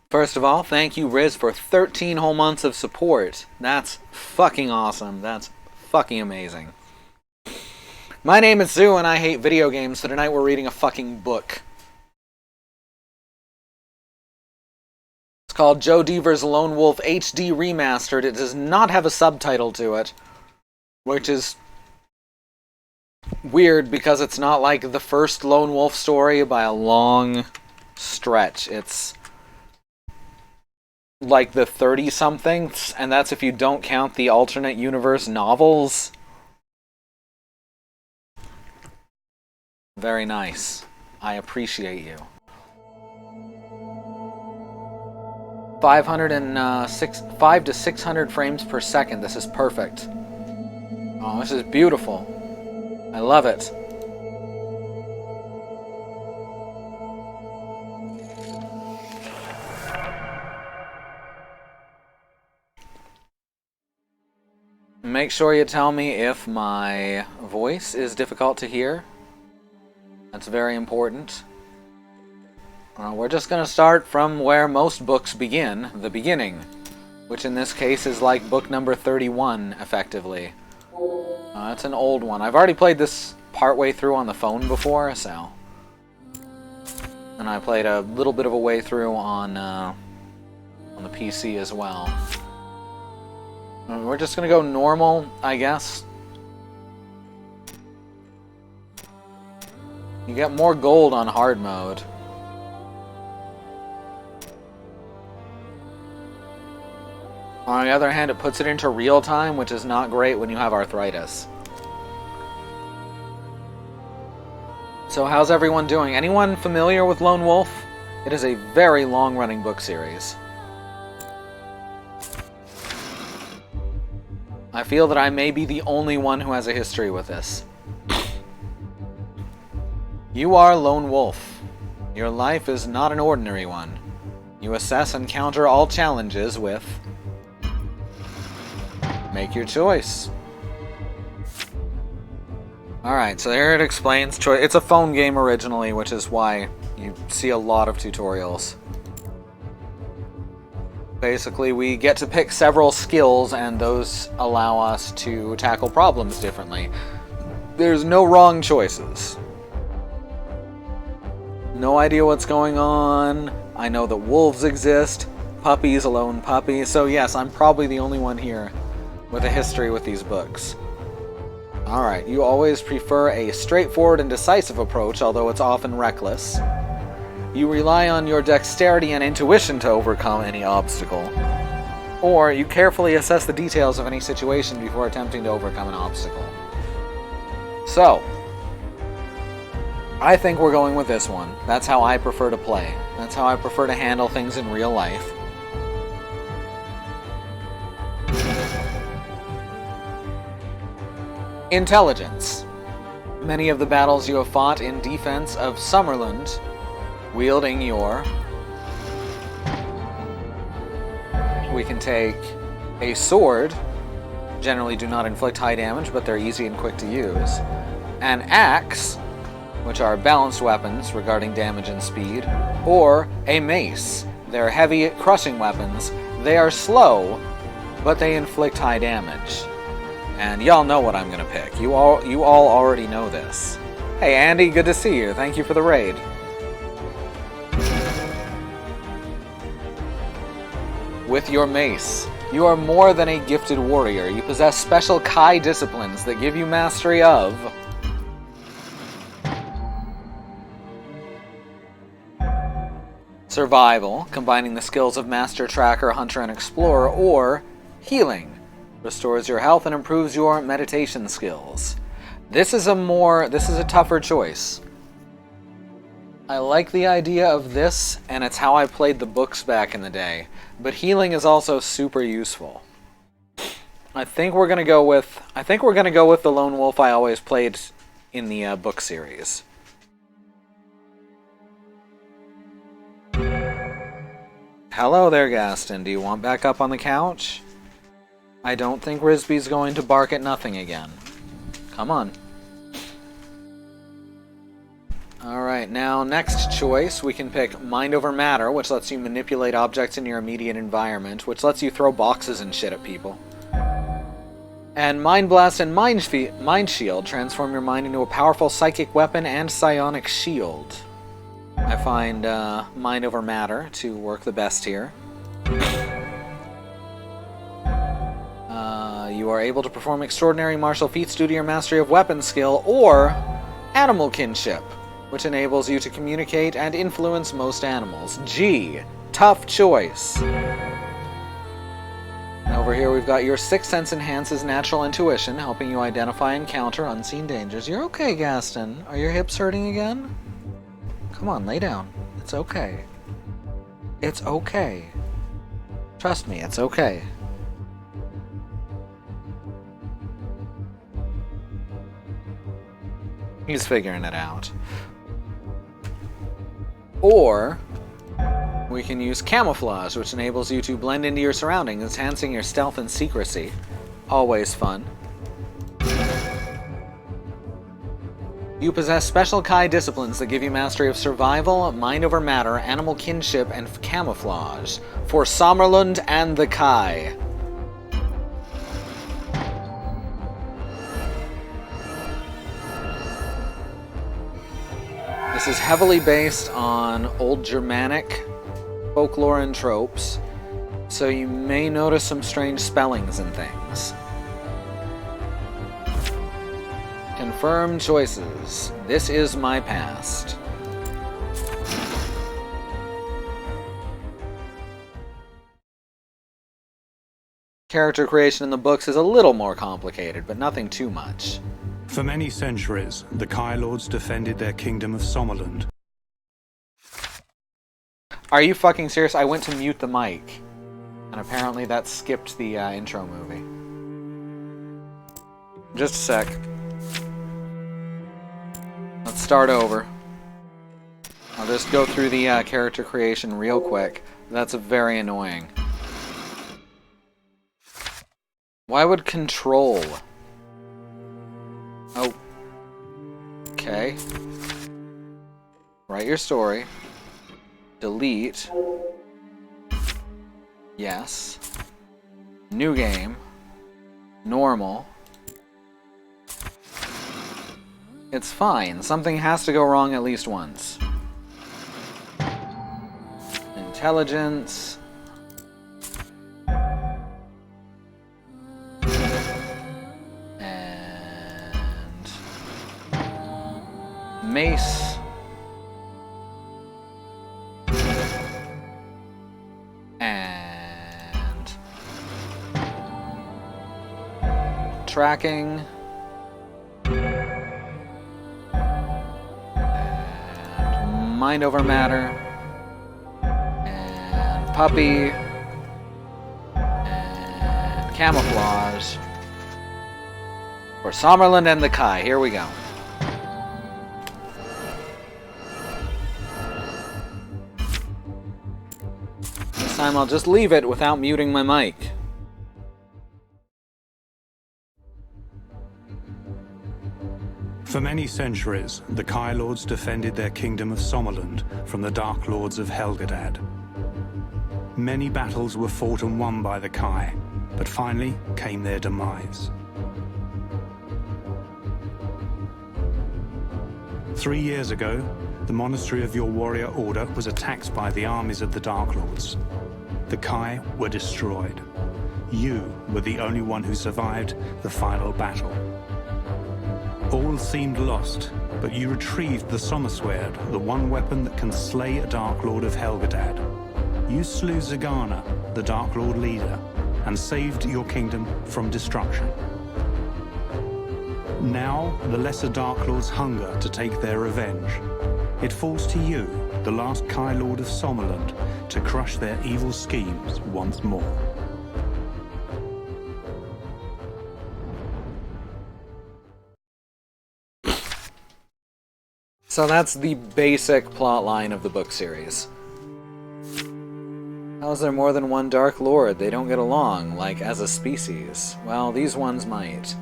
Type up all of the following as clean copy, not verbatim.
First of all, thank you, Riz, for 13 whole months of support. That's fucking awesome. That's fucking amazing. My name is Zoo, and I hate video games, so tonight we're reading a fucking book. It's called Joe Deaver's Lone Wolf HD Remastered. It does not have a subtitle to it, which is weird because it's not like the first Lone Wolf story by a long stretch. It's like the 30-somethings, and that's if you don't count the alternate universe novels. Very nice. I appreciate you. 5 to 600 frames per second. This is perfect. Oh, this is beautiful. I love it. Make sure you tell me if my voice is difficult to hear. That's very important. We're just going to start from where most books begin, the beginning, which in this case is like book number 31, effectively. It's an old one. I've already played this partway through on the phone before, so... And I played a little bit of a way through on the PC as well. We're just going to go normal, I guess. You get more gold on hard mode. On the other hand, it puts it into real time, which is not great when you have arthritis. So how's everyone doing? Anyone familiar with Lone Wolf? It is a very long-running book series. I feel that I may be the only one who has a history with this. You are Lone Wolf. Your life is not an ordinary one. You assess and counter all challenges with... Make your choice. Alright, so here it explains choice. It's a phone game originally, which is why you see a lot of tutorials. Basically, we get to pick several skills, and those allow us to tackle problems differently. There's no wrong choices. No idea what's going on. I know that wolves exist. Puppies, a lone puppy. So yes, I'm probably the only one here with a history with these books. Alright, you always prefer a straightforward and decisive approach, although it's often reckless. You rely on your dexterity and intuition to overcome any obstacle. Or you carefully assess the details of any situation before attempting to overcome an obstacle. So, I think we're going with this one. That's how I prefer to play. That's how I prefer to handle things in real life. Intelligence. Many of the battles you have fought in defense of Summerland, wielding your... We can take a sword. Generally do not inflict high damage, but they're easy and quick to use. An axe, which are balanced weapons regarding damage and speed, or a mace. They're heavy, crushing weapons. They are slow, but they inflict high damage. And y'all know what I'm gonna pick. You all already know this. Hey Andy, good to see you. Thank you for the raid. With your mace, you are more than a gifted warrior. You possess special Kai disciplines that give you mastery of... Survival, combining the skills of Master, Tracker, Hunter, and Explorer, or Healing, restores your health and improves your meditation skills. This is a tougher choice. I like the idea of this, and it's how I played the books back in the day, but healing is also super useful. I think we're gonna go with the Lone Wolf I always played in the book series. Hello there, Gaston. Do you want back up on the couch? I don't think Risby's going to bark at nothing again. Come on. Alright, now next choice, we can pick Mind Over Matter, which lets you manipulate objects in your immediate environment, which lets you throw boxes and shit at people. And Mind Blast and Mind Shield transform your mind into a powerful psychic weapon and psionic shield. I find Mind Over Matter to work the best here. You are able to perform extraordinary martial feats due to your mastery of weapon skill, or Animal Kinship, which enables you to communicate and influence most animals. G. Tough choice. And over here we've got your Sixth Sense enhances natural intuition, helping you identify and counter unseen dangers. You're okay, Gaston. Are your hips hurting again? Come on, lay down. It's okay. It's okay. Trust me, it's okay. He's figuring it out. Or we can use Camouflage, which enables you to blend into your surroundings, enhancing your stealth and secrecy. Always fun. You possess special Kai disciplines that give you mastery of Survival, Mind Over Matter, Animal Kinship, and Camouflage for Sommerlund and the Kai. This is heavily based on old Germanic folklore and tropes, so you may notice some strange spellings and things. Confirm choices. This is my past. Character creation in the books is a little more complicated, but nothing too much. For many centuries, the Kai Lords defended their kingdom of Sommerlund. Are you fucking serious? I went to mute the mic, and apparently that skipped the intro movie. Just a sec. Let's start over. I'll just go through the character creation real quick. That's very annoying. Why would control... Oh. Okay. Write your story. Delete. Yes. New game. Normal. It's fine. Something has to go wrong at least once. Intelligence. And mace. And tracking. Mind Over Matter, and Puppy, and Camouflage, for Sommerlund and the Kai. Here we go. This time I'll just leave it without muting my mic. For many centuries, the Kai Lords defended their kingdom of Sommerlund from the Dark Lords of Helgedad. Many battles were fought and won by the Kai, but finally came their demise. 3 years ago, the monastery of your warrior order was attacked by the armies of the Dark Lords. The Kai were destroyed. You were the only one who survived the final battle. All seemed lost, but you retrieved the Sommersword, the one weapon that can slay a Dark Lord of Helgedad. You slew Zagana, the Dark Lord leader, and saved your kingdom from destruction. Now, the lesser Dark Lords hunger to take their revenge. It falls to you, the last Kai Lord of Sommerlund, to crush their evil schemes once more. So that's the basic plot line of the book series. How is there more than one Dark Lord? They don't get along, like as a species. Well, these ones might.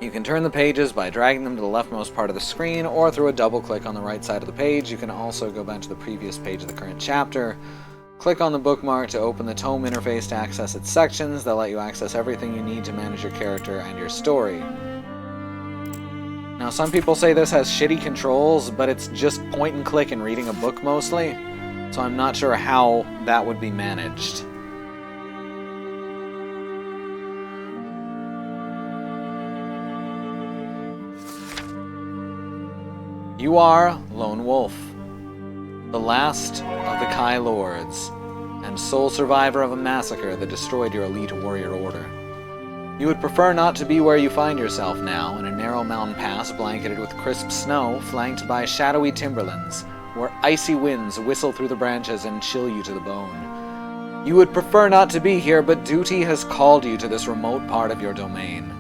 You can turn the pages by dragging them to the leftmost part of the screen, or through a double click on the right side of the page. You can also go back to the previous page of the current chapter. Click on the bookmark to open the tome interface to access its sections that let you access everything you need to manage your character and your story. Now, some people say this has shitty controls, but it's just point and click and reading a book mostly, so I'm not sure how that would be managed. You are Lone Wolf, the last of the Kai Lords, and sole survivor of a massacre that destroyed your elite warrior order. You would prefer not to be where you find yourself now, in a narrow mountain pass blanketed with crisp snow, flanked by shadowy timberlands, where icy winds whistle through the branches and chill you to the bone. You would prefer not to be here, but duty has called you to this remote part of your domain.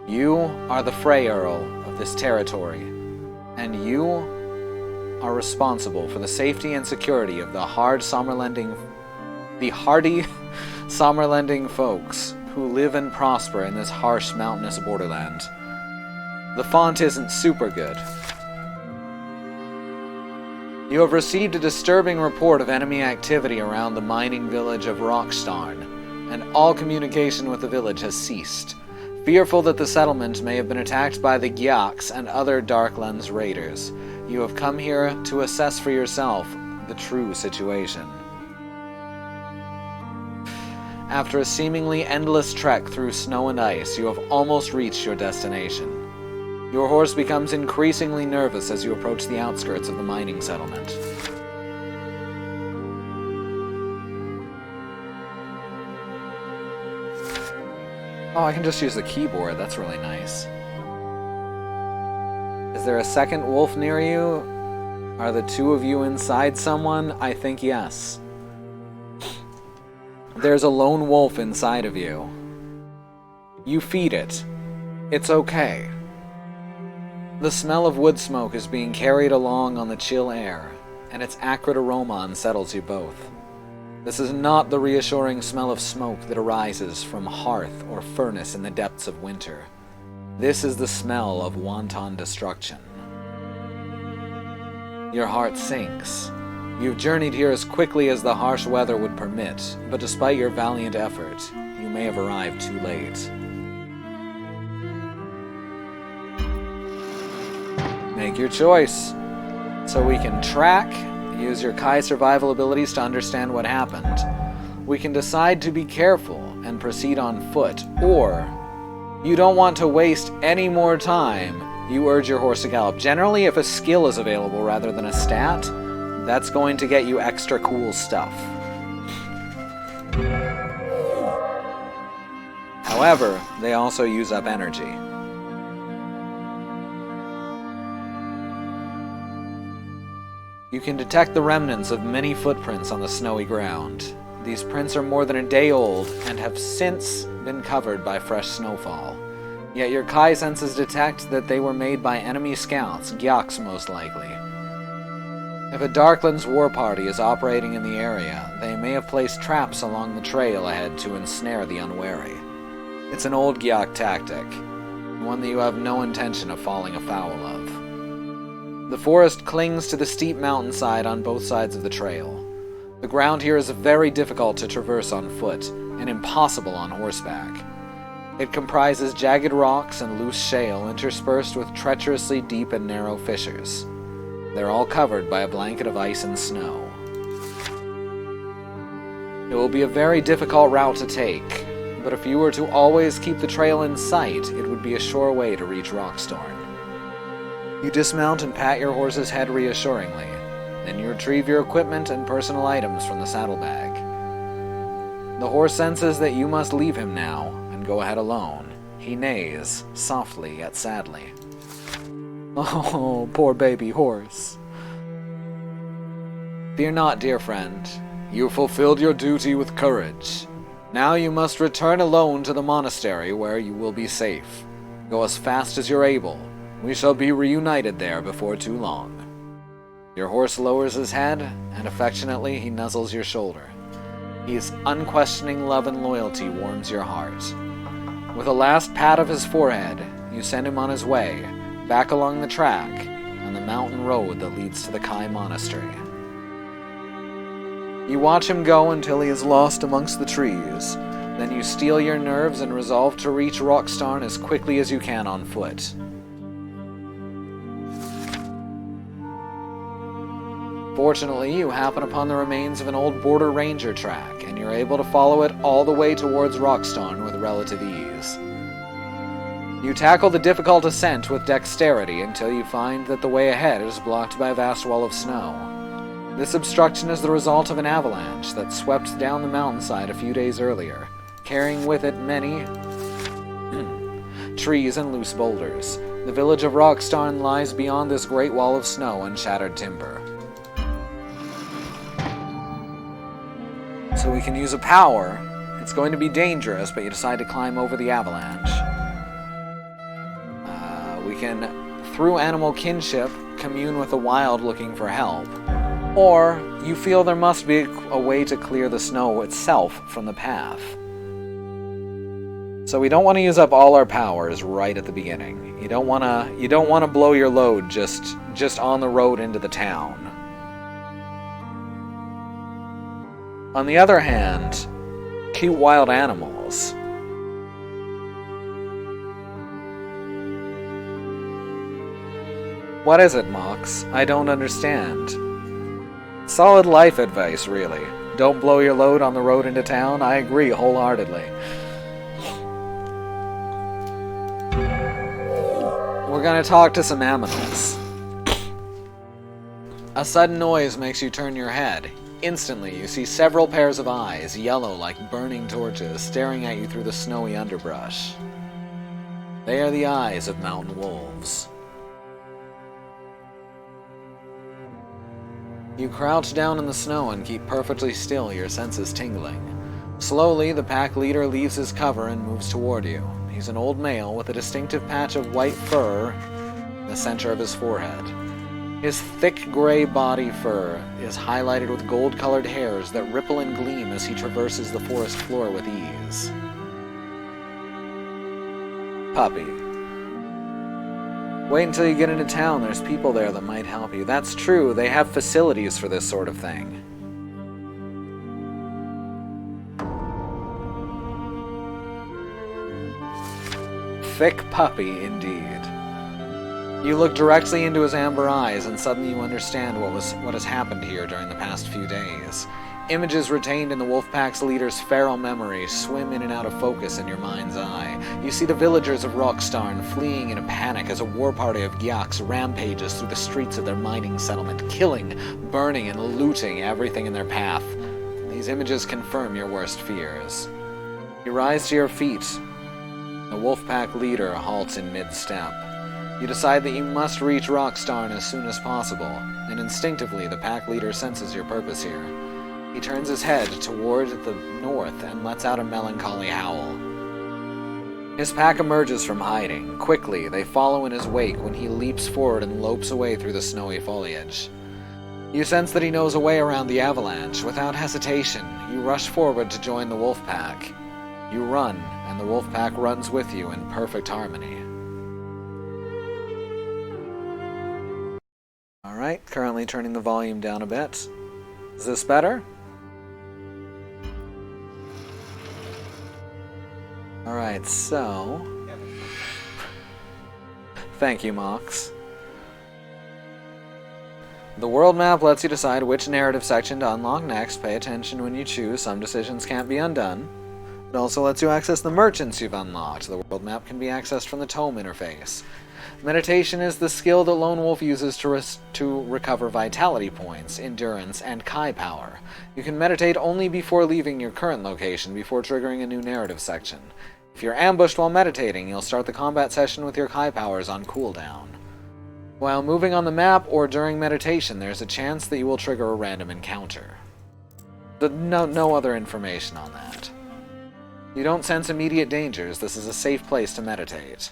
You are the Frey Earl of this territory, and you are responsible for the safety and security of the hardy Sommerlending folks who live and prosper in this harsh mountainous borderland. The font isn't super good. You have received a disturbing report of enemy activity around the mining village of Rockstarn, and all communication with the village has ceased. Fearful that the settlement may have been attacked by the Gyaks and other Darklands raiders, you have come here to assess for yourself the true situation. After a seemingly endless trek through snow and ice, you have almost reached your destination. Your horse becomes increasingly nervous as you approach the outskirts of the mining settlement. Oh, I can just use the keyboard. That's really nice. Is there a second wolf near you? Are the two of you inside someone? I think yes. There's a lone wolf inside of you. You feed it. It's okay. The smell of wood smoke is being carried along on the chill air, and its acrid aroma unsettles you both. This is not the reassuring smell of smoke that arises from hearth or furnace in the depths of winter. This is the smell of wanton destruction. Your heart sinks. You've journeyed here as quickly as the harsh weather would permit, but despite your valiant effort, you may have arrived too late. Make your choice. So we can track, use your Kai survival abilities to understand what happened. We can decide to be careful and proceed on foot, or you don't want to waste any more time. You urge your horse to gallop. Generally, if a skill is available rather than a stat, that's going to get you extra cool stuff. However, they also use up energy. You can detect the remnants of many footprints on the snowy ground. These prints are more than a day old and have since been covered by fresh snowfall. Yet your Kai senses detect that they were made by enemy scouts, Gyaks most likely. If a Darklands war party is operating in the area, they may have placed traps along the trail ahead to ensnare the unwary. It's an old Gyak tactic, one that you have no intention of falling afoul of. The forest clings to the steep mountainside on both sides of the trail. The ground here is very difficult to traverse on foot, and impossible on horseback. It comprises jagged rocks and loose shale interspersed with treacherously deep and narrow fissures. They're all covered by a blanket of ice and snow. It will be a very difficult route to take, but if you were to always keep the trail in sight, it would be a sure way to reach Rockstorm. You dismount and pat your horse's head reassuringly. Then you retrieve your equipment and personal items from the saddlebag. The horse senses that you must leave him now and go ahead alone. He neighs, softly yet sadly. Oh, poor baby horse. Fear not, dear friend. You fulfilled your duty with courage. Now you must return alone to the monastery where you will be safe. Go as fast as you're able. We shall be reunited there before too long. Your horse lowers his head, and affectionately he nuzzles your shoulder. His unquestioning love and loyalty warms your heart. With a last pat of his forehead, you send him on his way, back along the track, on the mountain road that leads to the Kai Monastery. You watch him go until he is lost amongst the trees. Then you steel your nerves and resolve to reach Rockstarn as quickly as you can on foot. Fortunately, you happen upon the remains of an old border ranger track, and you're able to follow it all the way towards Rockstarn with relative ease. You tackle the difficult ascent with dexterity until you find that the way ahead is blocked by a vast wall of snow. This obstruction is the result of an avalanche that swept down the mountainside a few days earlier, carrying with it many trees and loose boulders. The village of Rockstarn lies beyond this great wall of snow and shattered timber. So we can use a power. It's going to be dangerous, but you decide to climb over the avalanche. We can, through animal kinship, commune with the wild looking for help. Or you feel there must be a way to clear the snow itself from the path. So we don't want to use up all our powers right at the beginning. You don't want to blow your load just on the road into the town. On the other hand, cute wild animals. What is it, Mox? I don't understand. Solid life advice, really. Don't blow your load on the road into town. I agree wholeheartedly. We're gonna talk to some aminals. A sudden noise makes you turn your head. Instantly, you see several pairs of eyes, yellow like burning torches, staring at you through the snowy underbrush. They are the eyes of mountain wolves. You crouch down in the snow and keep perfectly still, your senses tingling. Slowly, the pack leader leaves his cover and moves toward you. He's an old male with a distinctive patch of white fur in the center of his forehead. His thick gray body fur is highlighted with gold-colored hairs that ripple and gleam as he traverses the forest floor with ease. Puppy. Wait until you get into town, there's people there that might help you. That's true, they have facilities for this sort of thing. Thick puppy, indeed. You look directly into his amber eyes, and suddenly you understand what has happened here during the past few days. Images retained in the Wolfpack's leader's feral memory swim in and out of focus in your mind's eye. You see the villagers of Rockstarn fleeing in a panic as a war party of Gyaks rampages through the streets of their mining settlement, killing, burning, and looting everything in their path. These images confirm your worst fears. You rise to your feet. The Wolfpack leader halts in mid-step. You decide that you must reach Rockstarn as soon as possible, and instinctively the pack leader senses your purpose here. He turns his head toward the north and lets out a melancholy howl. His pack emerges from hiding. Quickly, they follow in his wake when he leaps forward and lopes away through the snowy foliage. You sense that he knows a way around the avalanche. Without hesitation, you rush forward to join the Wolfpack. You run, and the Wolfpack runs with you in perfect harmony. Alright, currently turning the volume down a bit. Is this better? Alright, so... Thank you, Mox. The world map lets you decide which narrative section to unlock next. Pay attention when you choose. Some decisions can't be undone. It also lets you access the merchants you've unlocked. The world map can be accessed from the tome interface. Meditation is the skill that Lone Wolf uses to recover vitality points, endurance, and Kai power. You can meditate only before leaving your current location, before triggering a new narrative section. If you're ambushed while meditating, you'll start the combat session with your Kai powers on cooldown. While moving on the map or during meditation, there's a chance that you will trigger a random encounter. No other information on that. You don't sense immediate dangers. This is a safe place to meditate.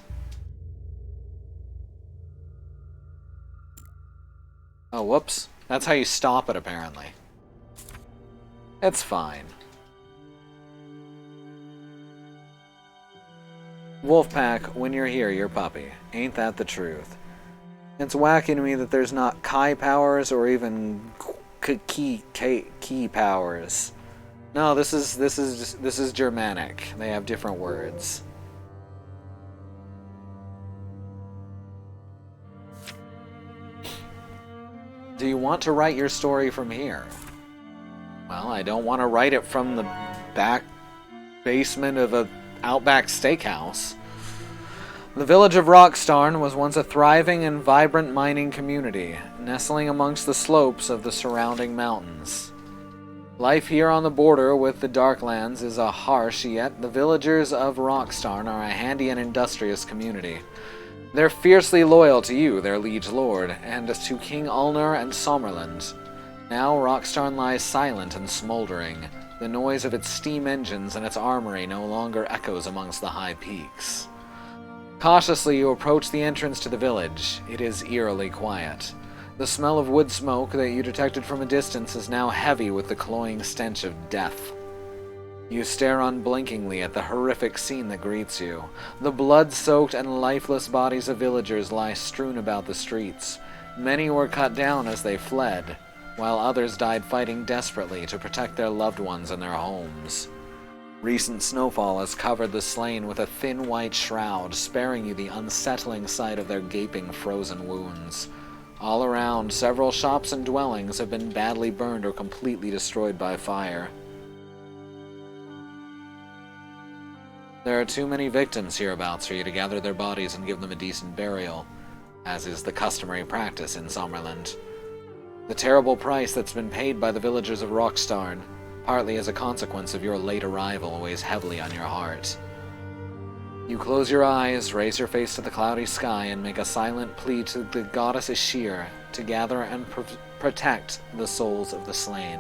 Oh, whoops. That's how you stop it, apparently. It's fine. Wolfpack, when you're here, you're puppy. Ain't that the truth? It's wacky to me that there's not Kai powers or even key powers. No, this is Germanic. They have different words. Do you want to write your story from here? Well, I don't want to write it from the back basement of a Outback Steakhouse. The village of Rockstarn was once a thriving and vibrant mining community, nestling amongst the slopes of the surrounding mountains. Life here on the border with the Darklands is a harsh, yet the villagers of Rockstarn are a handy and industrious community. They're fiercely loyal to you, their liege lord, and to King Ulnar and Sommerland. Now Rockstarn lies silent and smoldering. The noise of its steam engines and its armory no longer echoes amongst the high peaks. Cautiously you approach the entrance to the village. It is eerily quiet. The smell of wood smoke that you detected from a distance is now heavy with the cloying stench of death. You stare unblinkingly at the horrific scene that greets you. The blood-soaked and lifeless bodies of villagers lie strewn about the streets. Many were cut down as they fled, while others died fighting desperately to protect their loved ones and their homes. Recent snowfall has covered the slain with a thin white shroud, sparing you the unsettling sight of their gaping frozen wounds. All around, several shops and dwellings have been badly burned or completely destroyed by fire. There are too many victims hereabouts for you to gather their bodies and give them a decent burial, as is the customary practice in Sommerland. The terrible price that's been paid by the villagers of Rockstarn, partly as a consequence of your late arrival, weighs heavily on your heart. You close your eyes, raise your face to the cloudy sky, and make a silent plea to the goddess Ishir to gather and protect the souls of the slain.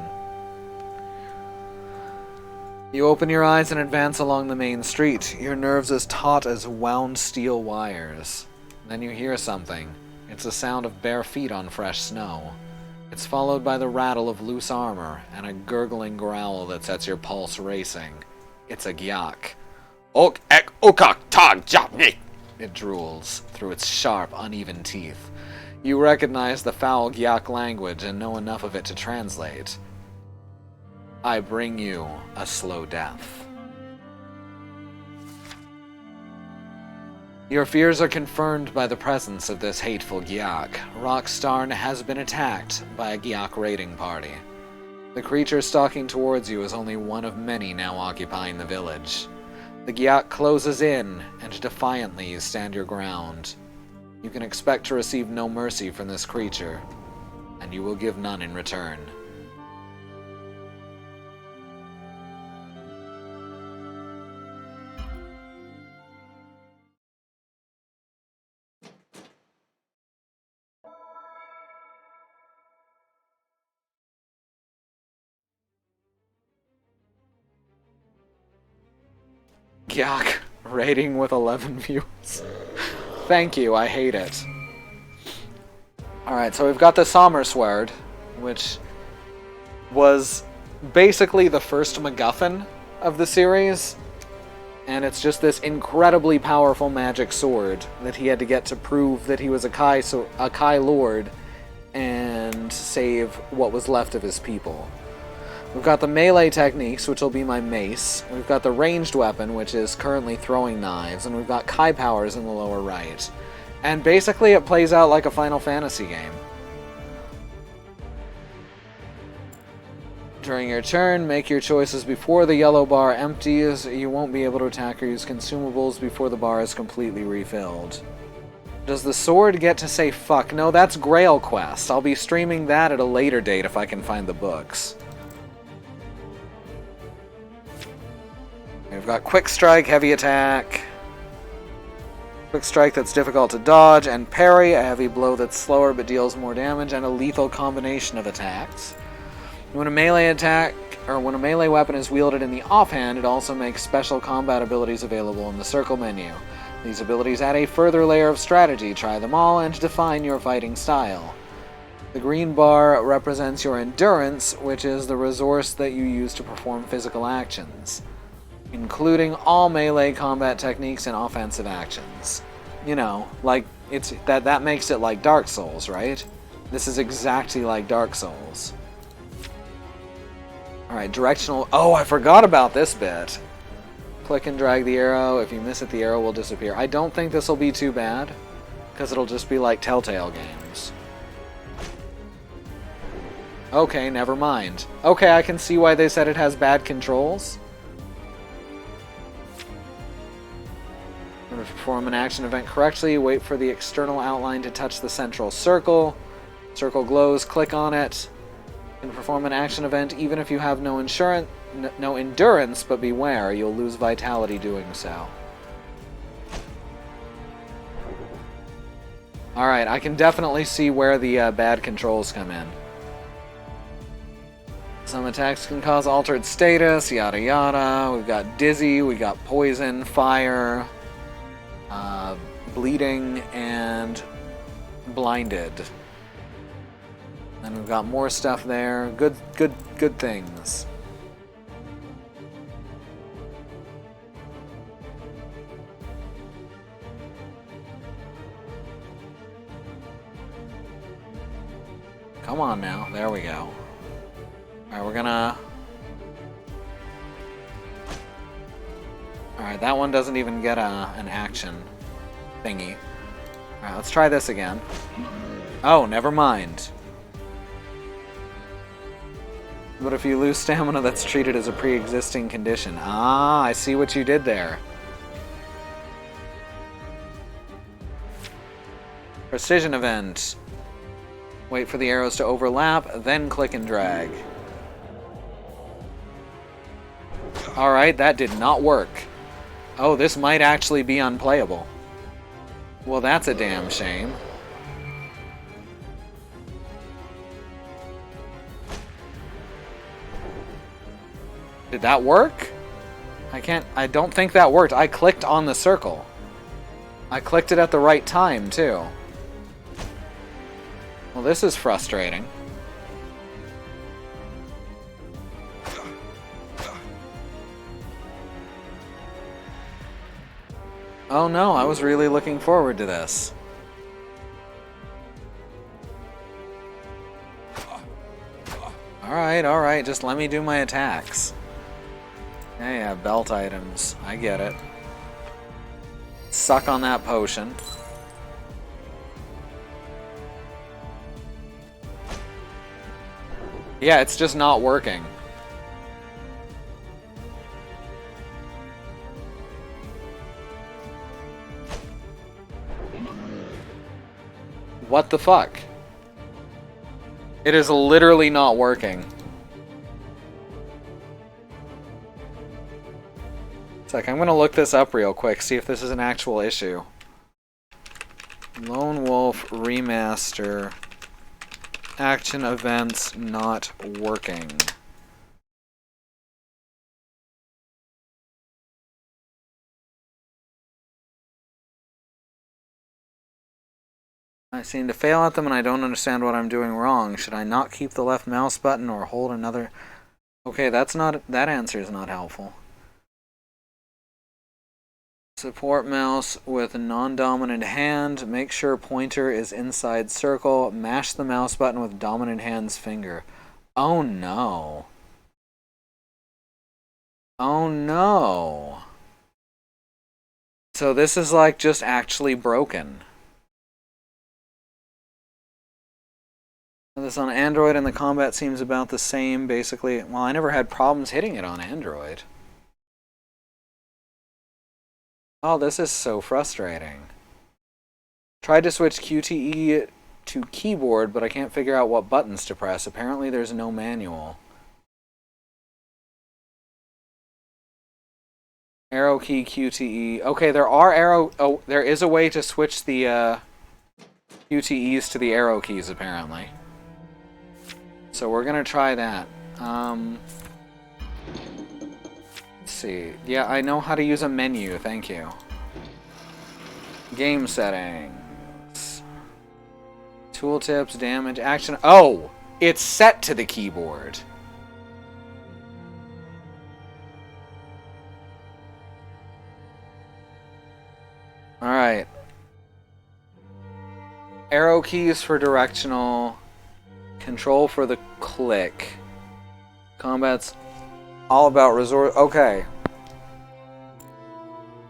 You open your eyes and advance along the main street, your nerves as taut as wound steel wires. Then you hear something. It's the sound of bare feet on fresh snow. It's followed by the rattle of loose armor and a gurgling growl that sets your pulse racing. It's a gyak. Ok ek okak tag japnik! It drools through its sharp, uneven teeth. You recognize the foul gyak language and know enough of it to translate. I bring you a slow death. Your fears are confirmed by the presence of this hateful Gyak. Rockstarn has been attacked by a Gyak raiding party. The creature stalking towards you is only one of many now occupying the village. The Gyak closes in, and defiantly you stand your ground. You can expect to receive no mercy from this creature, and you will give none in return. Gyak, rating with 11 views. Thank you, I hate it. Alright, so we've got the Sommersword, which was basically the first MacGuffin of the series, and it's just this incredibly powerful magic sword that he had to get to prove that he was a Kai Lord and save what was left of his people. We've got the melee techniques, which will be my mace. We've got the ranged weapon, which is currently throwing knives. And we've got Kai powers in the lower right. And basically it plays out like a Final Fantasy game. During your turn, make your choices before the yellow bar empties. You won't be able to attack or use consumables before the bar is completely refilled. Does the sword get to say fuck? No, that's Grail Quest. I'll be streaming that at a later date if I can find the books. We've got Quick Strike, Heavy Attack. Quick Strike that's difficult to dodge, and Parry, a heavy blow that's slower but deals more damage, and a lethal combination of attacks. When a melee weapon is wielded in the offhand, it also makes special combat abilities available in the circle menu. These abilities add a further layer of strategy, try them all, and define your fighting style. The green bar represents your endurance, which is the resource that you use to perform physical actions. including all melee combat techniques and offensive actions. You know, like, it's that makes it like Dark Souls, right? This is exactly like Dark Souls. Alright, directional... Oh, I forgot about this bit. Click and drag the arrow. If you miss it, the arrow will disappear. I don't think this will be too bad, because it'll just be like Telltale games. Okay, never mind. Okay, I can see why they said it has bad controls. In order to perform an action event correctly, wait for the external outline to touch the central circle. Circle glows, click on it. You can perform an action event even if you have no endurance, but beware, you'll lose vitality doing so. Alright, I can definitely see where the bad controls come in. Some attacks can cause altered status, yada yada. We've got dizzy, we got poison, fire, bleeding, and blinded. And we've got more stuff there. Good things. Come on now. There we go. Alright, we're gonna... Alright, that one doesn't even get an action thingy. Alright, let's try this again. Oh, never mind. But if you lose stamina, that's treated as a pre-existing condition. Ah, I see what you did there. Precision event. Wait for the arrows to overlap, then click and drag. Alright, that did not work. Oh, this might actually be unplayable. Well, that's a damn shame. Did that work? I don't think that worked. I clicked on the circle. I clicked it at the right time, too. Well, this is frustrating. Oh no, I was really looking forward to this. Alright, just let me do my attacks. Yeah, belt items. I get it. Suck on that potion. Yeah, it's just not working. What the fuck? It is literally not working. It's like, I'm gonna look this up real quick, see if this is an actual issue. Lone Wolf Remaster. Action events not working. I seem to fail at them and I don't understand what I'm doing wrong. Should I not keep the left mouse button or hold another? Okay, that answer is not helpful. Support mouse with non-dominant hand. Make sure pointer is inside circle. Mash the mouse button with dominant hand's finger. Oh no. Oh no. So this is like just actually broken. This on Android and the combat seems about the same, basically. Well, I never had problems hitting it on Android. Oh, this is so frustrating. Tried to switch QTE to keyboard, but I can't figure out what buttons to press. Apparently there's no manual. Arrow key, QTE. Okay, there is a way to switch the QTEs to the arrow keys, apparently. So we're gonna try that. Let's see. Yeah, I know how to use a menu, thank you. Game settings. Tooltips, damage, action. Oh! It's set to the keyboard. Alright. Arrow keys for directional. Control for the click. Combat's all about resort. Okay.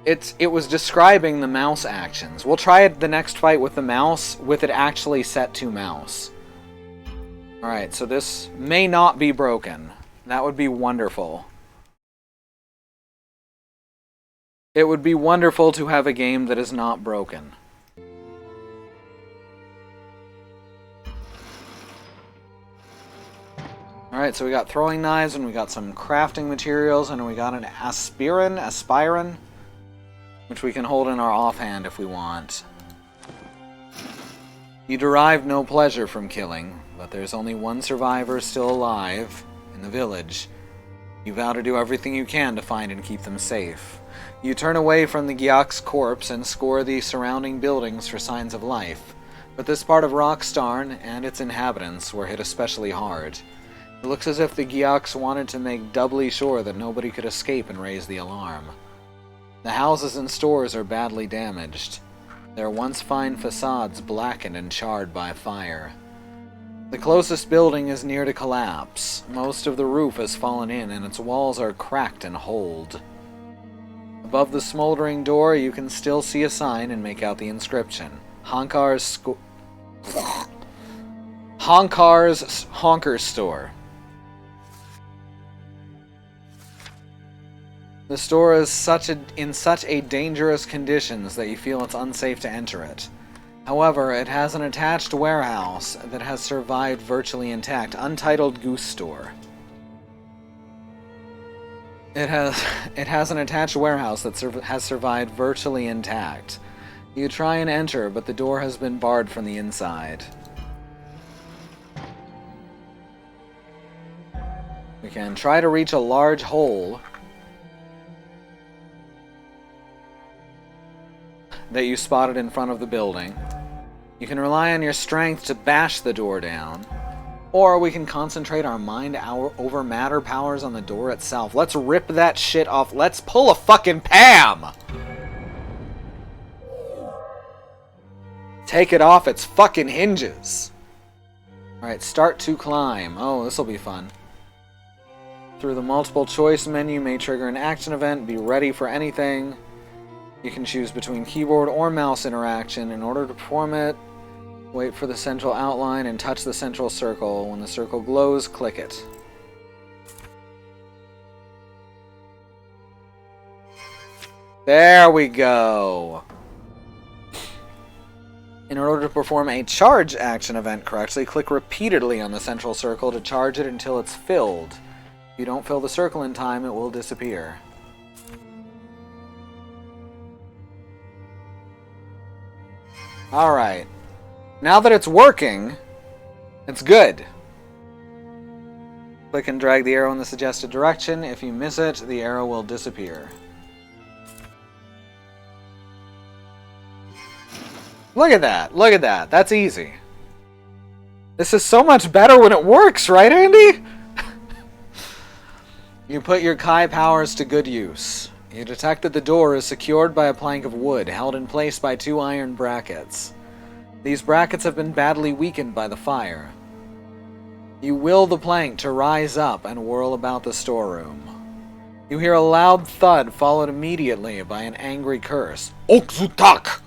It was describing the mouse actions. We'll try the next fight with the mouse, with it actually set to mouse. Alright, so this may not be broken. That would be wonderful. It would be wonderful to have a game that is not broken. Alright, so we got throwing knives, and we got some crafting materials, and we got an aspirin, which we can hold in our offhand if we want. You derive no pleasure from killing, but there's only one survivor still alive in the village. You vow to do everything you can to find and keep them safe. You turn away from the Gyak's corpse and score the surrounding buildings for signs of life, but this part of Rockstarn and its inhabitants were hit especially hard. It looks as if the Gyaks wanted to make doubly sure that nobody could escape and raise the alarm. The houses and stores are badly damaged. Their once fine facades blackened and charred by fire. The closest building is near to collapse. Most of the roof has fallen in and its walls are cracked and holed. Above the smoldering door you can still see a sign and make out the inscription. Honker's Honker Store. The store is in such a dangerous conditions that you feel it's unsafe to enter it. However, it has an attached warehouse that has survived virtually intact, Untitled Goose Store. It has an attached warehouse that has survived virtually intact. You try and enter, but the door has been barred from the inside. We can try to reach a large hole that you spotted in front of the building. You can rely on your strength to bash the door down, or we can concentrate our mind over matter powers on the door itself. Let's rip that shit off. Let's pull a fucking Pam! Take it off its fucking hinges. Alright, start to climb. Oh, this'll be fun. Through the multiple choice menu may trigger an action event. Be ready for anything. You can choose between keyboard or mouse interaction. In order to perform it, wait for the central outline and touch the central circle. When the circle glows, click it. There we go. In order to perform a charge action event correctly, click repeatedly on the central circle to charge it until it's filled. If you don't fill the circle in time, it will disappear. Alright. Now that it's working, it's good. Click and drag the arrow in the suggested direction. If you miss it, the arrow will disappear. Look at that. Look at that. That's easy. This is so much better when it works, right, Andy? You put your Kai powers to good use. You detect that the door is secured by a plank of wood, held in place by 2 iron brackets. These brackets have been badly weakened by the fire. You will the plank to rise up and whirl about the storeroom. You hear a loud thud followed immediately by an angry curse. Okzutak!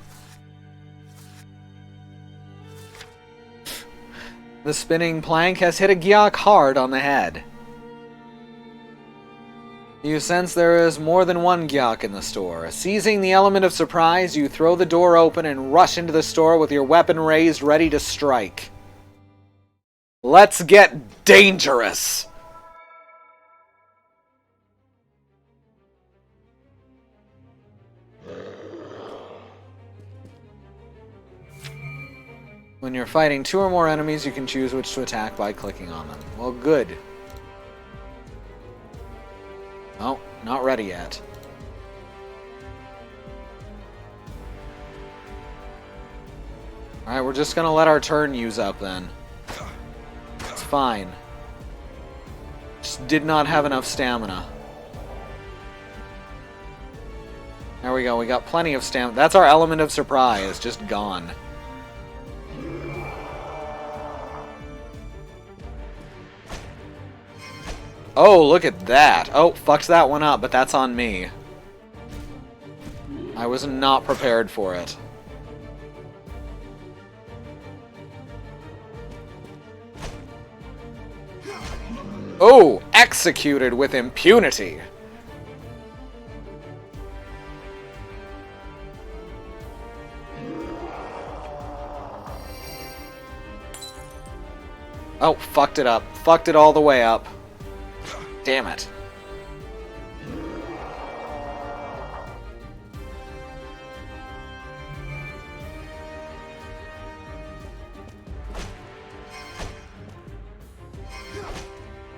The spinning plank has hit a Gyak hard on the head. You sense there is more than one Gyak in the store. Seizing the element of surprise, you throw the door open and rush into the store with your weapon raised, ready to strike. Let's get dangerous! When you're fighting 2 or more enemies, you can choose which to attack by clicking on them. Well, good. Oh, not ready yet. Alright, we're just gonna let our turn use up then. It's fine. Just did not have enough stamina. There we go, we got plenty of stamina. That's our element of surprise, just gone. Oh, look at that. Oh, fucked that one up, but that's on me. I was not prepared for it. Oh, executed with impunity. Oh, fucked it up. Fucked it all the way up. Damn it.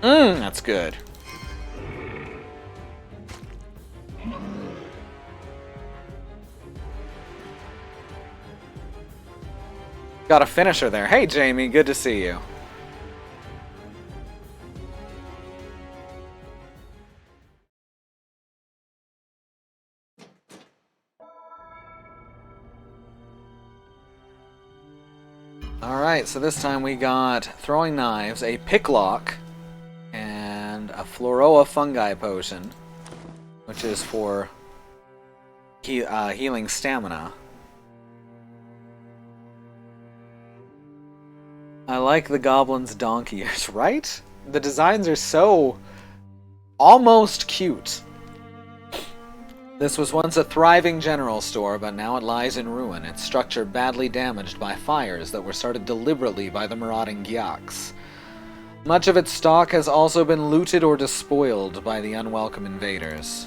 That's good. Got a finisher there. Hey, Jamie, good to see you. Alright, so this time we got throwing knives, a picklock, and a Fluoroa fungi potion, which is for healing stamina. I like the goblin's donkey ears, right? The designs are so almost cute. This was once a thriving general store, but now it lies in ruin, its structure badly damaged by fires that were started deliberately by the marauding Gyaks. Much of its stock has also been looted or despoiled by the unwelcome invaders.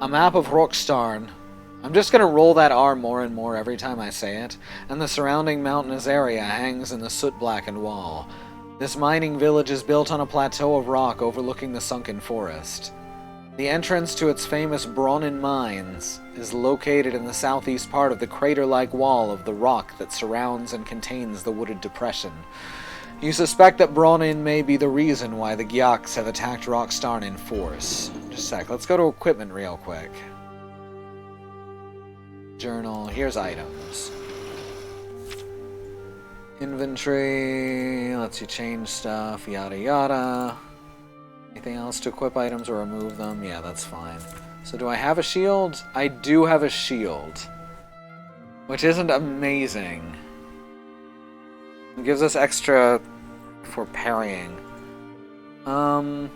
A map of Rokstarn. I'm just going to roll that R more and more every time I say it, and the surrounding mountainous area hangs in the soot-blackened wall. This mining village is built on a plateau of rock overlooking the sunken forest. The entrance to its famous Bronin mines is located in the southeast part of the crater-like wall of the rock that surrounds and contains the wooded depression. You suspect that Bronin may be the reason why the Gyaks have attacked Rokstarn in force. Just a sec, let's go to equipment real quick. Journal, here's items. Inventory, lets you change stuff, yada yada. Anything else to equip items or remove them? Yeah, that's fine. So do I have a shield? I do have a shield. Which isn't amazing. It gives us extra for parrying. Oh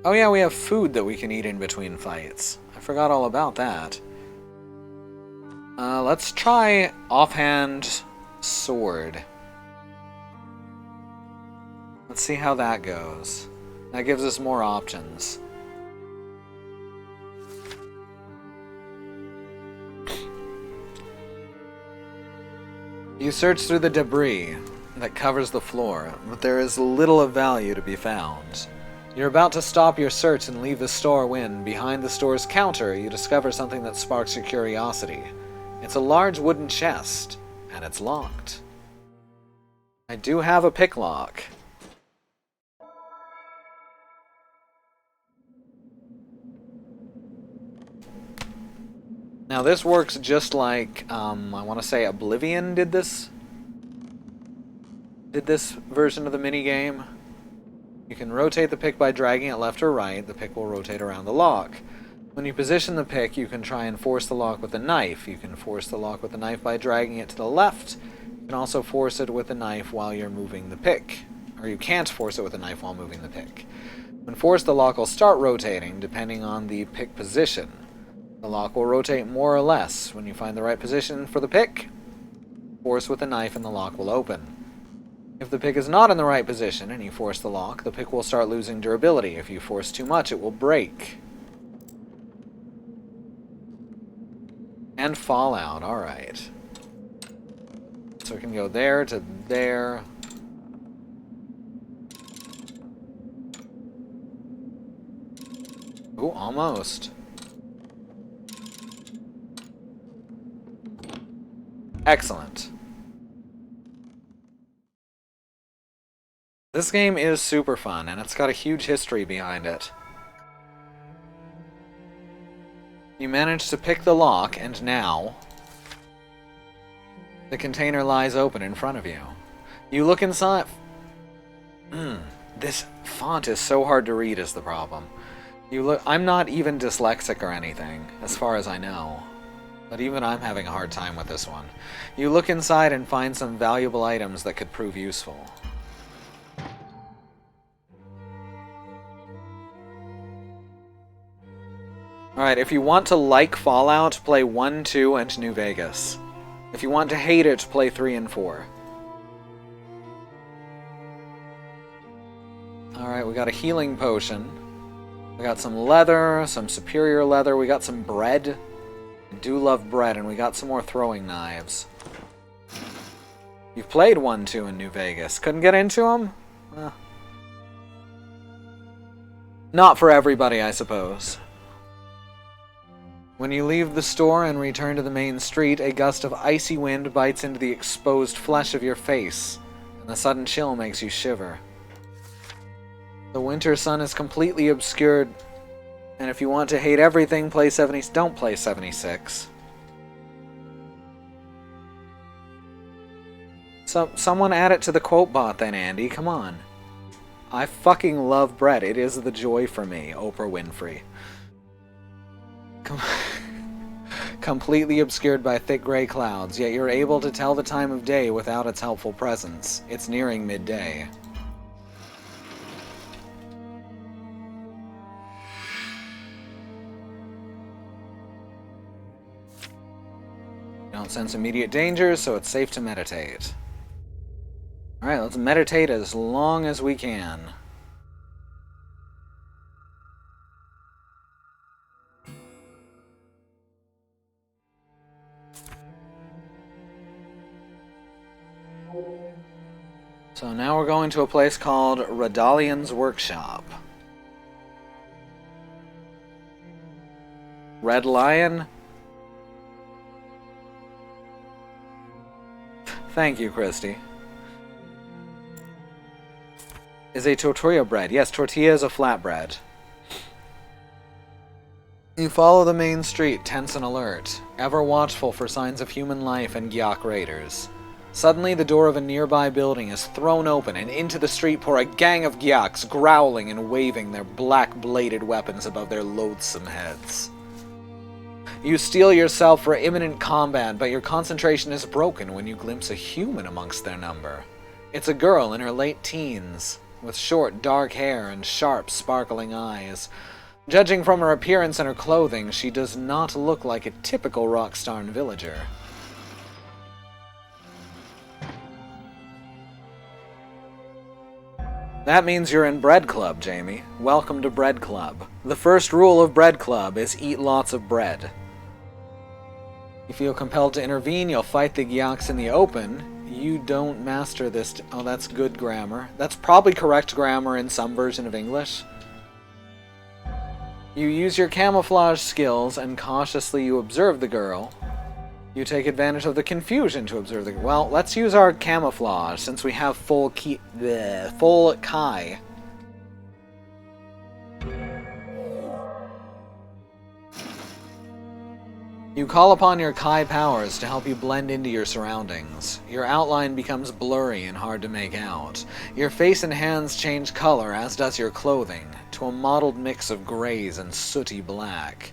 yeah, we have food that we can eat in between fights. I forgot all about that. Let's try offhand sword. Let's see how that goes. That gives us more options. You search through the debris that covers the floor, but there is little of value to be found. You're about to stop your search and leave the store when, behind the store's counter, you discover something that sparks your curiosity. It's a large wooden chest, and it's locked. I do have a picklock. Now this works just like, I want to say Oblivion did this version of the minigame. You can rotate the pick by dragging it left or right. The pick will rotate around the lock. When you position the pick, you can try and force the lock with a knife. You can force the lock with the knife by dragging it to the left. You can also force it with a knife while you're moving the pick. Or you can't force it with a knife while moving the pick. When forced, the lock will start rotating, depending on the pick position. The lock will rotate more or less. When you find the right position for the pick, force with a knife and the lock will open. If the pick is not in the right position and you force the lock, the pick will start losing durability. If you force too much, it will break. And fall out, alright. So we can go there to there. Ooh, almost. Excellent. This game is super fun, and it's got a huge history behind it. You manage to pick the lock, and now the container lies open in front of you. You look inside. This font is so hard to read is the problem. You look. I'm not even dyslexic or anything, as far as I know. But even I'm having a hard time with this one. You look inside and find some valuable items that could prove useful. Alright, if you want to like Fallout, play 1, 2, and New Vegas. If you want to hate it, play 3 and 4. Alright, we got a healing potion. We got some leather, some superior leather. We got some bread. I do love bread, and we got some more throwing knives. You've played 1, 2 in New Vegas. Couldn't get into them? Not for everybody, I suppose. When you leave the store and return to the main street, a gust of icy wind bites into the exposed flesh of your face, and the sudden chill makes you shiver. The winter sun is completely obscured, and if you want to hate everything, don't play 76. Someone add it to the quote bot then, Andy, come on. I fucking love bread. It is the joy for me, Oprah Winfrey. Completely obscured by thick gray clouds, yet you're able to tell the time of day without its helpful presence. It's nearing midday. Don't sense immediate danger, so it's safe to meditate. Alright, let's meditate as long as we can. So now we're going to a place called Radalian's Workshop. Red Lion? Thank you, Christy. Is a tortilla bread. Yes, tortilla is a flatbread. You follow the main street, tense and alert, ever watchful for signs of human life and Gyak raiders. Suddenly, the door of a nearby building is thrown open, and into the street pour a gang of Gyaks, growling and waving their black-bladed weapons above their loathsome heads. You steel yourself for imminent combat, but your concentration is broken when you glimpse a human amongst their number. It's a girl in her late teens, with short, dark hair and sharp, sparkling eyes. Judging from her appearance and her clothing, she does not look like a typical Rockstarn villager. That means you're in Bread Club, Jamie. Welcome to Bread Club. The first rule of Bread Club is eat lots of bread. You feel compelled to intervene, you'll fight the Gyaks in the open. You don't master this... Oh, that's good grammar. That's probably correct grammar in some version of English. You use your camouflage skills, and cautiously you observe the girl. You take advantage of the confusion to observe the... Well, let's use our camouflage, since we have full Kai. You call upon your Kai powers to help you blend into your surroundings. Your outline becomes blurry and hard to make out. Your face and hands change color, as does your clothing, to a mottled mix of grays and sooty black.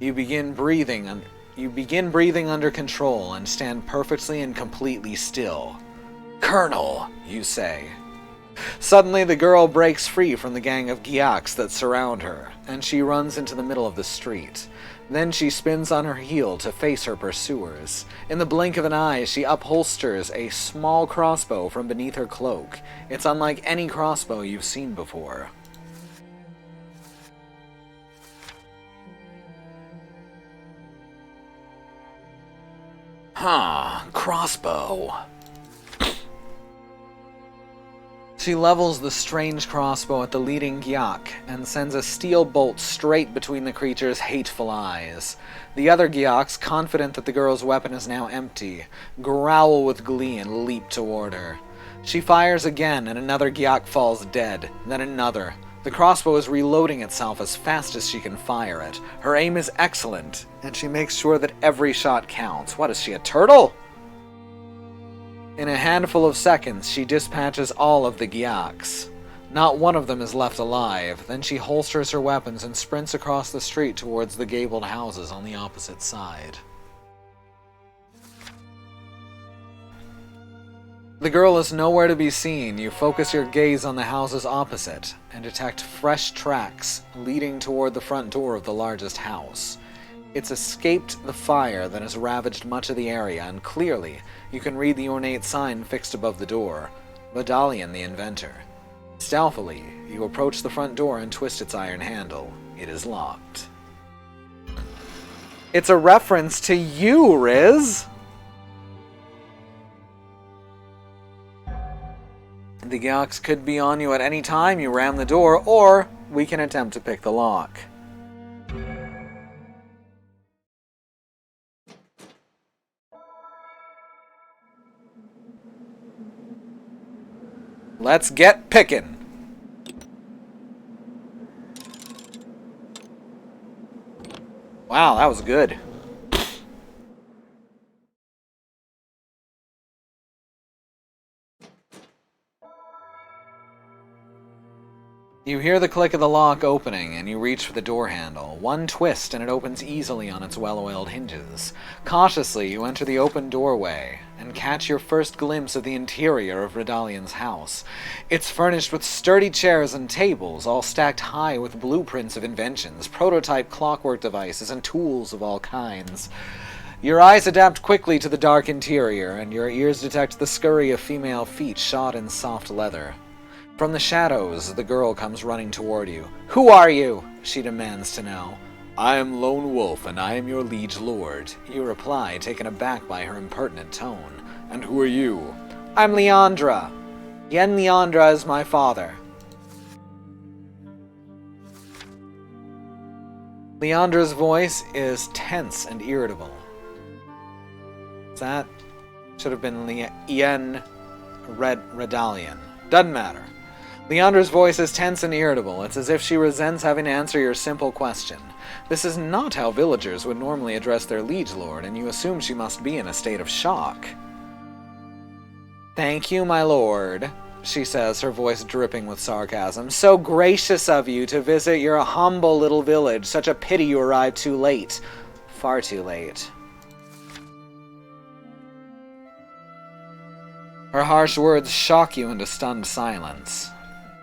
You begin breathing under control and stand perfectly and completely still. "Colonel," you say. Suddenly the girl breaks free from the gang of Gyaks that surround her, and she runs into the middle of the street. Then she spins on her heel to face her pursuers. In the blink of an eye, she upholsters a small crossbow from beneath her cloak. It's unlike any crossbow you've seen before. Crossbow. She levels the strange crossbow at the leading Gyak and sends a steel bolt straight between the creature's hateful eyes. The other Gyaks, confident that the girl's weapon is now empty, growl with glee and leap toward her. She fires again, and another Gyak falls dead, then another. The crossbow is reloading itself as fast as she can fire it. Her aim is excellent, and she makes sure that every shot counts. What is she, a turtle? In a handful of seconds, she dispatches all of the Gyaks. Not one of them is left alive. Then she holsters her weapons and sprints across the street towards the gabled houses on the opposite side. The girl is nowhere to be seen. You focus your gaze on the houses opposite and detect fresh tracks leading toward the front door of the largest house. It's escaped the fire that has ravaged much of the area, and clearly you can read the ornate sign fixed above the door, Vidalian the Inventor. Stealthily, you approach the front door and twist its iron handle. It is locked. It's a reference to you, Riz! The Gyaks could be on you at any time you ram the door, or we can attempt to pick the lock. Let's get pickin'! Wow, that was good. You hear the click of the lock opening, and you reach for the door handle. One twist, and it opens easily on its well-oiled hinges. Cautiously, you enter the open doorway, and catch your first glimpse of the interior of Redalian's house. It's furnished with sturdy chairs and tables, all stacked high with blueprints of inventions, prototype clockwork devices, and tools of all kinds. Your eyes adapt quickly to the dark interior, and your ears detect the scurry of female feet shod in soft leather. From the shadows, the girl comes running toward you. "Who are you?" she demands to know. "I am Lone Wolf, and I am your liege lord," you reply, taken aback by her impertinent tone. "And who are you?" "I'm Leandra. Yen Leandra is my father." Leandra's voice is tense and irritable. That should have been Yen Redalian. Doesn't matter. Leandra's voice is tense and irritable. It's as if she resents having to answer your simple question. This is not how villagers would normally address their liege lord, and you assume she must be in a state of shock. "Thank you, my lord," she says, her voice dripping with sarcasm. "So gracious of you to visit your humble little village. Such a pity you arrived too late. Far too late." Her harsh words shock you into stunned silence.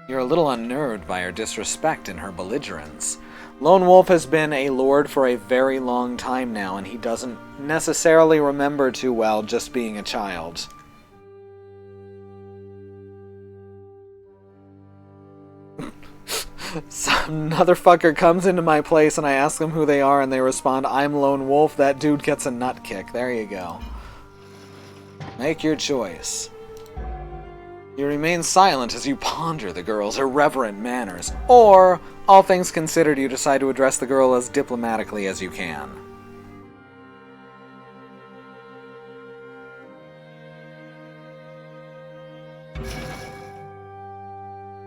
You're a little unnerved by her disrespect and her belligerence. Lone Wolf has been a lord for a very long time now, and he doesn't necessarily remember too well just being a child. Another fucker comes into my place and I ask them who they are and they respond, "I'm Lone Wolf." That dude gets a nut kick. There you go. Make your choice. You remain silent as you ponder the girl's irreverent manners, or, all things considered, you decide to address the girl as diplomatically as you can.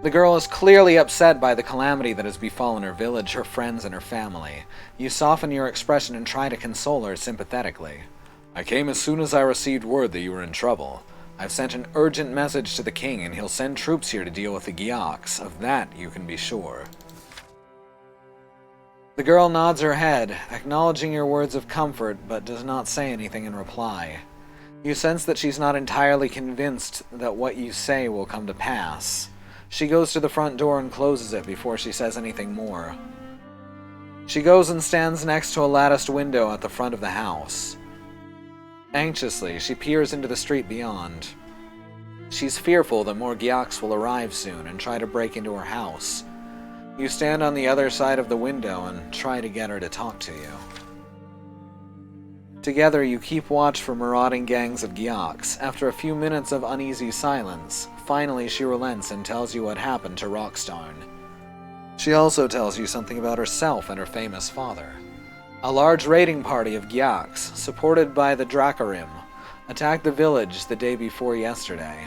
The girl is clearly upset by the calamity that has befallen her village, her friends, and her family. You soften your expression and try to console her sympathetically. "I came as soon as I received word that you were in trouble. I've sent an urgent message to the king, and he'll send troops here to deal with the Gyaks. Of that you can be sure." The girl nods her head, acknowledging your words of comfort, but does not say anything in reply. You sense that she's not entirely convinced that what you say will come to pass. She goes to the front door and closes it before she says anything more. She goes and stands next to a latticed window at the front of the house. Anxiously, she peers into the street beyond. She's fearful that more Gyaks will arrive soon and try to break into her house. You stand on the other side of the window and try to get her to talk to you. Together, you keep watch for marauding gangs of Gyaks. After a few minutes of uneasy silence, finally she relents and tells you what happened to Rockstarn. She also tells you something about herself and her famous father. A large raiding party of Gyaks, supported by the Drakarim, attacked the village the day before yesterday.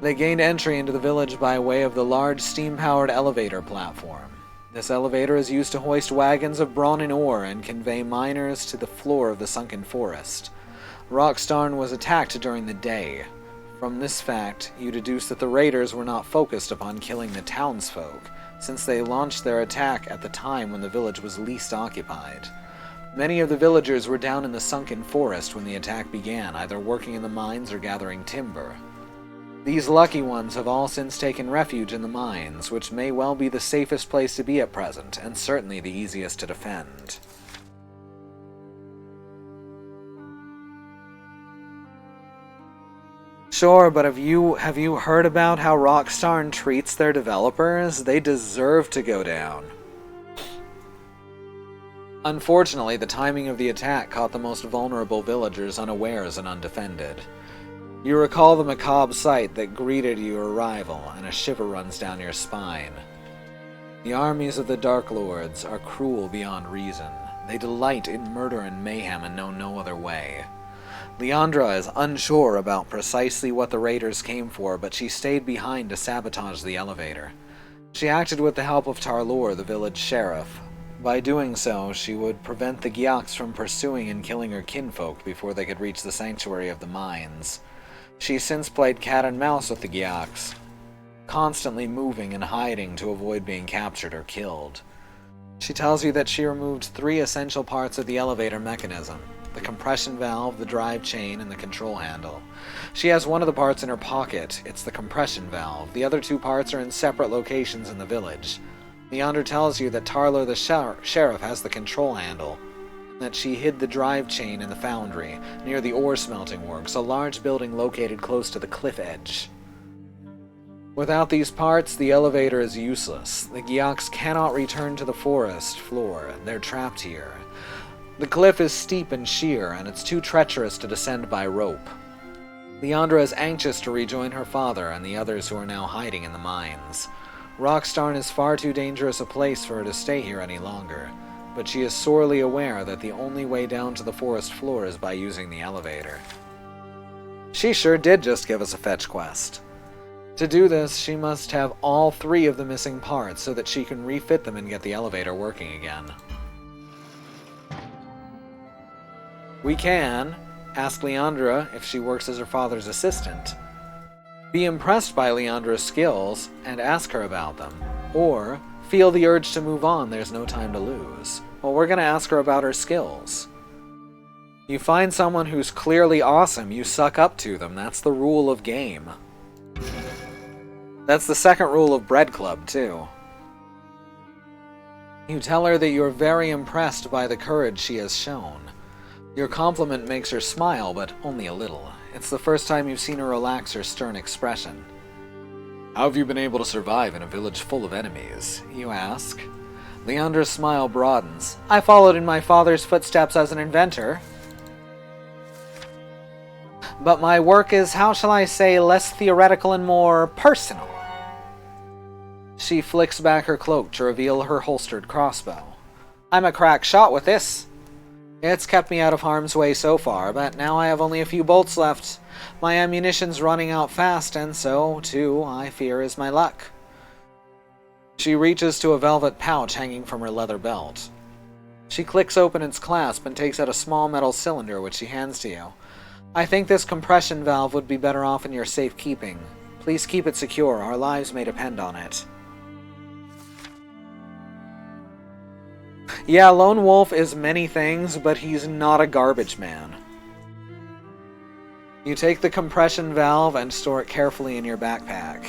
They gained entry into the village by way of the large steam-powered elevator platform. This elevator is used to hoist wagons of brawn and ore and convey miners to the floor of the sunken forest. Rockstarn was attacked during the day. From this fact, you deduce that the raiders were not focused upon killing the townsfolk, since they launched their attack at the time when the village was least occupied. Many of the villagers were down in the sunken forest when the attack began, either working in the mines or gathering timber. These lucky ones have all since taken refuge in the mines, which may well be the safest place to be at present, and certainly the easiest to defend. Sure, but have you heard about how Rockstarn treats their developers? They deserve to go down. Unfortunately, the timing of the attack caught the most vulnerable villagers unawares and undefended. You recall the macabre sight that greeted your arrival, and a shiver runs down your spine. The armies of the Dark Lords are cruel beyond reason. They delight in murder and mayhem and know no other way. Leandra is unsure about precisely what the raiders came for, but she stayed behind to sabotage the elevator. She acted with the help of Tarlor, the village sheriff. By doing so, she would prevent the Gyaks from pursuing and killing her kinfolk before they could reach the sanctuary of the mines. She since played cat and mouse with the Gyaks, constantly moving and hiding to avoid being captured or killed. She tells you that she removed 3 essential parts of the elevator mechanism: the compression valve, the drive chain, and the control handle. She has one of the parts in her pocket. It's the compression valve. The other 2 parts are in separate locations in the village. Leander tells you that Tarlo the sheriff has the control handle, that she hid the drive chain in the foundry, near the ore smelting works, a large building located close to the cliff edge. Without these parts, the elevator is useless. The Gyaks cannot return to the forest floor. They're trapped here. The cliff is steep and sheer, and it's too treacherous to descend by rope. Leandra is anxious to rejoin her father and the others who are now hiding in the mines. Rockstarn is far too dangerous a place for her to stay here any longer, but she is sorely aware that the only way down to the forest floor is by using the elevator. She sure did just give us a fetch quest. To do this, she must have all 3 of the missing parts so that she can refit them and get the elevator working again. We can ask Leandra if she works as her father's assistant, be impressed by Leandra's skills and ask her about them, or feel the urge to move on. There's no time to lose. Well, we're going to ask her about her skills. You find someone who's clearly awesome, you suck up to them. That's the rule of game. That's the second rule of Bread Club, too. You tell her that you're very impressed by the courage she has shown. Your compliment makes her smile, but only a little. It's the first time you've seen her relax her stern expression. How have you been able to survive in a village full of enemies? You ask. Leandra's smile broadens. I followed in my father's footsteps as an inventor. But my work is, how shall I say, less theoretical and more personal. She flicks back her cloak to reveal her holstered crossbow. I'm a crack shot with this. It's kept me out of harm's way so far, but now I have only a few bolts left. My ammunition's running out fast, and so, too, I fear, is my luck. She reaches to a velvet pouch hanging from her leather belt. She clicks open its clasp and takes out a small metal cylinder, which she hands to you. I think this compression valve would be better off in your safekeeping. Please keep it secure. Our lives may depend on it. Yeah, Lone Wolf is many things, but he's not a garbage man. You take the compression valve and store it carefully in your backpack.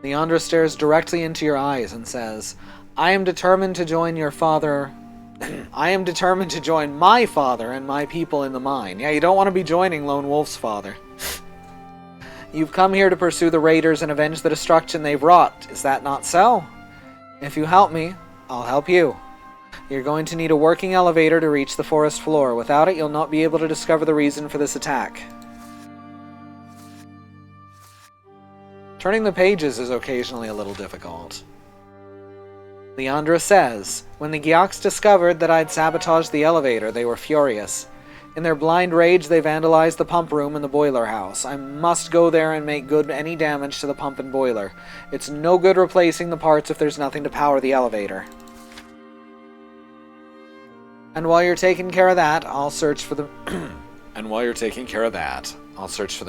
Leandra stares directly into your eyes and says, I am determined to join your father... I am determined to join my father and my people in the mine. Yeah, you don't want to be joining Lone Wolf's father. You've come here to pursue the raiders and avenge the destruction they've wrought. Is that not so? If you help me, I'll help you. You're going to need a working elevator to reach the forest floor. Without it, you'll not be able to discover the reason for this attack. Turning the pages is occasionally a little difficult. Leandra says, when the Gyaks discovered that I'd sabotaged the elevator, they were furious. In their blind rage, they vandalized the pump room and the boiler house. I must go there and make good any damage to the pump and boiler. It's no good replacing the parts if there's nothing to power the elevator. And while you're taking care of that, I'll search for the...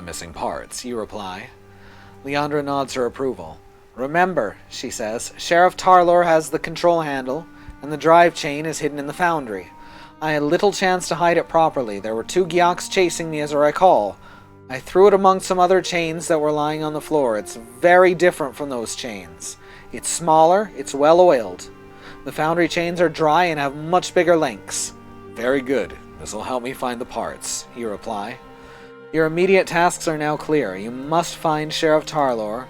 missing parts, you reply. Leandra nods her approval. Remember, she says, Sheriff Tarlor has the control handle, and the drive chain is hidden in the foundry. I had little chance to hide it properly. There were 2 Gyaks chasing me, as I recall. I threw it among some other chains that were lying on the floor. It's very different from those chains. It's smaller, it's well-oiled. The foundry chains are dry and have much bigger links. Very good. This will help me find the parts, you reply. Your immediate tasks are now clear. You must find Sheriff Tarlor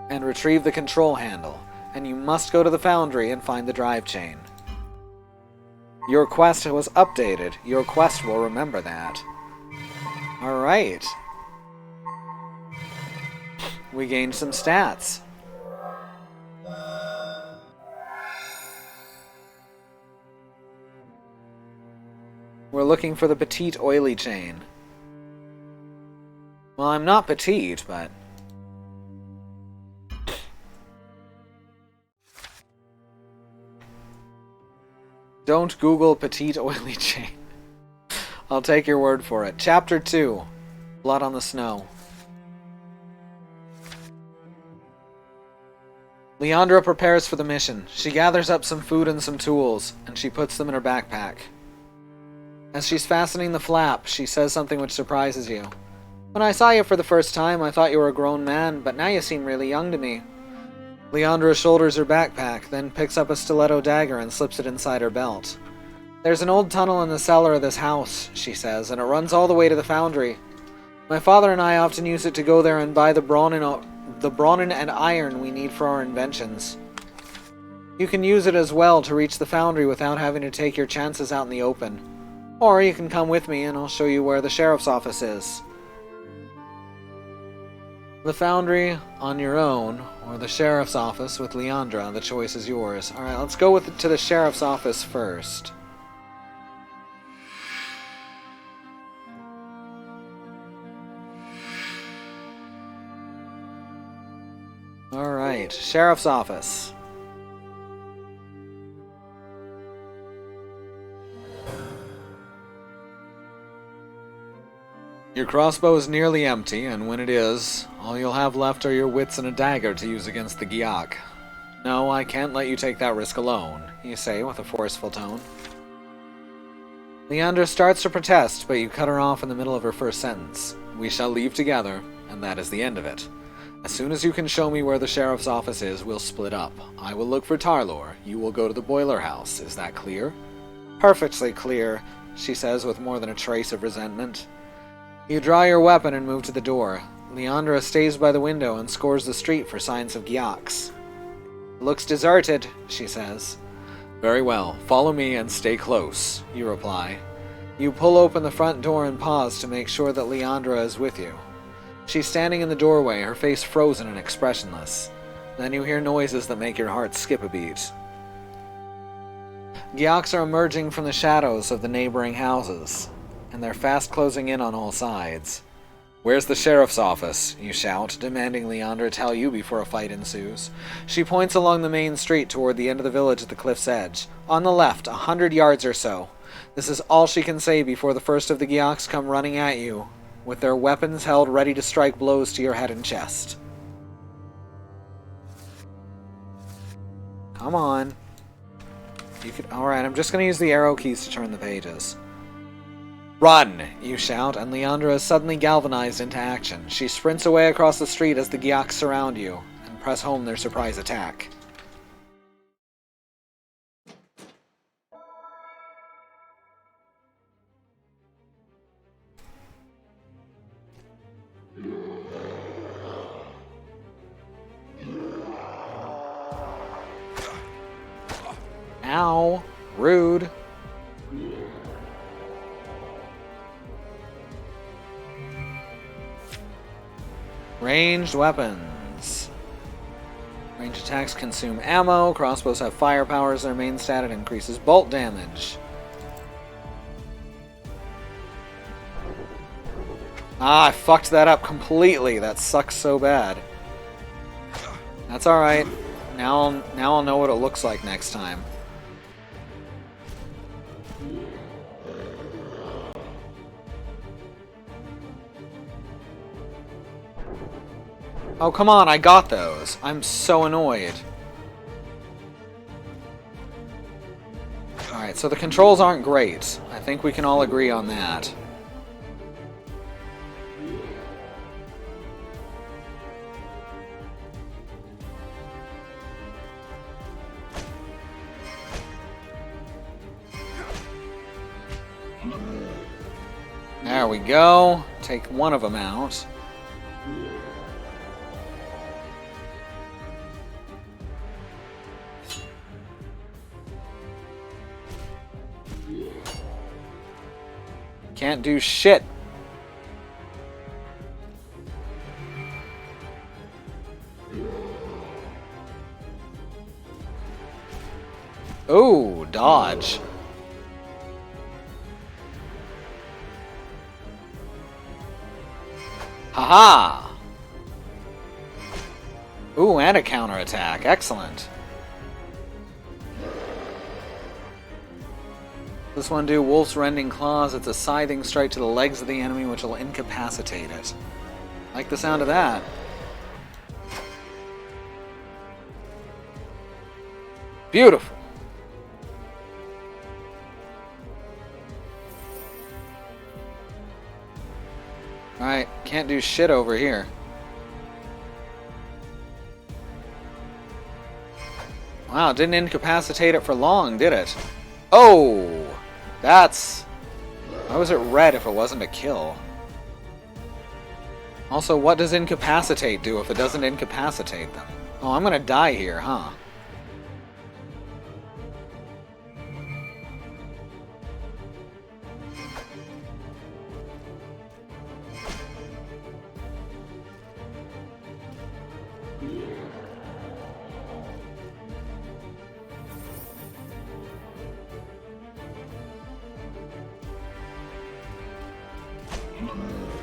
and retrieve the control handle, and you must go to the foundry and find the drive chain. Your quest was updated. Your quest will remember that. Alright. We gained some stats. We're looking for the petite oily chain. Well, I'm not petite, but... Don't Google petite oily chain. I'll take your word for it. Chapter 2. Blood on the Snow. Leandra prepares for the mission. She gathers up some food and some tools, and she puts them in her backpack. As she's fastening the flap, she says something which surprises you. When I saw you for the first time, I thought you were a grown man, but now you seem really young to me. Leandra shoulders her backpack, then picks up a stiletto dagger and slips it inside her belt. There's an old tunnel in the cellar of this house, she says, and it runs all the way to the foundry. My father and I often use it to go there and buy the bronze and iron we need for our inventions. You can use it as well to reach the foundry without having to take your chances out in the open. Or you can come with me and I'll show you where the sheriff's office is. The foundry on your own, or the sheriff's office with Leandra, the choice is yours. Alright, let's go to the sheriff's office first. Alright, sheriff's office. Your crossbow is nearly empty, and when it is, all you'll have left are your wits and a dagger to use against the Gyak. No, I can't let you take that risk alone, you say with a forceful tone. Leandra starts to protest, but you cut her off in the middle of her first sentence. We shall leave together, and that is the end of it. As soon as you can show me where the sheriff's office is, we'll split up. I will look for Tarlor. You will go to the boiler house. Is that clear? Perfectly clear, she says with more than a trace of resentment. You draw your weapon and move to the door. Leandra stays by the window and scores the street for signs of Gyaks. Looks deserted, she says. Very well. Follow me and stay close, you reply. You pull open the front door and pause to make sure that Leandra is with you. She's standing in the doorway, her face frozen and expressionless. Then you hear noises that make your heart skip a beat. Gyaks are emerging from the shadows of the neighboring houses, and they're fast closing in on all sides. Where's the sheriff's office? You shout, demanding Leandra tell you before a fight ensues. She points along the main street toward the end of the village at the cliff's edge. On the left, 100 yards or so. This is all she can say before the first of the Gyaks come running at you, with their weapons held ready to strike blows to your head and chest. Come on. Alright, I'm just going to use the arrow keys to turn the pages. Run! You shout, and Leandra is suddenly galvanized into action. She sprints away across the street as the Gyaks surround you, and press home their surprise attack. Ow! Rude! Ranged weapons. Ranged attacks consume ammo. Crossbows have firepower as their main stat. It increases bolt damage. Ah, I fucked that up completely. That sucks so bad. That's alright. Now I'll know what it looks like next time. Oh, come on, I got those. I'm so annoyed. Alright, so the controls aren't great. I think we can all agree on that. There we go. Take one of them out. Can't do shit. Ooh, dodge. Haha! Ooh, and a counterattack. Excellent. This one do Wolf's Rending Claws. It's a scything strike to the legs of the enemy which will incapacitate it. Like the sound of that. Beautiful. Alright, can't do shit over here. Wow, didn't incapacitate it for long, did it? Oh! That's... Why was it red if it wasn't a kill? Also, what does incapacitate do if it doesn't incapacitate them? Oh, I'm gonna die here, huh?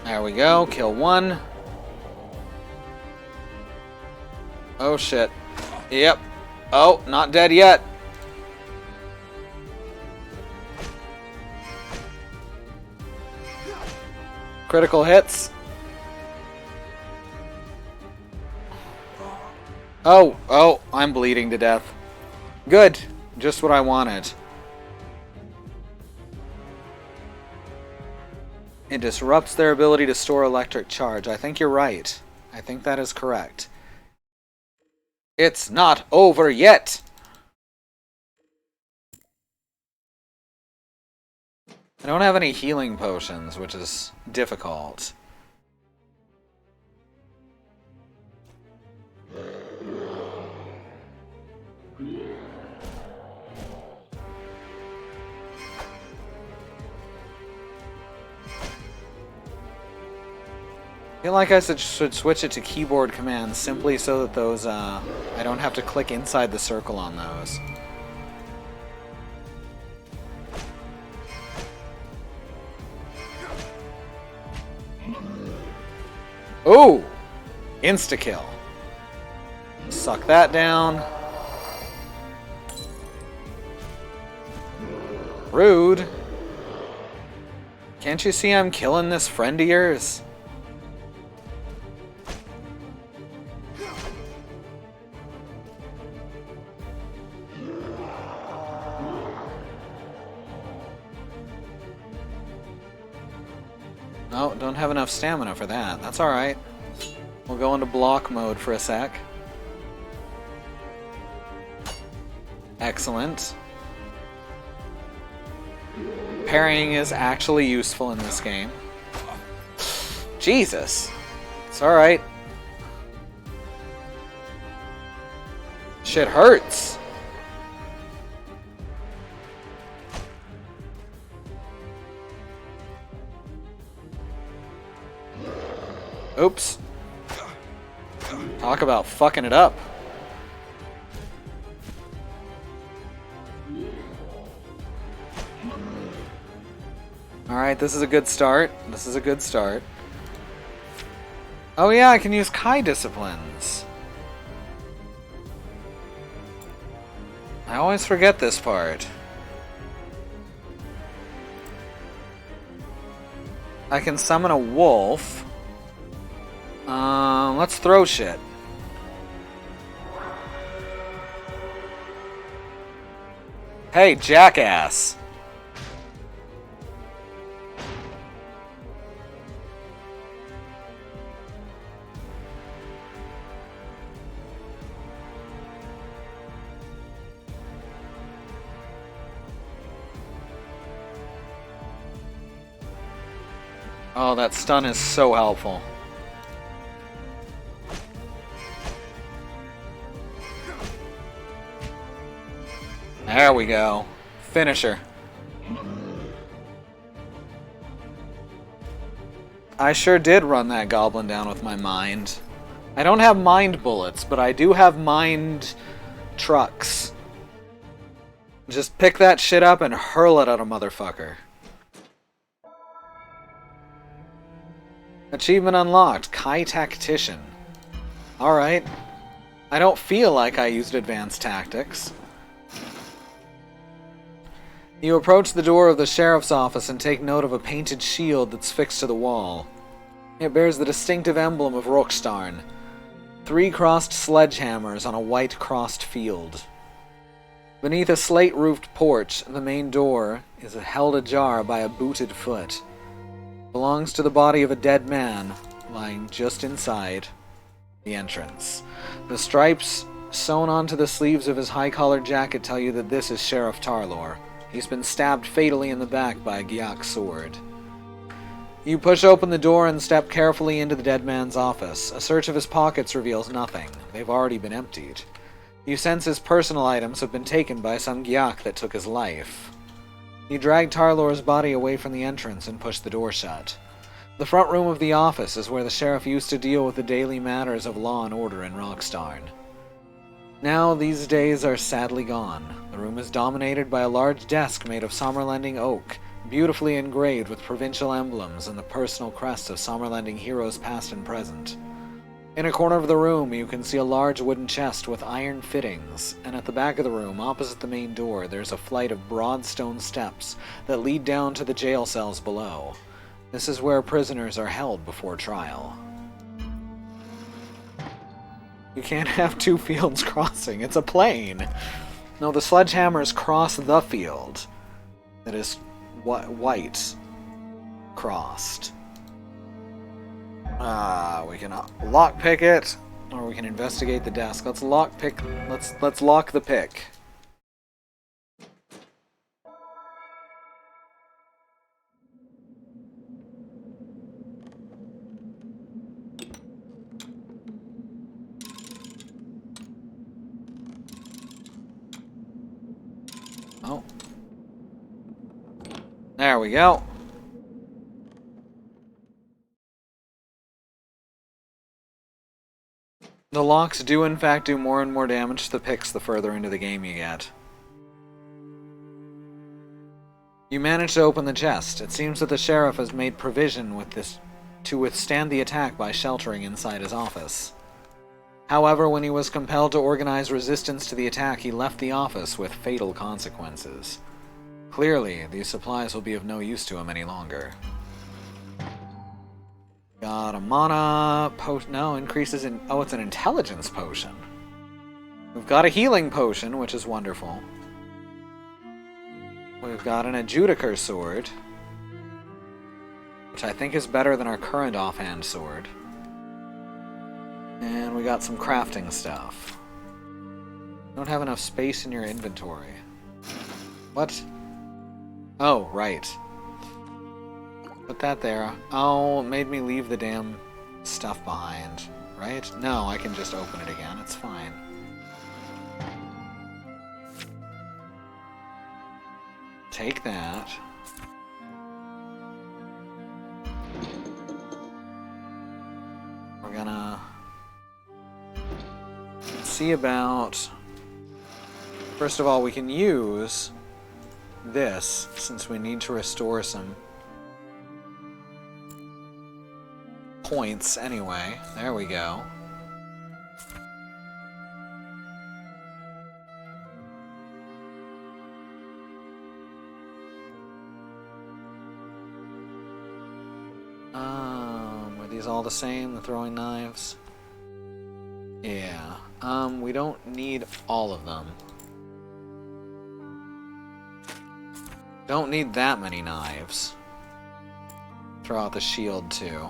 There we go, kill one. Oh shit. Yep. Oh, not dead yet. Critical hits. Oh, I'm bleeding to death. Good. Just what I wanted. It disrupts their ability to store electric charge. I think you're right. I think that is correct. It's not over yet! I don't have any healing potions, which is difficult. I feel like I should switch it to keyboard commands simply so that those, I don't have to click inside the circle on those. Ooh! Insta-kill. Suck that down. Rude. Can't you see I'm killing this friend of yours? Oh, don't have enough stamina for that. That's alright. We'll go into block mode for a sec. Excellent. Parrying is actually useful in this game. Jesus. It's alright. Shit hurts. Oops. Talk about fucking it up. Alright, this is a good start. This is a good start. Oh yeah, I can use Kai disciplines. I always forget this part. I can summon a wolf. Let's throw shit. Hey, jackass! Oh, that stun is so helpful. There we go. Finisher. I sure did run that goblin down with my mind. I don't have mind bullets, but I do have mind trucks. Just pick that shit up and hurl it at a motherfucker. Achievement unlocked. Kai Tactician. Alright. I don't feel like I used advanced tactics. You approach the door of the sheriff's office and take note of a painted shield that's fixed to the wall. It bears the distinctive emblem of Rokstarn. 3 crossed sledgehammers on a white crossed field. Beneath a slate-roofed porch, the main door is held ajar by a booted foot. It belongs to the body of a dead man, lying just inside the entrance. The stripes sewn onto the sleeves of his high-collared jacket tell you that this is Sheriff Tarlor. He's been stabbed fatally in the back by a Gyak sword. You push open the door and step carefully into the dead man's office. A search of his pockets reveals nothing. They've already been emptied. You sense his personal items have been taken by some Gyak that took his life. You drag Tarlor's body away from the entrance and push the door shut. The front room of the office is where the sheriff used to deal with the daily matters of law and order in Rokstarn. Now these days are sadly gone. The room is dominated by a large desk made of Sommerlending oak, beautifully engraved with provincial emblems and the personal crests of Sommerlending heroes past and present. In a corner of the room you can see a large wooden chest with iron fittings, and at the back of the room, opposite the main door, there's a flight of broad stone steps that lead down to the jail cells below. This is where prisoners are held before trial. You can't have 2 fields crossing, it's a plain! No, the sledgehammers cross the field that is white crossed. We can lockpick it, or we can investigate the desk. Let's lock the pick. Oh. There we go. The locks do in fact do more and more damage to the picks the further into the game you get. You manage to open the chest. It seems that the sheriff has made provision with this to withstand the attack by sheltering inside his office. However, when he was compelled to organize resistance to the attack, he left the office with fatal consequences. Clearly, these supplies will be of no use to him any longer. Got a mana potion. No, increases in... Oh, it's an intelligence potion. We've got a healing potion, which is wonderful. We've got an adjudicator sword, which I think is better than our current offhand sword. And we got some crafting stuff. You don't have enough space in your inventory. What? Oh, right. Put that there. Oh, it made me leave the damn stuff behind. Right? No, I can just open it again. It's fine. Take that. We're gonna see about... First of all, we can use this, since we need to restore some points anyway. There we go. Are these all the same, the throwing knives? Yeah. We don't need all of them. Don't need that many knives. Throw out the shield, too.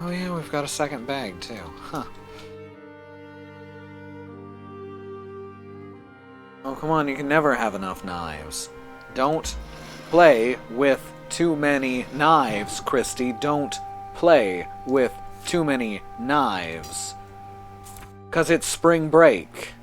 Oh yeah, we've got a second bag, too. Huh. Oh, come on, you can never have enough knives. Don't play with too many knives, Christy. Don't play with too many knives. 'Cause it's spring break.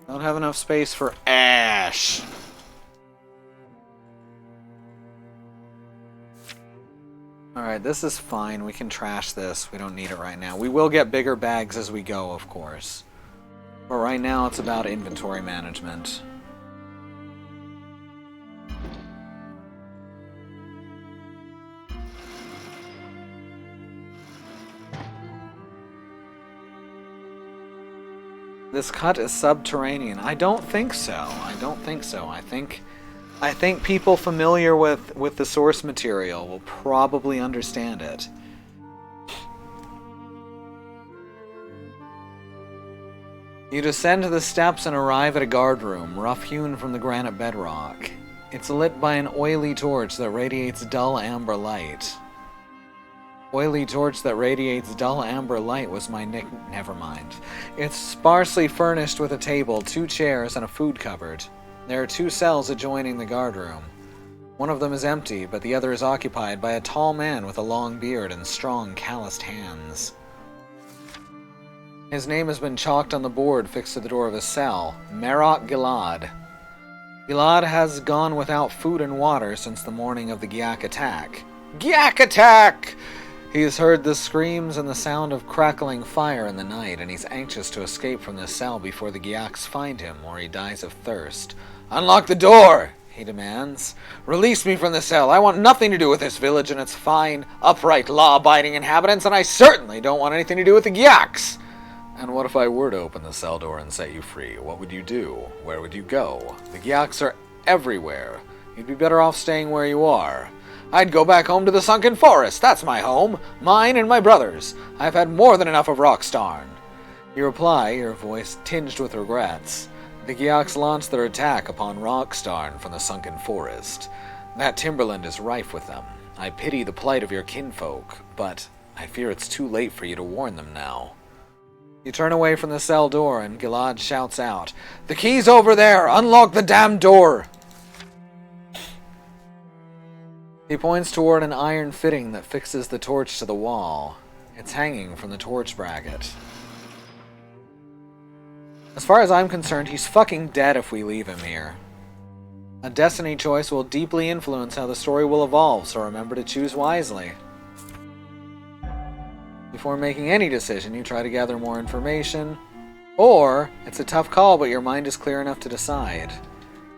Don't have enough space for Ash. Alright, this is fine. We can trash this. We don't need it right now. We will get bigger bags as we go, of course. But right now it's about inventory management. This cut is subterranean. I don't think so. I don't think so. I think people familiar with the source material will probably understand it. You descend to the steps and arrive at a guard room, rough-hewn from the granite bedrock. It's lit by an oily torch that radiates dull amber light. Oily torch that radiates dull amber light was my never mind. It's sparsely furnished with a table, 2 chairs, and a food cupboard. There are 2 cells adjoining the guard room. One of them is empty, but the other is occupied by a tall man with a long beard and strong, calloused hands. His name has been chalked on the board fixed to the door of his cell, Marok Gilad. Gilad has gone without food and water since the morning of the Gyak attack. Gyak attack! He has heard the screams and the sound of crackling fire in the night, and he's anxious to escape from this cell before the Gyaks find him, or he dies of thirst. "Unlock the door!" he demands. "Release me from the cell. I want nothing to do with this village and its fine, upright, law-abiding inhabitants, and I certainly don't want anything to do with the Gyaks!" "And what if I were to open the cell door and set you free? What would you do? Where would you go? The Gyaks are everywhere. You'd be better off staying where you are." "I'd go back home to the sunken forest. That's my home. Mine and my brother's. I've had more than enough of Rockstarn." You reply, your voice tinged with regrets. The Gyaks launched their attack upon Rockstarn from the sunken forest. That timberland is rife with them. I pity the plight of your kinfolk, but I fear it's too late for you to warn them now. You turn away from the cell door, and Gilad shouts out, "The key's over there! Unlock the damn door!" He points toward an iron fitting that fixes the torch to the wall. It's hanging from the torch bracket. As far as I'm concerned, he's fucking dead if we leave him here. A destiny choice will deeply influence how the story will evolve, so remember to choose wisely. Before making any decision, you try to gather more information, or it's a tough call, but your mind is clear enough to decide.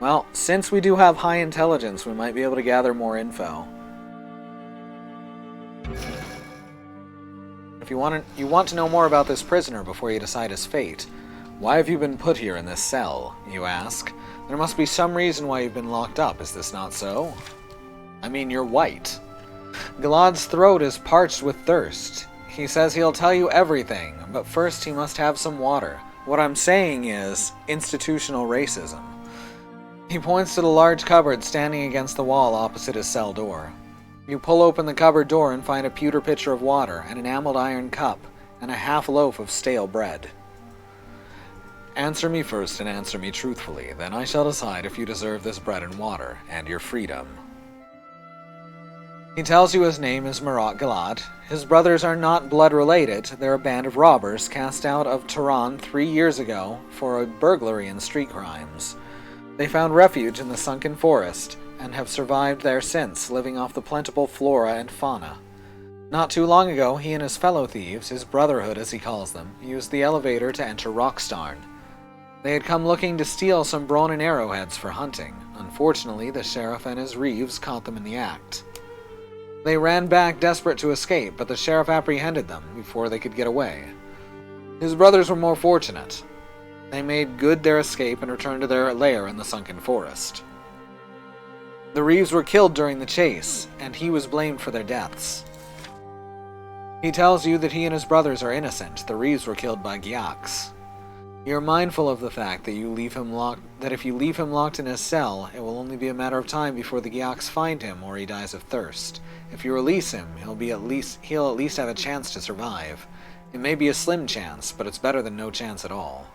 Well, since we do have high intelligence, we might be able to gather more info. If you want to know more about this prisoner before you decide his fate, why have you been put here in this cell, you ask? There must be some reason why you've been locked up, is this not so? I mean, you're white. Gilad's throat is parched with thirst. He says he'll tell you everything, but first he must have some water. What I'm saying is institutional racism. He points to the large cupboard standing against the wall opposite his cell door. You pull open the cupboard door and find a pewter pitcher of water, an enameled iron cup, and a half loaf of stale bread. Answer me first and answer me truthfully, then I shall decide if you deserve this bread and water, and your freedom. He tells you his name is Marok Gilad. His brothers are not blood-related. They're a band of robbers cast out of Tehran 3 years ago for a burglary and street crimes. They found refuge in the sunken forest, and have survived there since, living off the plentiful flora and fauna. Not too long ago, he and his fellow thieves, his brotherhood as he calls them, used the elevator to enter Rockstarn. They had come looking to steal some Bronin arrowheads for hunting. Unfortunately, the sheriff and his reeves caught them in the act. They ran back desperate to escape, but the sheriff apprehended them before they could get away. His brothers were more fortunate. They made good their escape and returned to their lair in the sunken forest. The reeves were killed during the chase, and he was blamed for their deaths. He tells you that he and his brothers are innocent. The reeves were killed by Gyaks. You're mindful of the fact that if you leave him locked in his cell, it will only be a matter of time before the Gyaks find him or he dies of thirst. If you release him, he'll at least have a chance to survive. It may be a slim chance, but it's better than no chance at all.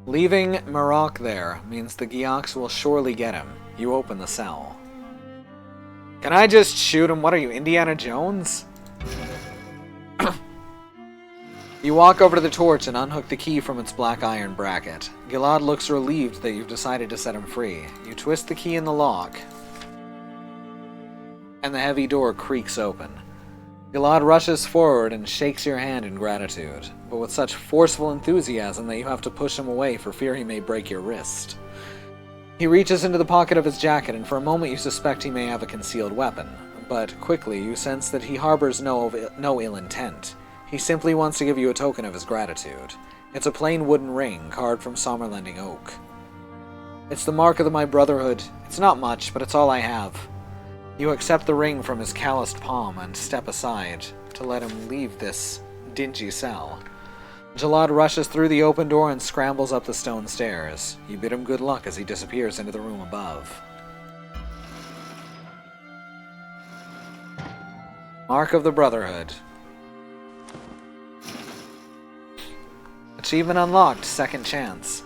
Leaving Marok there means the Gyaks will surely get him. You open the cell. Can I just shoot him? What are you, Indiana Jones? You walk over to the torch and unhook the key from its black iron bracket. Gilad looks relieved that you've decided to set him free. You twist the key in the lock, and the heavy door creaks open. Gilad rushes forward and shakes your hand in gratitude, but with such forceful enthusiasm that you have to push him away for fear he may break your wrist. He reaches into the pocket of his jacket, and for a moment you suspect he may have a concealed weapon, but quickly you sense that he harbors no ill intent. He simply wants to give you a token of his gratitude. It's a plain wooden ring carved from Sommerlending oak. It's the mark of my brotherhood. It's not much, but it's all I have. You accept the ring from his calloused palm and step aside to let him leave this dingy cell. Gilad rushes through the open door and scrambles up the stone stairs. You bid him good luck as he disappears into the room above. Mark of the Brotherhood. Achievement unlocked, second chance.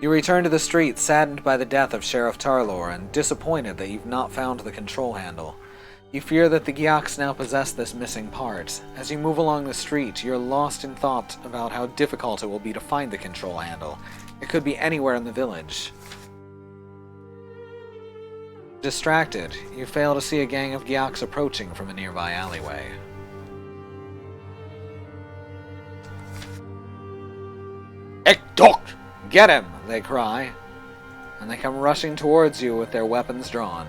You return to the street, saddened by the death of Sheriff Tarlor and disappointed that you've not found the control handle. You fear that the Gyaks now possess this missing part. As you move along the street, you're lost in thought about how difficult it will be to find the control handle. It could be anywhere in the village. Distracted, you fail to see a gang of Gyaks approaching from a nearby alleyway. Ektok! Get him! They cry, and they come rushing towards you with their weapons drawn.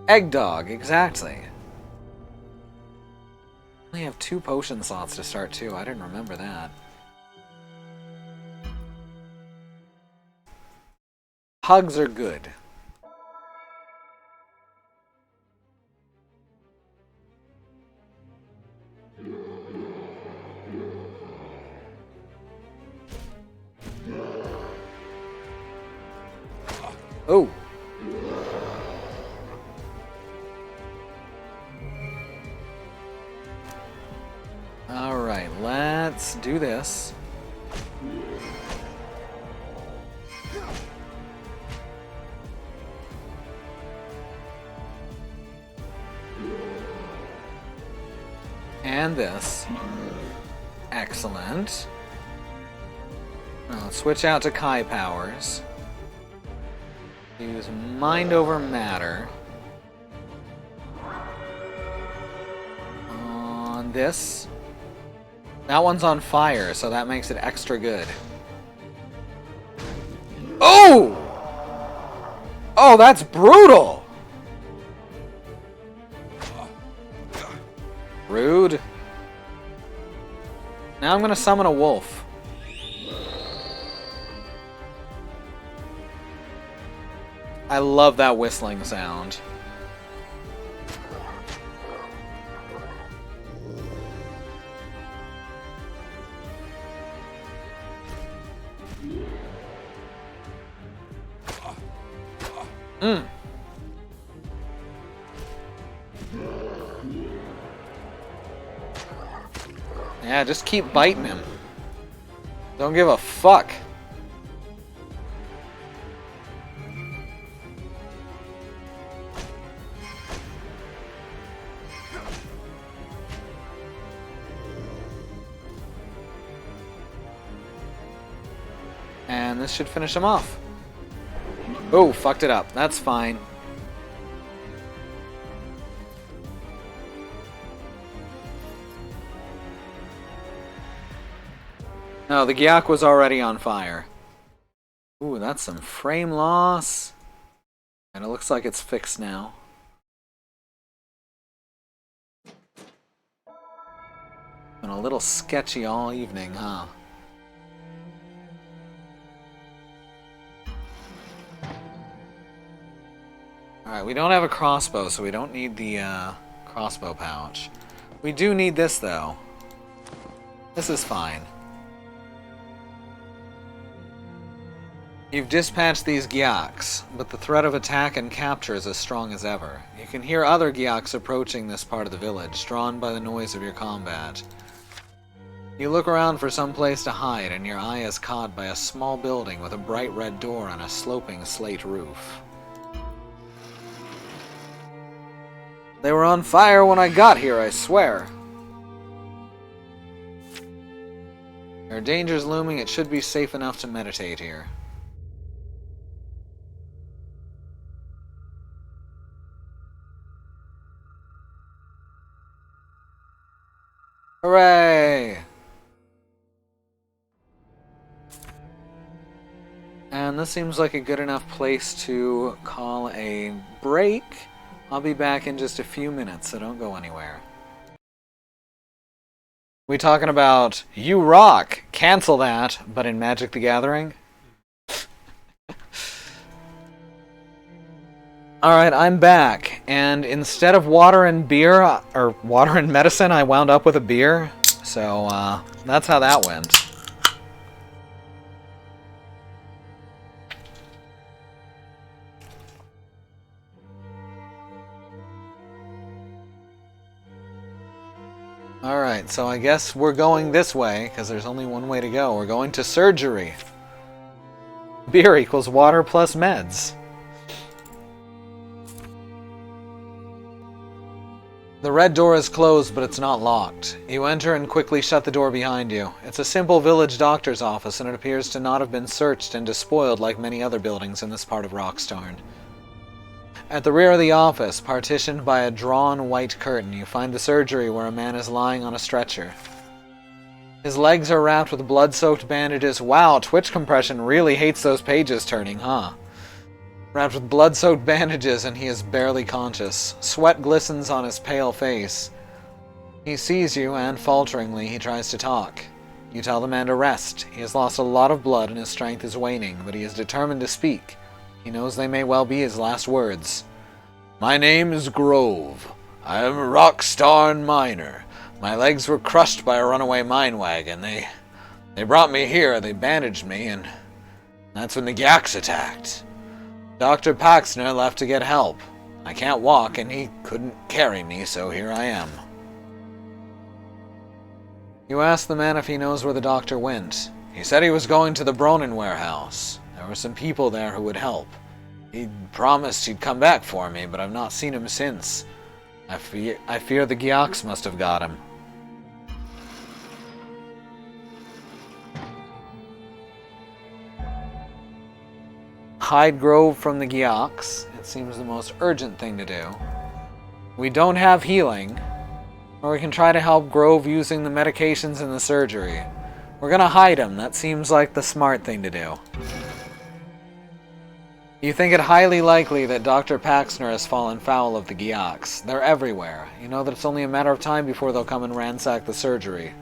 Egg dog, exactly. I only have 2 potion slots to start too. I didn't remember that. Hugs are good. Oh! Alright, let's do this. And this. Excellent. Now let's switch out to Kai powers. Use Mind over Matter. On this. That one's on fire, so that makes it extra good. Oh! Oh, that's brutal! Rude. Now I'm gonna summon a wolf. I love that whistling sound. Yeah, just keep biting him. Don't give a fuck. And this should finish him off. Oh, fucked it up. That's fine. No, the Gyak was already on fire. Ooh, that's some frame loss. And it looks like it's fixed now. Been a little sketchy all evening, huh? Alright, we don't have a crossbow, so we don't need the crossbow pouch. We do need this, though. This is fine. You've dispatched these Gyaks, but the threat of attack and capture is as strong as ever. You can hear other Gyaks approaching this part of the village, drawn by the noise of your combat. You look around for some place to hide, and your eye is caught by a small building with a bright red door and a sloping slate roof. They were on fire when I got here, I swear. There are dangers looming. It should be safe enough to meditate here. Hooray! And this seems like a good enough place to call a break. I'll be back in just a few minutes, so don't go anywhere. We talking about you rock, cancel that, but in Magic the Gathering? Alright, I'm back, and instead of water and beer, or water and medicine, I wound up with a beer. So, that's how that went. Alright, so I guess we're going this way, because there's only one way to go. We're going to surgery. Beer equals water plus meds. The red door is closed, but it's not locked. You enter and quickly shut the door behind you. It's a simple village doctor's office, and it appears to not have been searched and despoiled like many other buildings in this part of Rockstarn. At the rear of the office, partitioned by a drawn white curtain, you find the surgery where a man is lying on a stretcher. His legs are wrapped with blood-soaked bandages. Wow, Twitch compression really hates those pages turning, huh? Wrapped with blood-soaked bandages, and he is barely conscious. Sweat glistens on his pale face. He sees you, and falteringly, he tries to talk. You tell the man to rest. He has lost a lot of blood, and his strength is waning, but he is determined to speak. He knows they may well be his last words. My name is Grove. I am a Rockstarn miner. My legs were crushed by a runaway mine wagon. They brought me here, they bandaged me, and that's when the Gyaks attacked. Dr. Paxner left to get help. I can't walk, and he couldn't carry me, so here I am. You ask the man if he knows where the doctor went. He said he was going to the Bronin warehouse. There were some people there who would help. He promised he'd come back for me, but I've not seen him since. I fear the Gyaks must have got him. Hide Grove from the Gyaks. It seems the most urgent thing to do. We don't have healing, or we can try to help Grove using the medications in the surgery. We're gonna hide him. That seems like the smart thing to do. You think it highly likely that Dr. Paxner has fallen foul of the Gyaks. They're everywhere. You know that it's only a matter of time before they'll come and ransack the surgery.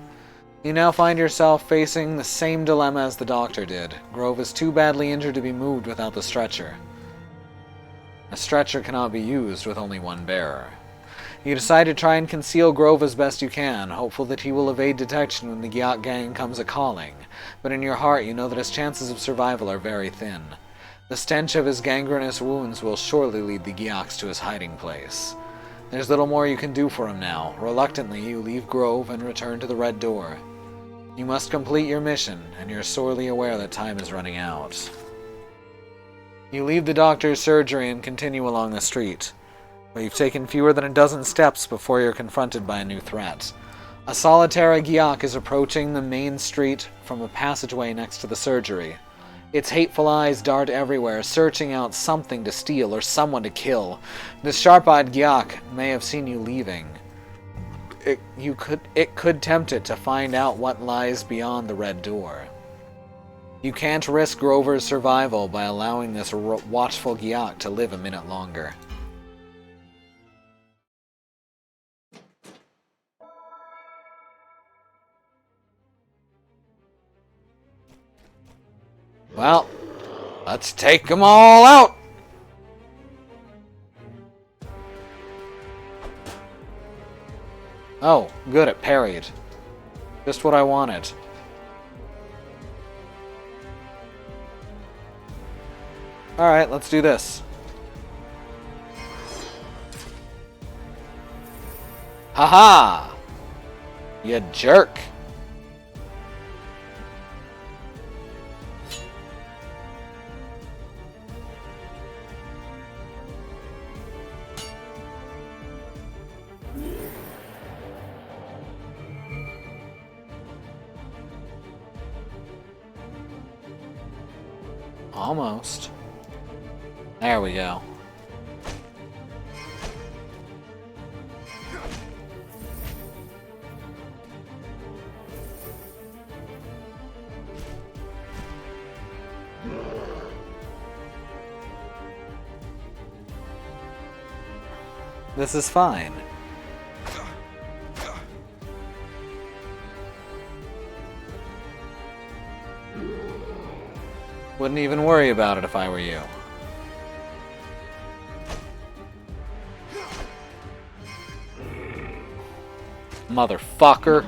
You now find yourself facing the same dilemma as the doctor did. Grove is too badly injured to be moved without the stretcher. A stretcher cannot be used with only one bearer. You decide to try and conceal Grove as best you can, hopeful that he will evade detection when the Gyak gang comes a-calling. But in your heart you know that his chances of survival are very thin. The stench of his gangrenous wounds will surely lead the Gyaks to his hiding place. There's little more you can do for him now. Reluctantly, you leave Grove and return to the Red Door. You must complete your mission, and you're sorely aware that time is running out. You leave the doctor's surgery and continue along the street, but you've taken fewer than a dozen steps before you're confronted by a new threat. A solitary Gyak is approaching the main street from a passageway next to the surgery. Its hateful eyes dart everywhere, searching out something to steal or someone to kill. The sharp-eyed Gyak may have seen you leaving. It could tempt it to find out what lies beyond the red door. You can't risk Grover's survival by allowing this watchful Gyak to live a minute longer. Well, let's take them all out! Oh, good, it parried. Just what I wanted. Alright, let's do this. Haha! You jerk! Almost. There we go. This is fine. Wouldn't even worry about it if I were you. Motherfucker.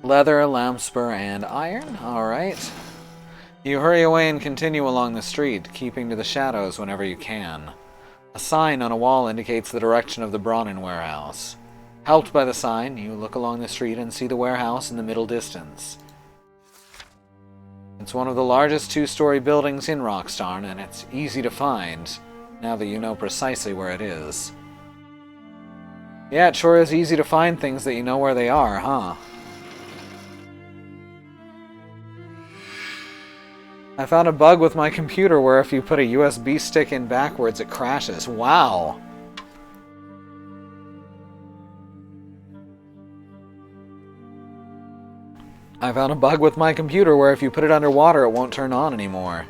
Leather, lamp spur, and iron? Alright. You hurry away and continue along the street, keeping to the shadows whenever you can. A sign on a wall indicates the direction of the Braunen warehouse. Helped by the sign, you look along the street and see the warehouse in the middle distance. It's one of the largest two-story buildings in Rockstarn, and it's easy to find, now that you know precisely where it is. Yeah, it sure is easy to find things that you know where they are, huh? I found a bug with my computer where if you put a USB stick in backwards, it crashes. Wow! I found a bug with my computer where if you put it underwater, it won't turn on anymore.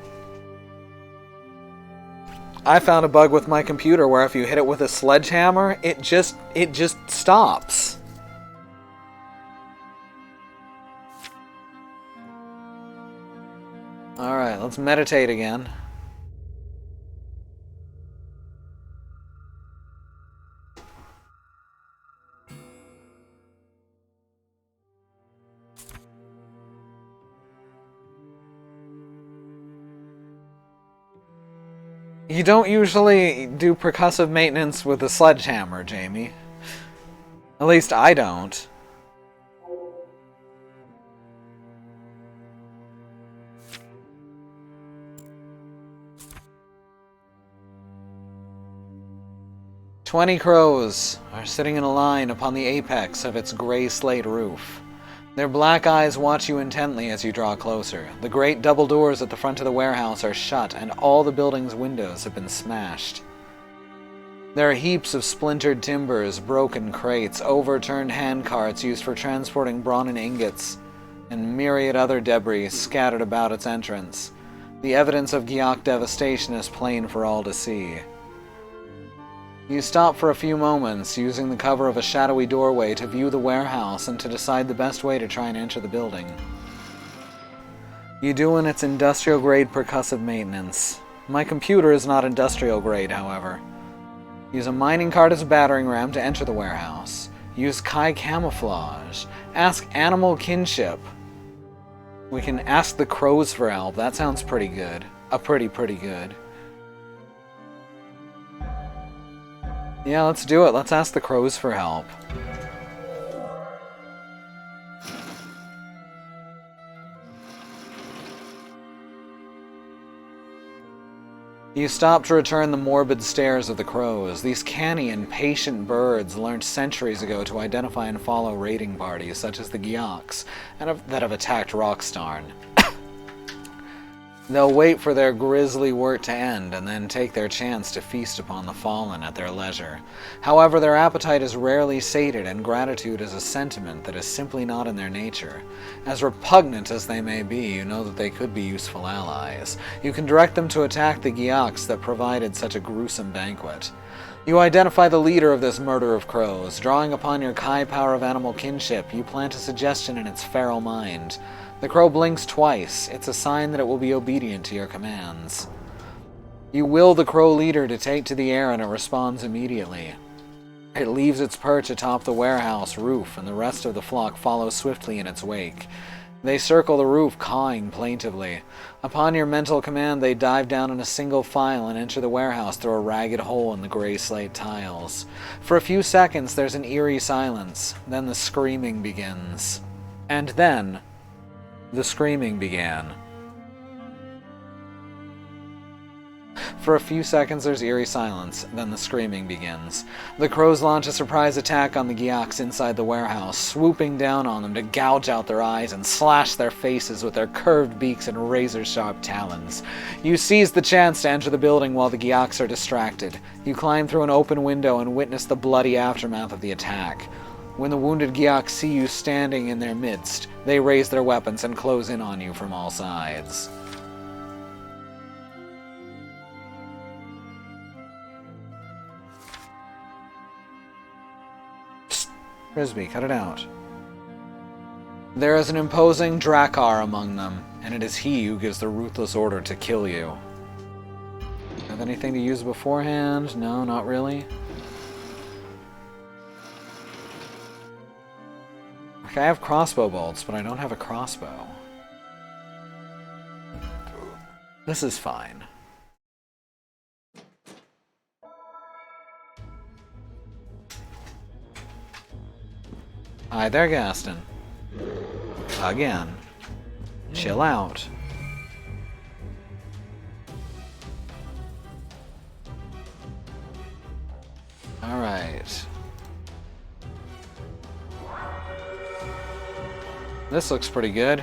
I found a bug with my computer where if you hit it with a sledgehammer, it just stops. Alright, let's meditate again. You don't usually do percussive maintenance with a sledgehammer, Jamie. At least I don't. "20 crows are sitting in a line upon the apex of its gray slate roof. Their black eyes watch you intently as you draw closer. The great double doors at the front of the warehouse are shut, and all the building's windows have been smashed. There are heaps of splintered timbers, broken crates, overturned handcarts used for transporting Braunen ingots, and myriad other debris scattered about its entrance. The evidence of Gyak devastation is plain for all to see. You stop for a few moments, using the cover of a shadowy doorway to view the warehouse and to decide the best way to try and enter the building. You do in its industrial-grade percussive maintenance. My computer is not industrial-grade, however. Use a mining cart as a battering ram to enter the warehouse. Use Kai camouflage. Ask animal kinship. We can ask the crows for help. That sounds pretty good. Pretty good. Yeah, let's do it. Let's ask the crows for help. You stop to return the morbid stares of the crows. These canny and patient birds learned centuries ago to identify and follow raiding parties such as the Gyoks that have attacked Rockstarn. They'll wait for their grisly work to end and then take their chance to feast upon the fallen at their leisure. However, their appetite is rarely sated, and gratitude is a sentiment that is simply not in their nature. As repugnant as they may be, you know that they could be useful allies. You can direct them to attack the Gyoks that provided such a gruesome banquet. You identify the leader of this murder of crows. Drawing upon your Kai power of animal kinship, you plant a suggestion in its feral mind. The crow blinks twice. It's a sign that it will be obedient to your commands. You will the crow leader to take to the air, and it responds immediately. It leaves its perch atop the warehouse roof, and the rest of the flock follows swiftly in its wake. They circle the roof, cawing plaintively. Upon your mental command, they dive down in a single file and enter the warehouse through a ragged hole in the gray slate tiles. For a few seconds, there's an eerie silence. Then the screaming begins. And then the screaming began. For a few seconds there's eerie silence, then the screaming begins. The crows launch a surprise attack on the Gyoks inside the warehouse, swooping down on them to gouge out their eyes and slash their faces with their curved beaks and razor-sharp talons. You seize the chance to enter the building while the Gyoks are distracted. You climb through an open window and witness the bloody aftermath of the attack. When the wounded Gyoks see you standing in their midst, they raise their weapons and close in on you from all sides. Psst. Frisbee, cut it out. There is an imposing Drakkar among them, and it is he who gives the ruthless order to kill you. Have anything to use beforehand? No, not really. I have crossbow bolts, but I don't have a crossbow. This is fine. Hi there, Gaston. Again. Chill out. Alright. This looks pretty good.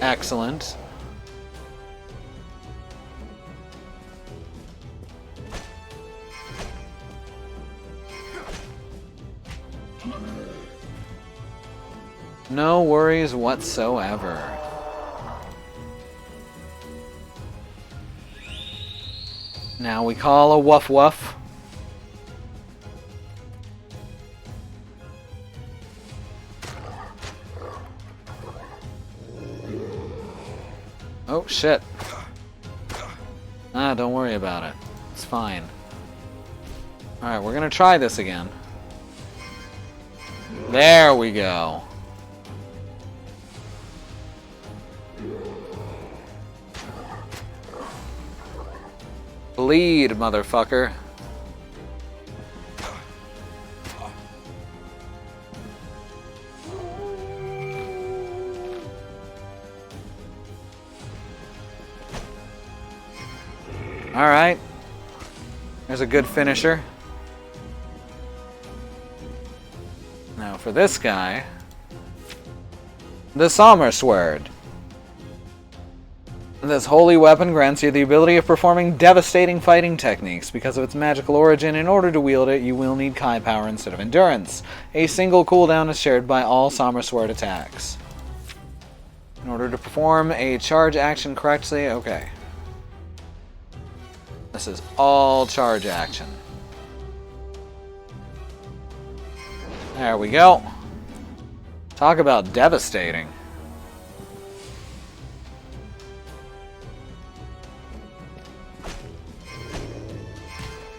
Excellent. No worries whatsoever. Now we call a woof woof. Oh, shit. Ah, don't worry about it. It's fine. Alright, we're gonna try this again. There we go. Bleed, motherfucker. Alright. There's a good finisher. Now for this guy. The Sommersword. This holy weapon grants you the ability of performing devastating fighting techniques. Because of its magical origin, in order to wield it, you will need Kai power instead of endurance. A single cooldown is shared by all Sommersword attacks. In order to perform a charge action correctly, okay. This is all charge action. There we go. Talk about devastating.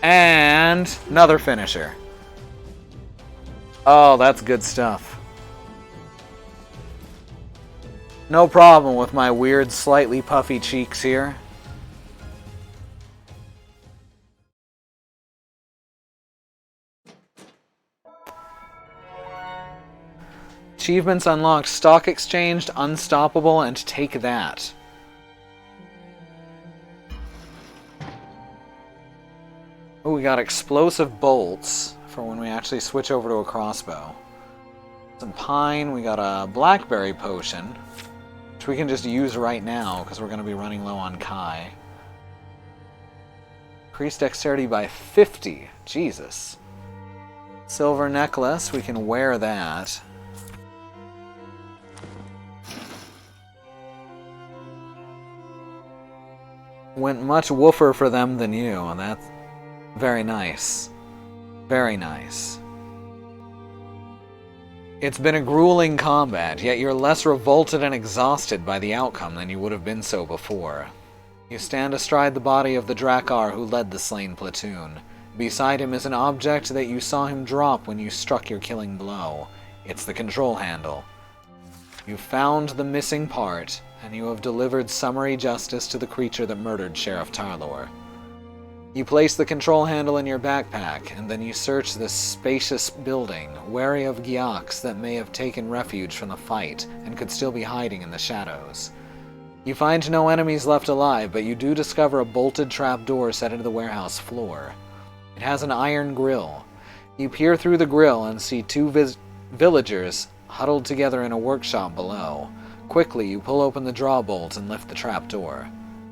And another finisher. Oh, that's good stuff. No problem with my weird, slightly puffy cheeks here. achievements unlocked: Stock Exchanged, Unstoppable, and Take That. Oh, we got Explosive Bolts for when we actually switch over to a crossbow. Some pine, we got a blackberry potion, which we can just use right now because we're going to be running low on Kai. Increase dexterity by 50. Jesus. Silver necklace, we can wear that. Went much woofer for them than you, and that's very nice. Very nice. It's been a grueling combat, yet you're less revolted and exhausted by the outcome than you would have been so before. You stand astride the body of the Drakkar who led the slain platoon. Beside him is an object that you saw him drop when you struck your killing blow. It's the control handle. You found the missing part, and you have delivered summary justice to the creature that murdered Sheriff Tarlor. You place the control handle in your backpack, and then you search this spacious building, wary of Gyaks that may have taken refuge from the fight and could still be hiding in the shadows. You find no enemies left alive, but you do discover a bolted trapdoor set into the warehouse floor. It has an iron grill. You peer through the grill and see two villagers huddled together in a workshop below. Quickly, you pull open the drawbolt and lift the trapdoor.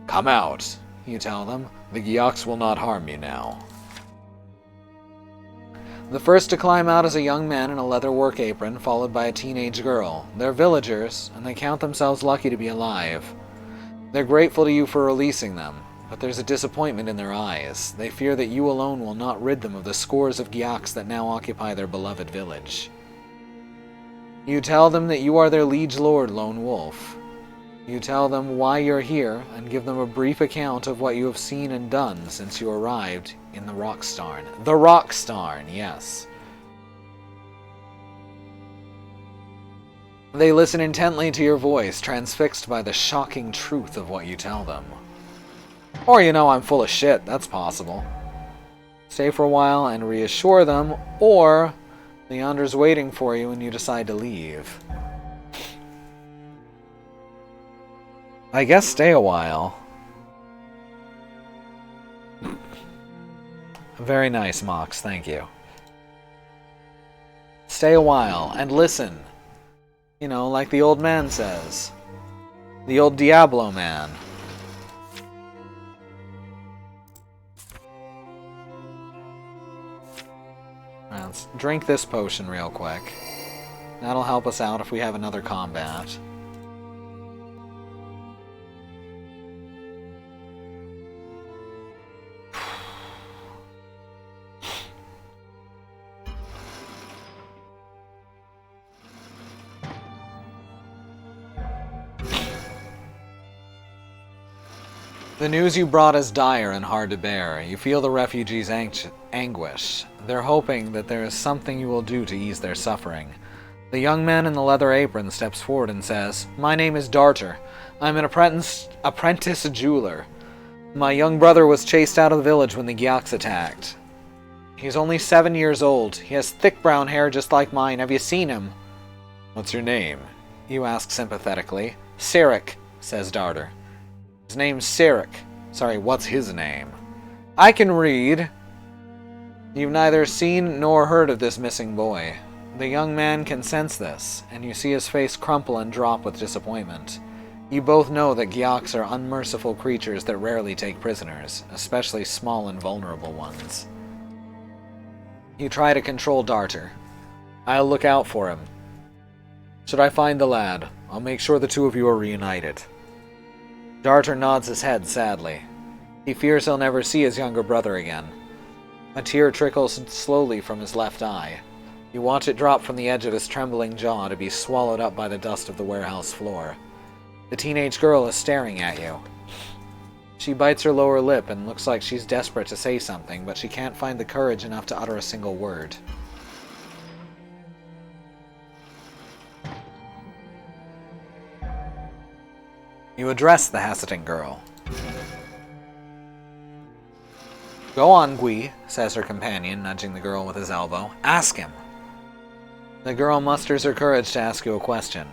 "Come out," you tell them. "The Gyaks will not harm you now." The first to climb out is a young man in a leather work apron, followed by a teenage girl. They're villagers, and they count themselves lucky to be alive. They're grateful to you for releasing them, but there's a disappointment in their eyes. They fear that you alone will not rid them of the scores of Gyaks that now occupy their beloved village. You tell them that you are their liege lord, Lone Wolf. You tell them why you're here, and give them a brief account of what you have seen and done since you arrived in the Rockstarn. The Rockstarn, yes. They listen intently to your voice, transfixed by the shocking truth of what you tell them. Or you know I'm full of shit, that's possible. Stay for a while and reassure them, or Leander's waiting for you and you decide to leave. I guess stay a while. Very nice, Mox, thank you. Stay a while and listen. You know, like the old man says. The old Diablo man. Let's drink this potion real quick. That'll help us out if we have another combat. The news you brought is dire and hard to bear. You feel the refugees' anguish. They're hoping that there is something you will do to ease their suffering. The young man in the leather apron steps forward and says, "My name is Darter. I'm an apprentice jeweler. My young brother was chased out of the village when the Gyaks attacked. He's only 7 years old. He has thick brown hair just like mine. Have you seen him?" "What's your name?" you ask sympathetically. "Sirik," says Darter. "His name's Sirik." "Sorry, what's his name?" "I can read." You've neither seen nor heard of this missing boy. The young man can sense this, and you see his face crumple and drop with disappointment. You both know that Gyaks are unmerciful creatures that rarely take prisoners, especially small and vulnerable ones. You try to control Darter. "I'll look out for him. Should I find the lad, I'll make sure the two of you are reunited." Darter nods his head sadly. He fears he'll never see his younger brother again. A tear trickles slowly from his left eye. You watch it drop from the edge of his trembling jaw to be swallowed up by the dust of the warehouse floor. The teenage girl is staring at you. She bites her lower lip and looks like she's desperate to say something, but she can't find the courage enough to utter a single word. You address the hesitant girl. "Go on, Gui," says her companion, nudging the girl with his elbow. "Ask him." The girl musters her courage to ask you a question.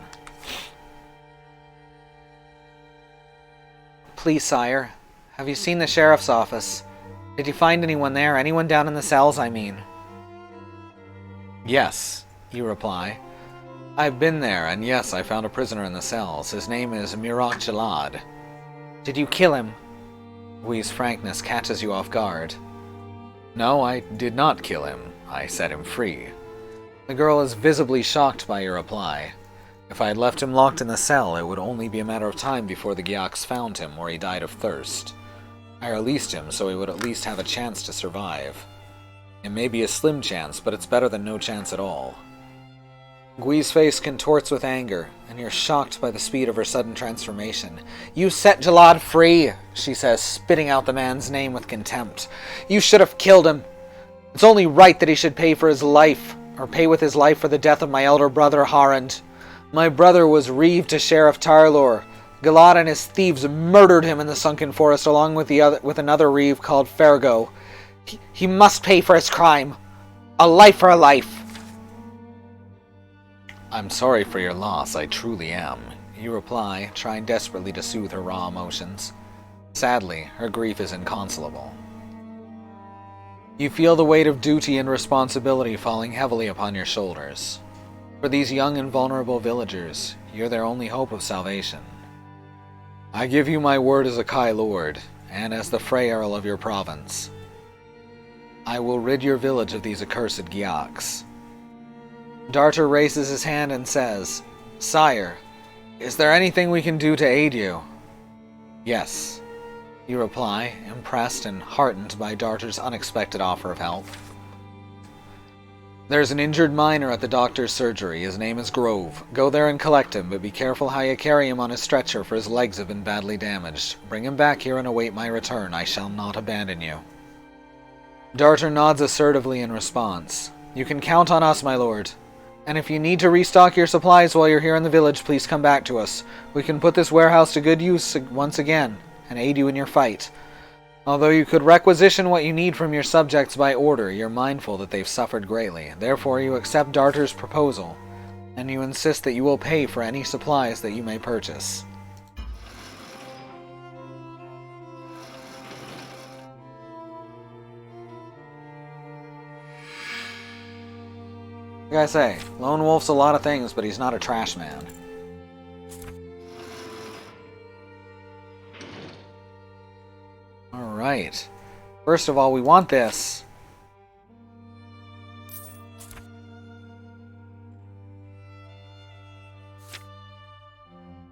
Please, sire, have you seen the sheriff's office? Did you find anyone there? Anyone down in the cells, I mean? Yes, you reply. I've been there, and yes, I found a prisoner in the cells. His name is Mirak Jalad. Did you kill him? Gui's frankness catches you off guard. No, I did not kill him. I set him free. The girl is visibly shocked by your reply. If I had left him locked in the cell, it would only be a matter of time before the Gyaks found him, or he died of thirst. I released him so he would at least have a chance to survive. It may be a slim chance, but it's better than no chance at all. Gui's face contorts with anger, and you're shocked by the speed of her sudden transformation. You set Jalad free, she says, spitting out the man's name with contempt. You should have killed him. It's only right that he should pay for his life, or pay with his life for the death of my elder brother, Harand. My brother was reeve to Sheriff Tarlor. Galad and his thieves murdered him in the sunken forest along with another reeve called Fergo. He must pay for his crime. A life for a life. I'm sorry for your loss, I truly am, you reply, trying desperately to soothe her raw emotions. Sadly, her grief is inconsolable. You feel the weight of duty and responsibility falling heavily upon your shoulders. For these young and vulnerable villagers, you're their only hope of salvation. I give you my word as a Kai Lord, and as the Frey Earl of your province. I will rid your village of these accursed Gyaks. Darter raises his hand and says, Sire, is there anything we can do to aid you? Yes, you reply, impressed and heartened by Darter's unexpected offer of help. There's an injured miner at the doctor's surgery. His name is Grove. Go there and collect him, but be careful how you carry him on his stretcher, for his legs have been badly damaged. Bring him back here and await my return. I shall not abandon you. Darter nods assertively in response. You can count on us, my lord. And if you need to restock your supplies while you're here in the village, please come back to us. We can put this warehouse to good use once again, and aid you in your fight. Although you could requisition what you need from your subjects by order, you're mindful that they've suffered greatly. Therefore, you accept Darter's proposal, and you insist that you will pay for any supplies that you may purchase. Like I say, Lone Wolf's a lot of things, but he's not a trash man. Alright. First of all, we want this.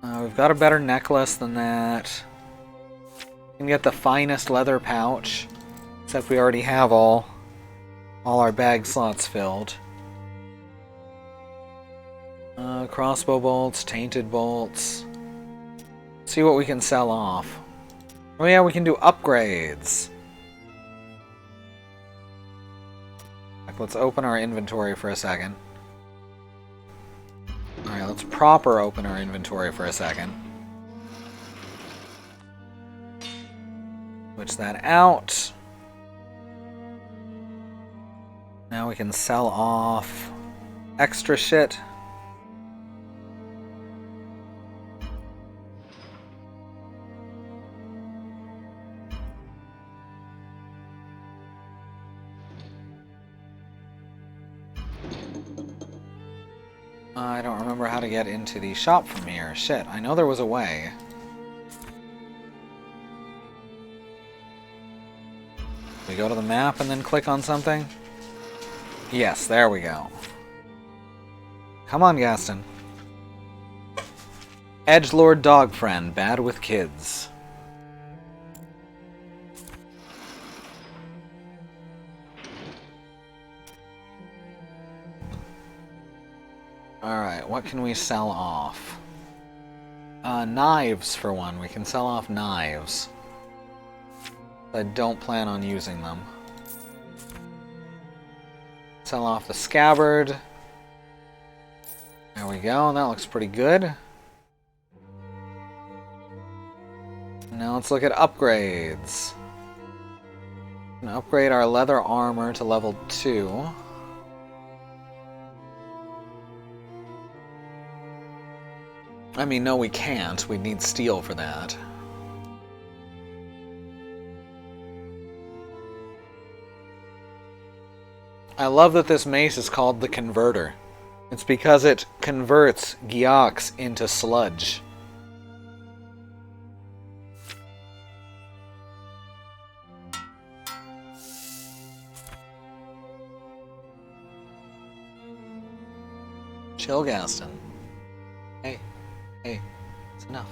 We've got a better necklace than that. We can get the finest leather pouch. Except we already have all our bag slots filled. Crossbow bolts, tainted bolts. See what we can sell off. Oh yeah, we can do upgrades. Let's open our inventory for a second. Alright, let's proper open our inventory for a second. Switch that out. Now we can sell off extra shit. I don't remember how to get into the shop from here. Shit, I know there was a way. We go to the map and then click on something? Yes, there we go. Come on, Gaston. Edgelord dog friend, bad with kids. Alright, what can we sell off? Knives, for one. We can sell off knives. I don't plan on using them. Sell off the scabbard. There we go, that looks pretty good. Now let's look at upgrades. I'm gonna upgrade our leather armor to level 2. I mean, no, we can't. We'd need steel for that. I love that this mace is called the Converter. It's because it converts Gyox into sludge. Chill, Gaston. Hey, it's enough.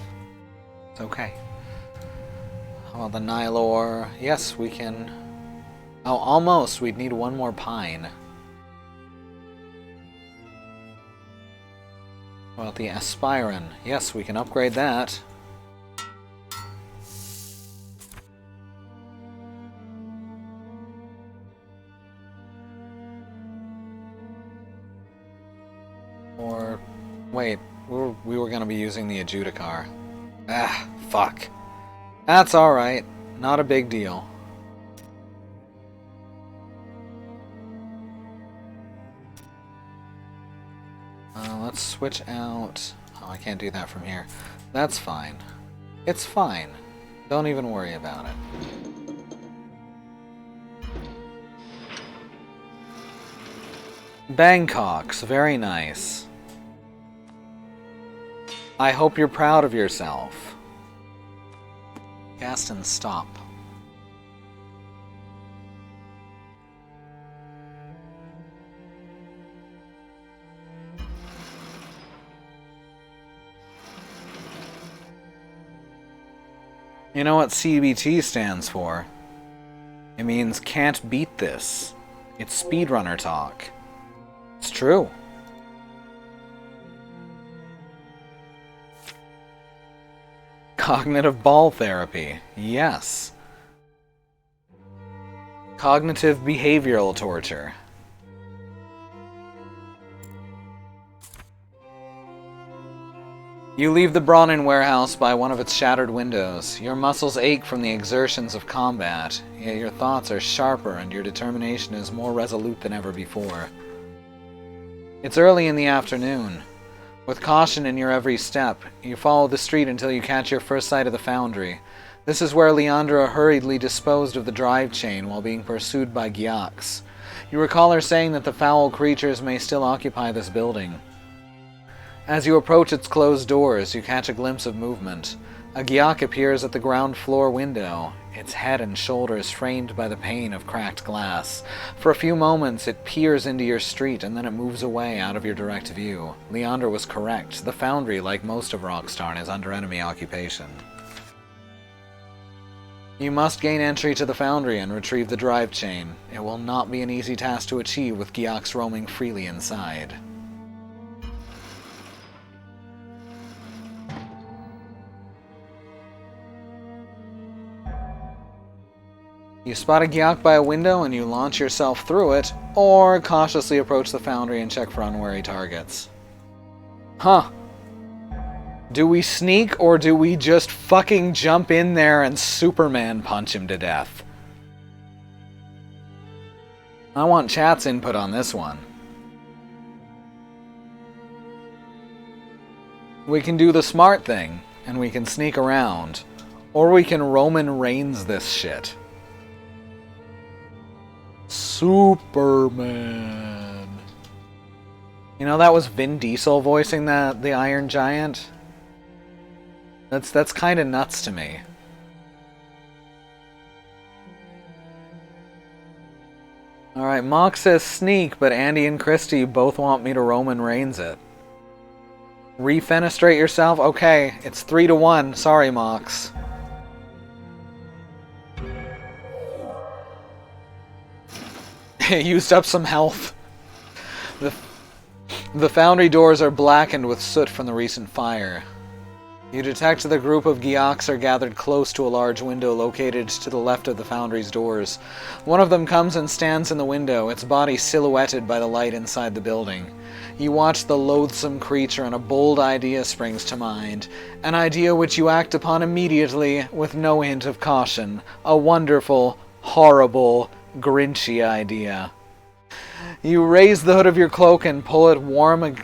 It's okay. How about the Nylor? Yes, we can... Oh, almost. We'd need one more pine. How about the Aspirin? Yes, we can upgrade that. Or... wait, we were going to be using the Adjudicar. Ah, fuck. That's alright. Not a big deal. Let's switch out... Oh, I can't do that from here. That's fine. It's fine. Don't even worry about it. Bangkoks, very nice. I hope you're proud of yourself. Gaston, stop. You know what CBT stands for? It means can't beat this. It's speedrunner talk. It's true. Cognitive ball therapy. Yes. Cognitive behavioral torture. You leave the Braunen warehouse by one of its shattered windows. Your muscles ache from the exertions of combat, yet your thoughts are sharper and your determination is more resolute than ever before. It's early in the afternoon. With caution in your every step, you follow the street until you catch your first sight of the foundry. This is where Leandra hurriedly disposed of the drive chain while being pursued by Gyox. You recall her saying that the foul creatures may still occupy this building. As you approach its closed doors, you catch a glimpse of movement. A Gyak appears at the ground floor window, its head and shoulders framed by the pane of cracked glass. For a few moments, it peers into your street, and then it moves away out of your direct view. Leandra was correct. The foundry, like most of Rockstarn, is under enemy occupation. You must gain entry to the foundry and retrieve the drive chain. It will not be an easy task to achieve with Gyaks roaming freely inside. You spot a Gyak by a window and you launch yourself through it, or cautiously approach the foundry and check for unwary targets. Huh. Do we sneak or do we just fucking jump in there and Superman punch him to death? I want chat's input on this one. We can do the smart thing, and we can sneak around. Or we can Roman Reigns this shit. Superman. You know, that was Vin Diesel voicing the Iron Giant. That's kind of nuts to me. Alright, Mock says sneak, but Andy and Christy both want me to Roman Reigns it. Refenestrate yourself? Okay, it's 3-1. Sorry, Mox. Used up some health. The foundry doors are blackened with soot from the recent fire. You detect the group of Gyaks are gathered close to a large window located to the left of the foundry's doors. One of them comes and stands in the window, its body silhouetted by the light inside the building. You watch the loathsome creature and a bold idea springs to mind. An idea which you act upon immediately with no hint of caution. A wonderful, horrible, Grinchy idea. You raise the hood of your cloak and pull it warm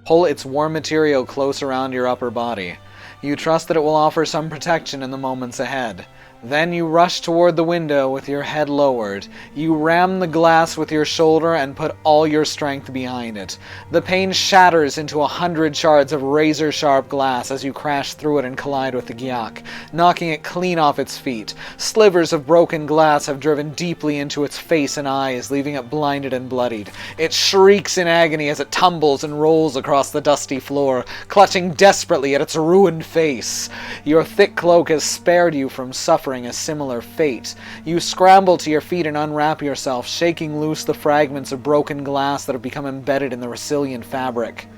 Pull its warm material close around your upper body. You trust that it will offer some protection in the moments ahead. Then you rush toward the window with your head lowered. You ram the glass with your shoulder and put all your strength behind it. The pane shatters into 100 shards of razor-sharp glass as you crash through it and collide with the Gyak, knocking it clean off its feet. Slivers of broken glass have driven deeply into its face and eyes, leaving it blinded and bloodied. It shrieks in agony as it tumbles and rolls across the dusty floor, clutching desperately at its ruined face. Your thick cloak has spared you from suffering a similar fate. You scramble to your feet and unwrap yourself, shaking loose the fragments of broken glass that have become embedded in the resilient fabric.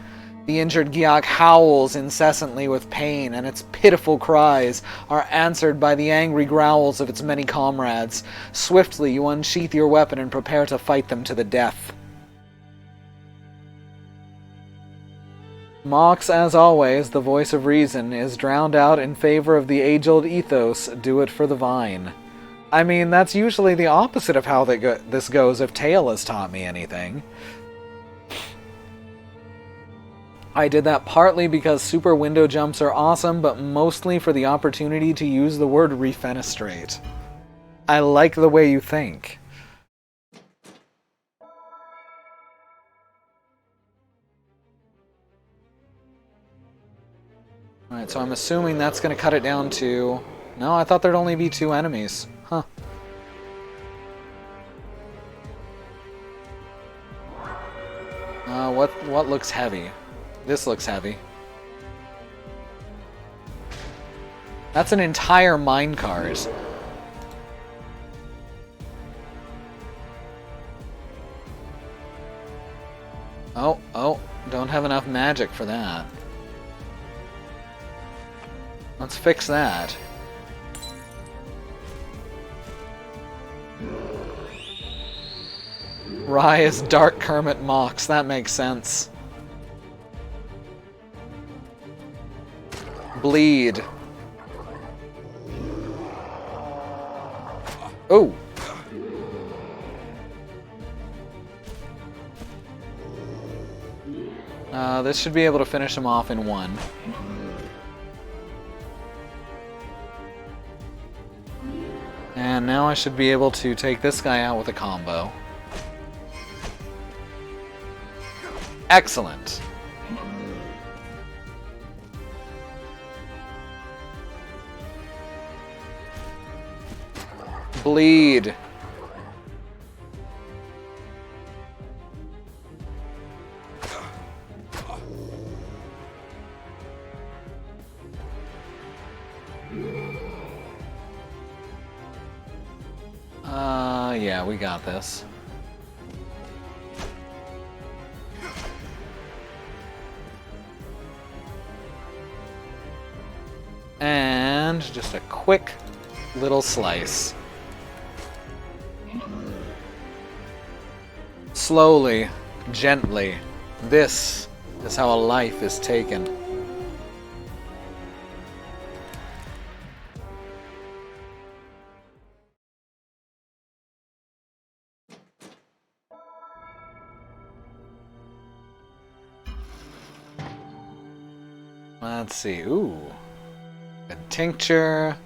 The injured Gyak howls incessantly with pain, and its pitiful cries are answered by the angry growls of its many comrades. Swiftly you unsheath your weapon and prepare to fight them to the death. Mox, as always, the voice of reason, is drowned out in favor of the age-old ethos, do it for the vine. I mean, that's usually the opposite of how this goes if Tail has taught me anything. I did that partly because super window jumps are awesome, but mostly for the opportunity to use the word refenestrate. I like the way you think. Alright, so I'm assuming that's going to cut it down to... No, I thought there'd only be 2 enemies. Huh. What looks heavy? This looks heavy. That's an entire minecart. Oh, don't have enough magic for that. Let's fix that. Raya's Dark Kermit Mox, that makes sense. Bleed. Oh! This should be able to finish him off in one. And now I should be able to take this guy out with a combo. Excellent. Bleed. Yeah, we got this. And just a quick little slice. Slowly, gently. This is how a life is taken. Let's see. Ooh. A tincture.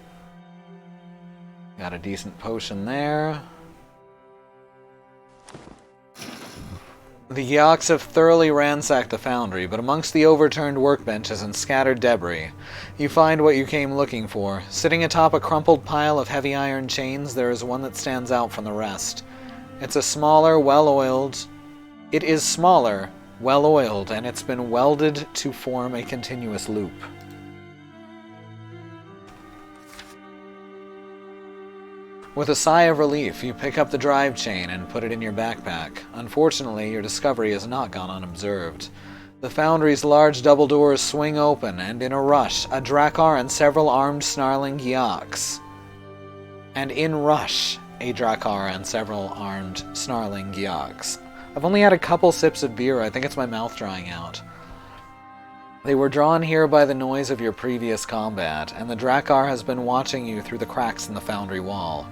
Got a decent potion there. The Gyaks have thoroughly ransacked the foundry, but amongst the overturned workbenches and scattered debris, you find what you came looking for. Sitting atop a crumpled pile of heavy iron chains, there is one that stands out from the rest. It is smaller, well-oiled, and it's been welded to form a continuous loop. With a sigh of relief, you pick up the drive chain and put it in your backpack. Unfortunately, your discovery has not gone unobserved. The foundry's large double doors swing open, and in a rush, a Drakkar and several armed snarling Gyaks. I've only had a couple sips of beer. I think it's my mouth drying out. They were drawn here by the noise of your previous combat, and the Drakkar has been watching you through the cracks in the foundry wall.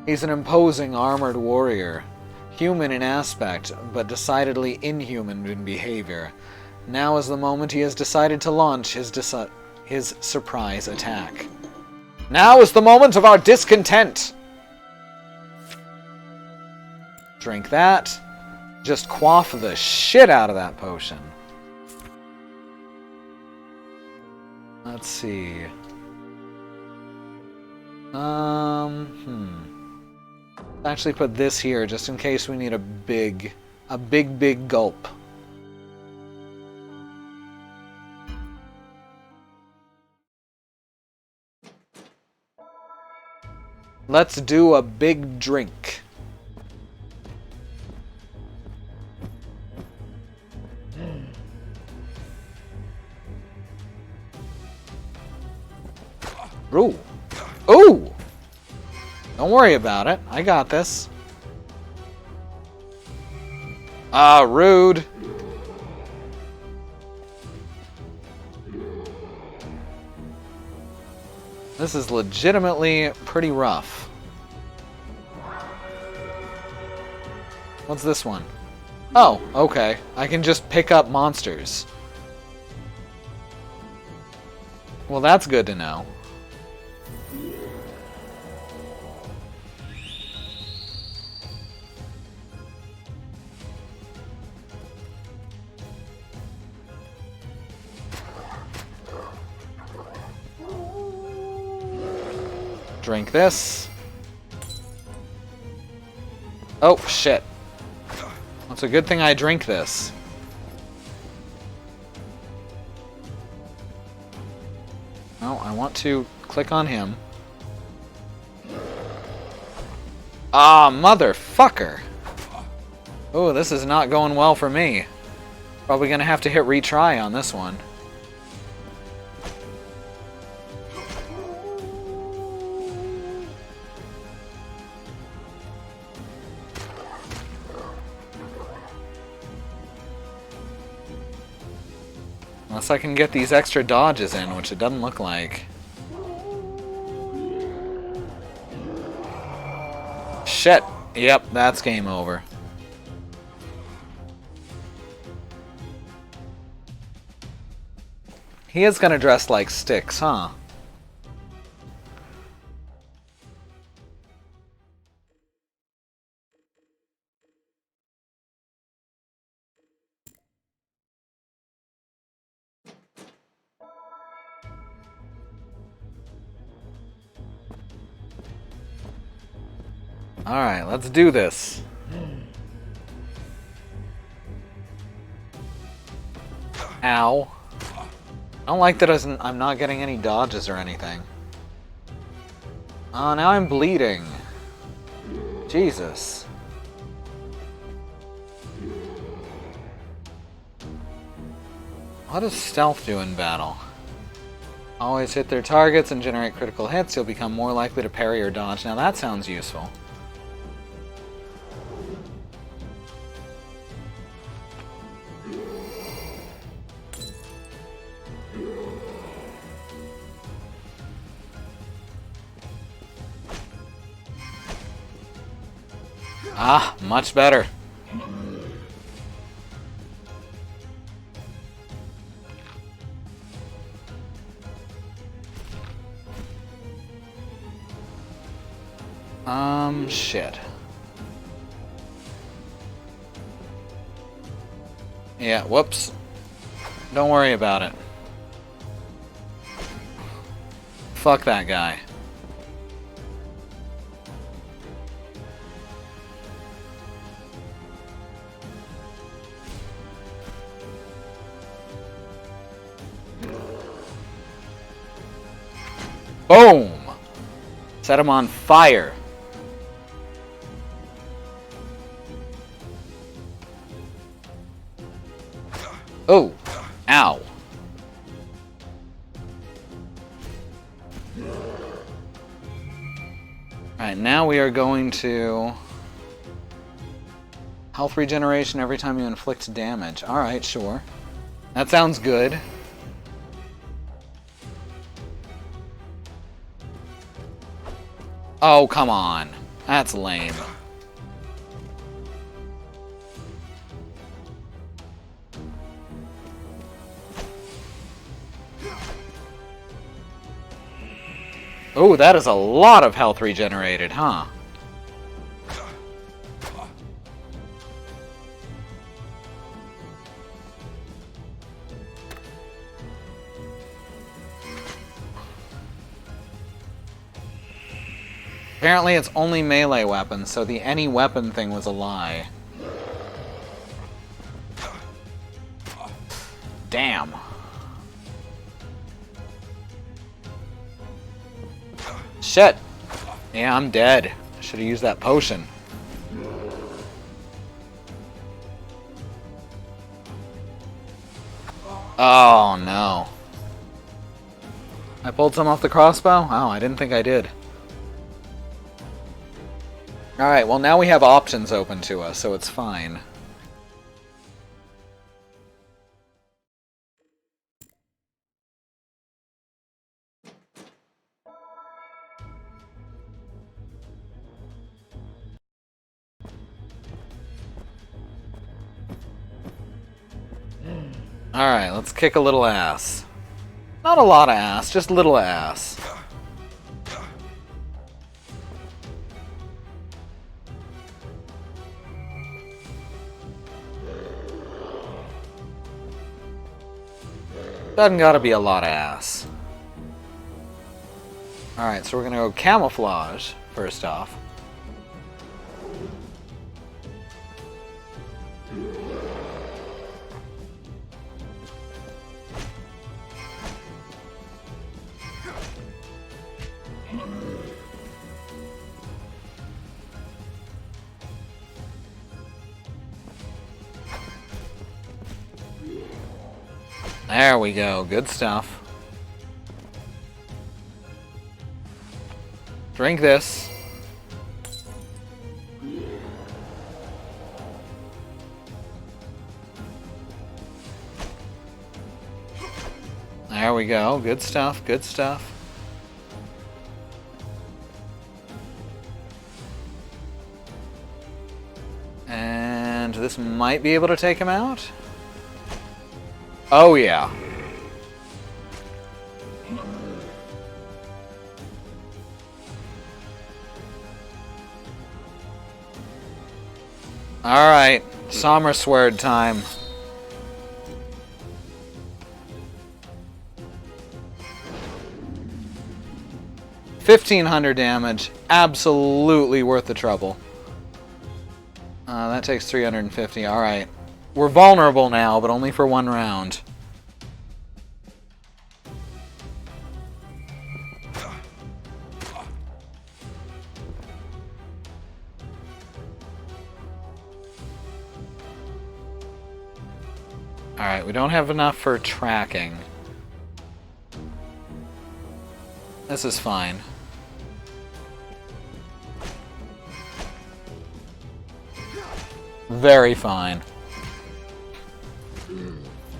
He's an imposing armored warrior, human in aspect, but decidedly inhuman in behavior. Now is the moment he has decided to launch his surprise attack. Now is the moment of our discontent! Drink that. Just quaff the shit out of that potion. Let's see. Actually put this here just in case we need a big gulp. Let's do a big drink. Ooh. Ooh! Don't worry about it. I got this. Ah, rude. This is legitimately pretty rough. What's this one? Oh, okay. I can just pick up monsters. Well, that's good to know. Drink this. Oh, shit. It's a good thing I drink this. Oh, I want to click on him. Ah, motherfucker. Oh, this is not going well for me. Probably gonna have to hit retry on this one. Unless I can get these extra dodges in, which it doesn't look like. Shit. Yep, that's game over. He is gonna dress like Styx, huh? Alright, let's do this. Ow. I don't like that I'm not getting any dodges or anything. Oh, now I'm bleeding. Jesus. What does stealth do in battle? Always hit their targets and generate critical hits. You'll become more likely to parry or dodge. Now that sounds useful. Ah, much better. Shit. Yeah, whoops. Don't worry about it. Fuck that guy. Boom! Set him on fire. Oh! Ow. Alright, now we are going to... Health regeneration every time you inflict damage. Alright, sure. That sounds good. Oh, come on. That's lame. Oh, that is a lot of health regenerated, huh? Apparently it's only melee weapons, so the any weapon thing was a lie. Damn. Shit. Yeah, I'm dead. I should have used that potion. Oh, no. I pulled some off the crossbow? Oh, I didn't think I did. Alright, well now we have options open to us, so it's fine. Alright, let's kick a little ass. Not a lot of ass, just little ass. Doesn't gotta be a lot of ass. Alright, so we're gonna go camouflage, first off. There we go, good stuff. Drink this. There we go, good stuff, good stuff. And this might be able to take him out. Oh yeah. Alright, Sommer Sword time. $1,500 damage, absolutely worth the trouble. That takes 350, alright. We're vulnerable now, but only for one round. Alright, we don't have enough for tracking. This is fine. Very fine.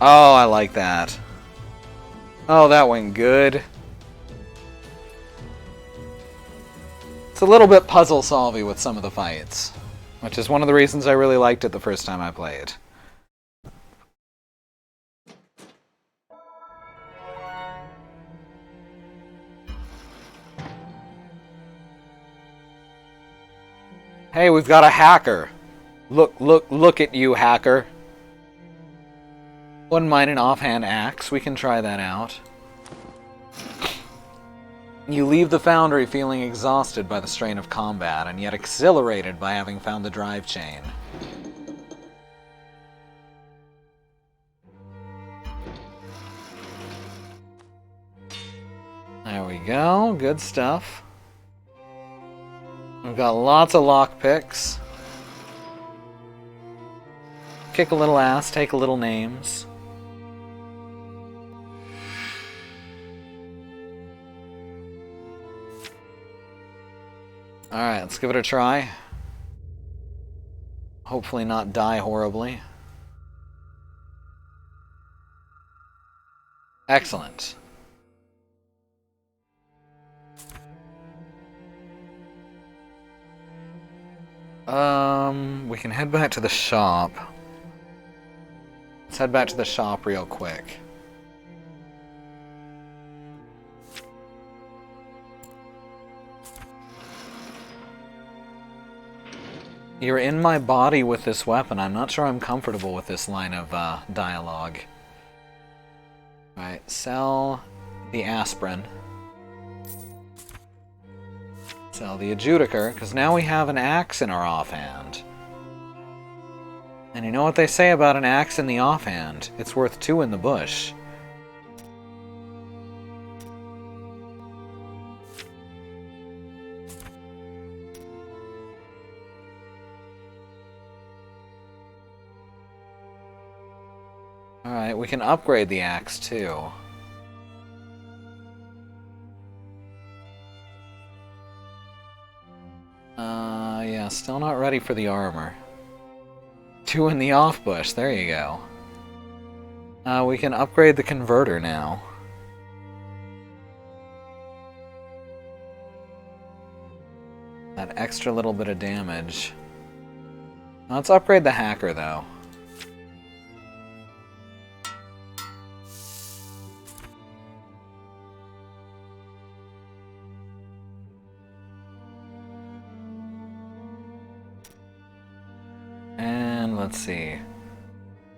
Oh, I like that. Oh, that went good. It's a little bit puzzle-solvy with some of the fights, which is one of the reasons I really liked it the first time I played. Hey, we've got a hacker. Look at you, hacker. Wouldn't mind an offhand axe. We can try that out. You leave the foundry feeling exhausted by the strain of combat, and yet exhilarated by having found the drive chain. There we go. Good stuff. We've got lots of lockpicks. Kick a little ass, take a little names. Alright, let's give it a try. Hopefully not die horribly. Excellent. We can head back to the shop. Let's head back to the shop real quick. You're in my body with this weapon. I'm not sure I'm comfortable with this line of dialogue. Alright, sell the aspirin. Sell the adjudicator, because now we have an axe in our offhand. And you know what they say about an axe in the offhand? It's worth 2 in the bush. Alright, we can upgrade the axe too. Yeah, still not ready for the armor. 2 in the off bush, there you go. We can upgrade the converter now. That extra little bit of damage. Let's upgrade the hacker though. And let's see.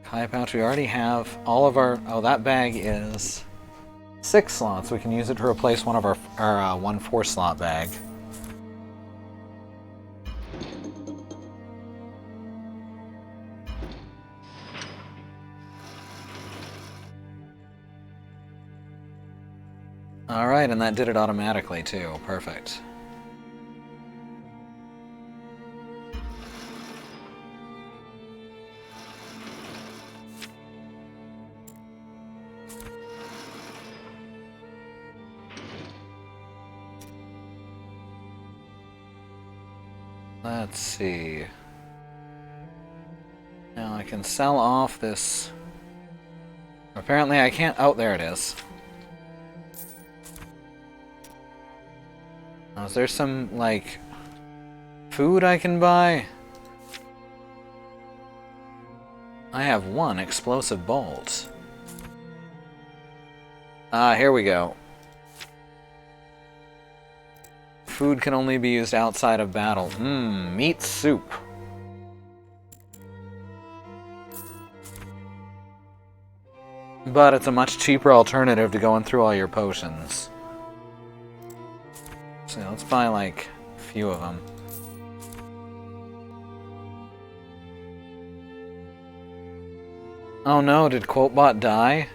Kai pouch, we already have all of our... Oh, that bag is 6 slots. We can use it to replace one of our 1 4-slot bag. Alright, and that did it automatically too. Perfect. Let's see. Now I can sell off this... Apparently I can't... Oh, there it is. Now, is there some, like, food I can buy? I have 1 explosive bolt. Here we go. Food can only be used outside of battle. Meat soup. But it's a much cheaper alternative to going through all your potions. So let's buy like a few of them. Oh no, did QuoteBot die?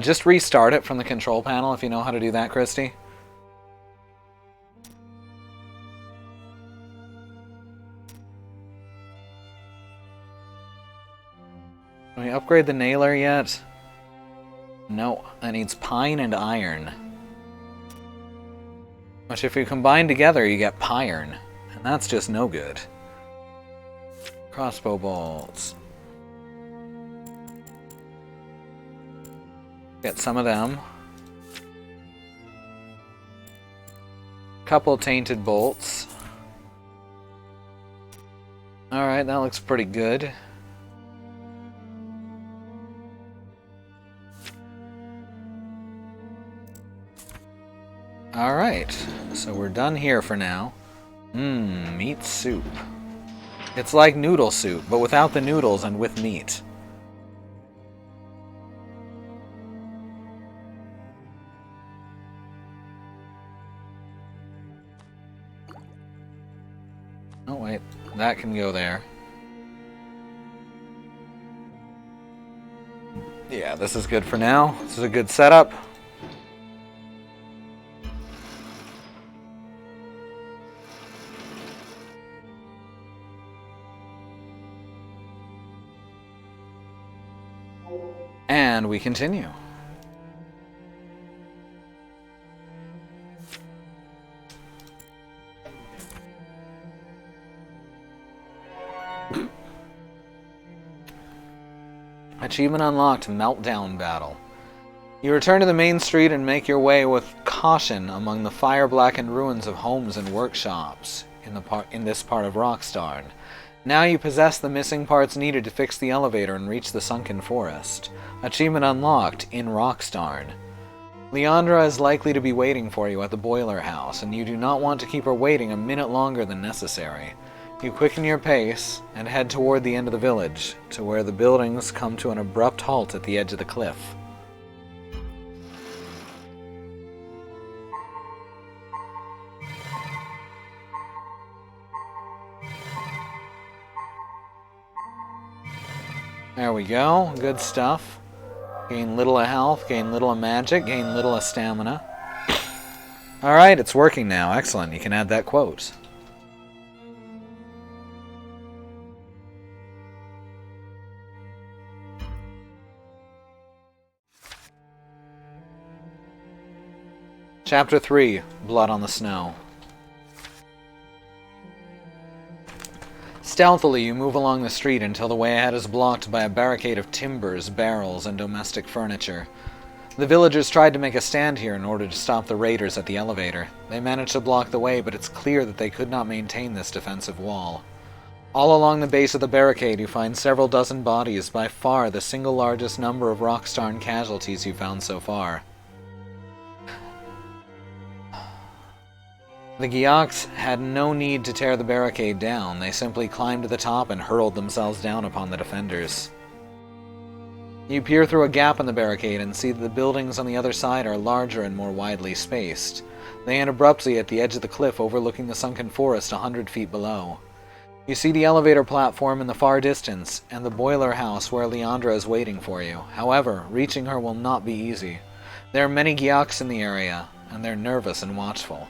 Just restart it from the control panel if you know how to do that, Christy. Can we upgrade the nailer yet? No, that needs pine and iron. Which if you combine together, you get pyron. And that's just no good. Crossbow bolts. Get some of them. Couple tainted bolts. Alright, that looks pretty good. Alright, so we're done here for now. Meat soup. It's like noodle soup, but without the noodles and with meat. Oh wait, that can go there. Yeah, this is good for now. This is a good setup. And we continue. Achievement unlocked, Meltdown Battle. You return to the main street and make your way with caution among the fire-blackened ruins of homes and workshops in this part of Rockstarn. Now you possess the missing parts needed to fix the elevator and reach the sunken forest. Achievement unlocked, in Rockstarn. Leandra is likely to be waiting for you at the boiler house, and you do not want to keep her waiting a minute longer than necessary. You quicken your pace and head toward the end of the village, to where the buildings come to an abrupt halt at the edge of the cliff. There we go, good stuff. Gain little of health, gain little of magic, gain little of stamina. Alright, it's working now. Excellent, you can add that quote. Chapter 3, Blood on the Snow. Stealthily, you move along the street until the way ahead is blocked by a barricade of timbers, barrels, and domestic furniture. The villagers tried to make a stand here in order to stop the raiders at the elevator. They managed to block the way, but it's clear that they could not maintain this defensive wall. All along the base of the barricade, you find several dozen bodies, by far the single largest number of Rockstarn casualties you've found so far. The Gyaks had no need to tear the barricade down. They simply climbed to the top and hurled themselves down upon the defenders. You peer through a gap in the barricade and see that the buildings on the other side are larger and more widely spaced. They end abruptly at the edge of the cliff overlooking the sunken forest 100 feet below. You see the elevator platform in the far distance, and the boiler house where Leandra is waiting for you. However, reaching her will not be easy. There are many Gyaks in the area, and they're nervous and watchful.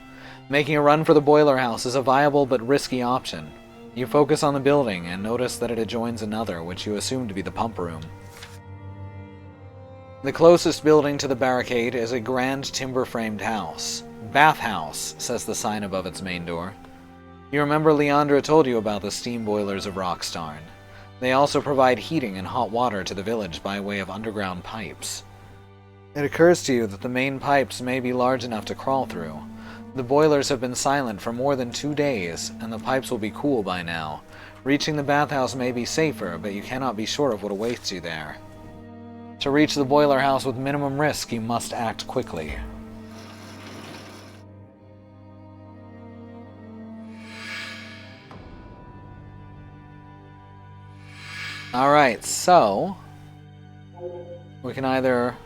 Making a run for the boiler house is a viable but risky option. You focus on the building and notice that it adjoins another, which you assume to be the pump room. The closest building to the barricade is a grand timber-framed house. Bathhouse, says the sign above its main door. You remember Leandra told you about the steam boilers of Rockstarn. They also provide heating and hot water to the village by way of underground pipes. It occurs to you that the main pipes may be large enough to crawl through. The boilers have been silent for more than 2 days, and the pipes will be cool by now. Reaching the bathhouse may be safer, but you cannot be sure of what awaits you there. To reach the boiler house with minimum risk, you must act quickly. Alright, so we can either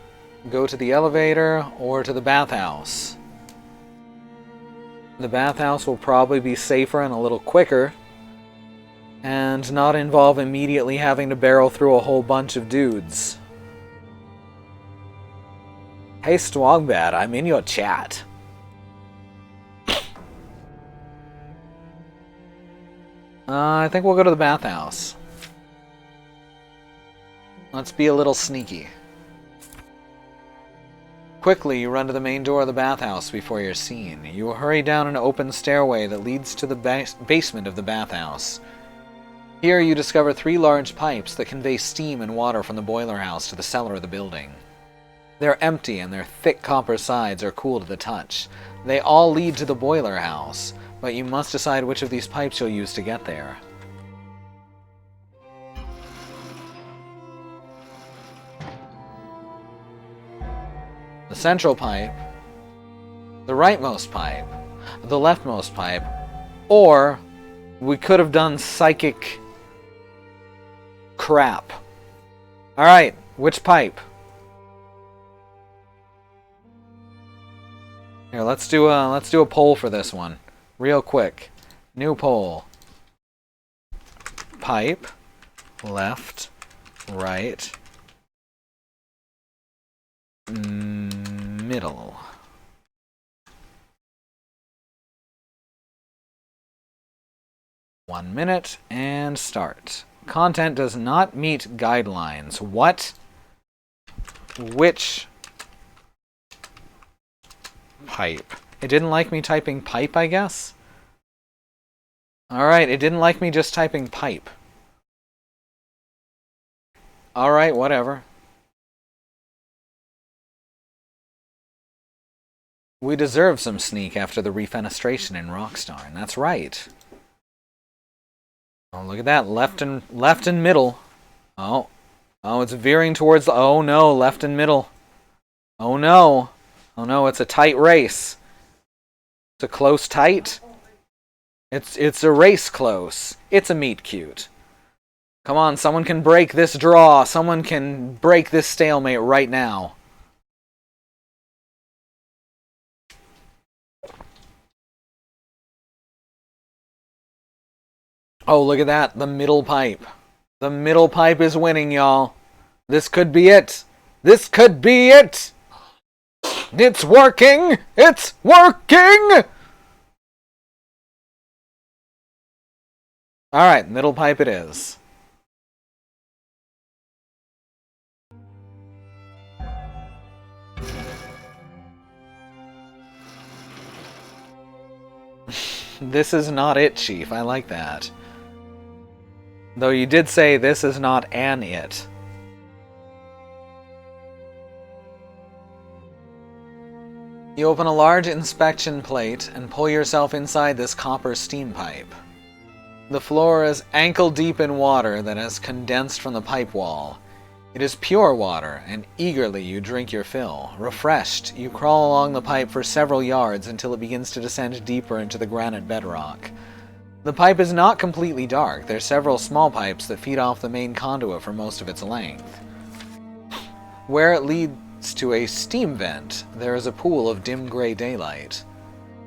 go to the elevator or to the bathhouse. The bathhouse will probably be safer and a little quicker, and not involve immediately having to barrel through a whole bunch of dudes. Hey Swogbat, I'm in your chat. I think we'll go to the bathhouse. Let's be a little sneaky. Quickly, you run to the main door of the bathhouse before you're seen. You hurry down an open stairway that leads to the basement of the bathhouse. Here you discover 3 large pipes that convey steam and water from the boiler house to the cellar of the building. They're empty and their thick copper sides are cool to the touch. They all lead to the boiler house, but you must decide which of these pipes you'll use to get there. The central pipe, the rightmost pipe, the leftmost pipe, or we could have done psychic crap. Alright, which pipe? Here, let's do a poll for this one. Real quick. New poll. Pipe, left, right, middle. One minute and start. Content does not meet guidelines. What? Which pipe? It didn't like me typing pipe, I guess? Alright, it didn't like me just typing pipe. Alright, whatever. We deserve some sneak after the refenestration in Rockstarn. That's right. Oh, look at that. Left and middle. Oh. Oh, it's veering towards the... Oh, no. Left and middle. Oh, no. Oh, no. It's a tight race. It's a close tight. It's a race close. It's a meet cute. Come on, someone can break this draw. Someone can break this stalemate right now. Oh, look at that. The middle pipe. The middle pipe is winning, y'all. This could be it. This could be it. It's working. It's working. Alright, middle pipe it is. This is not it, Chief. I like that. Though you did say this is not an it. You open a large inspection plate and pull yourself inside this copper steam pipe. The floor is ankle deep in water that has condensed from the pipe wall. It is pure water, and eagerly you drink your fill. Refreshed, you crawl along the pipe for several yards until it begins to descend deeper into the granite bedrock. The pipe is not completely dark. There are several small pipes that feed off the main conduit for most of its length. Where it leads to a steam vent, there is a pool of dim gray daylight.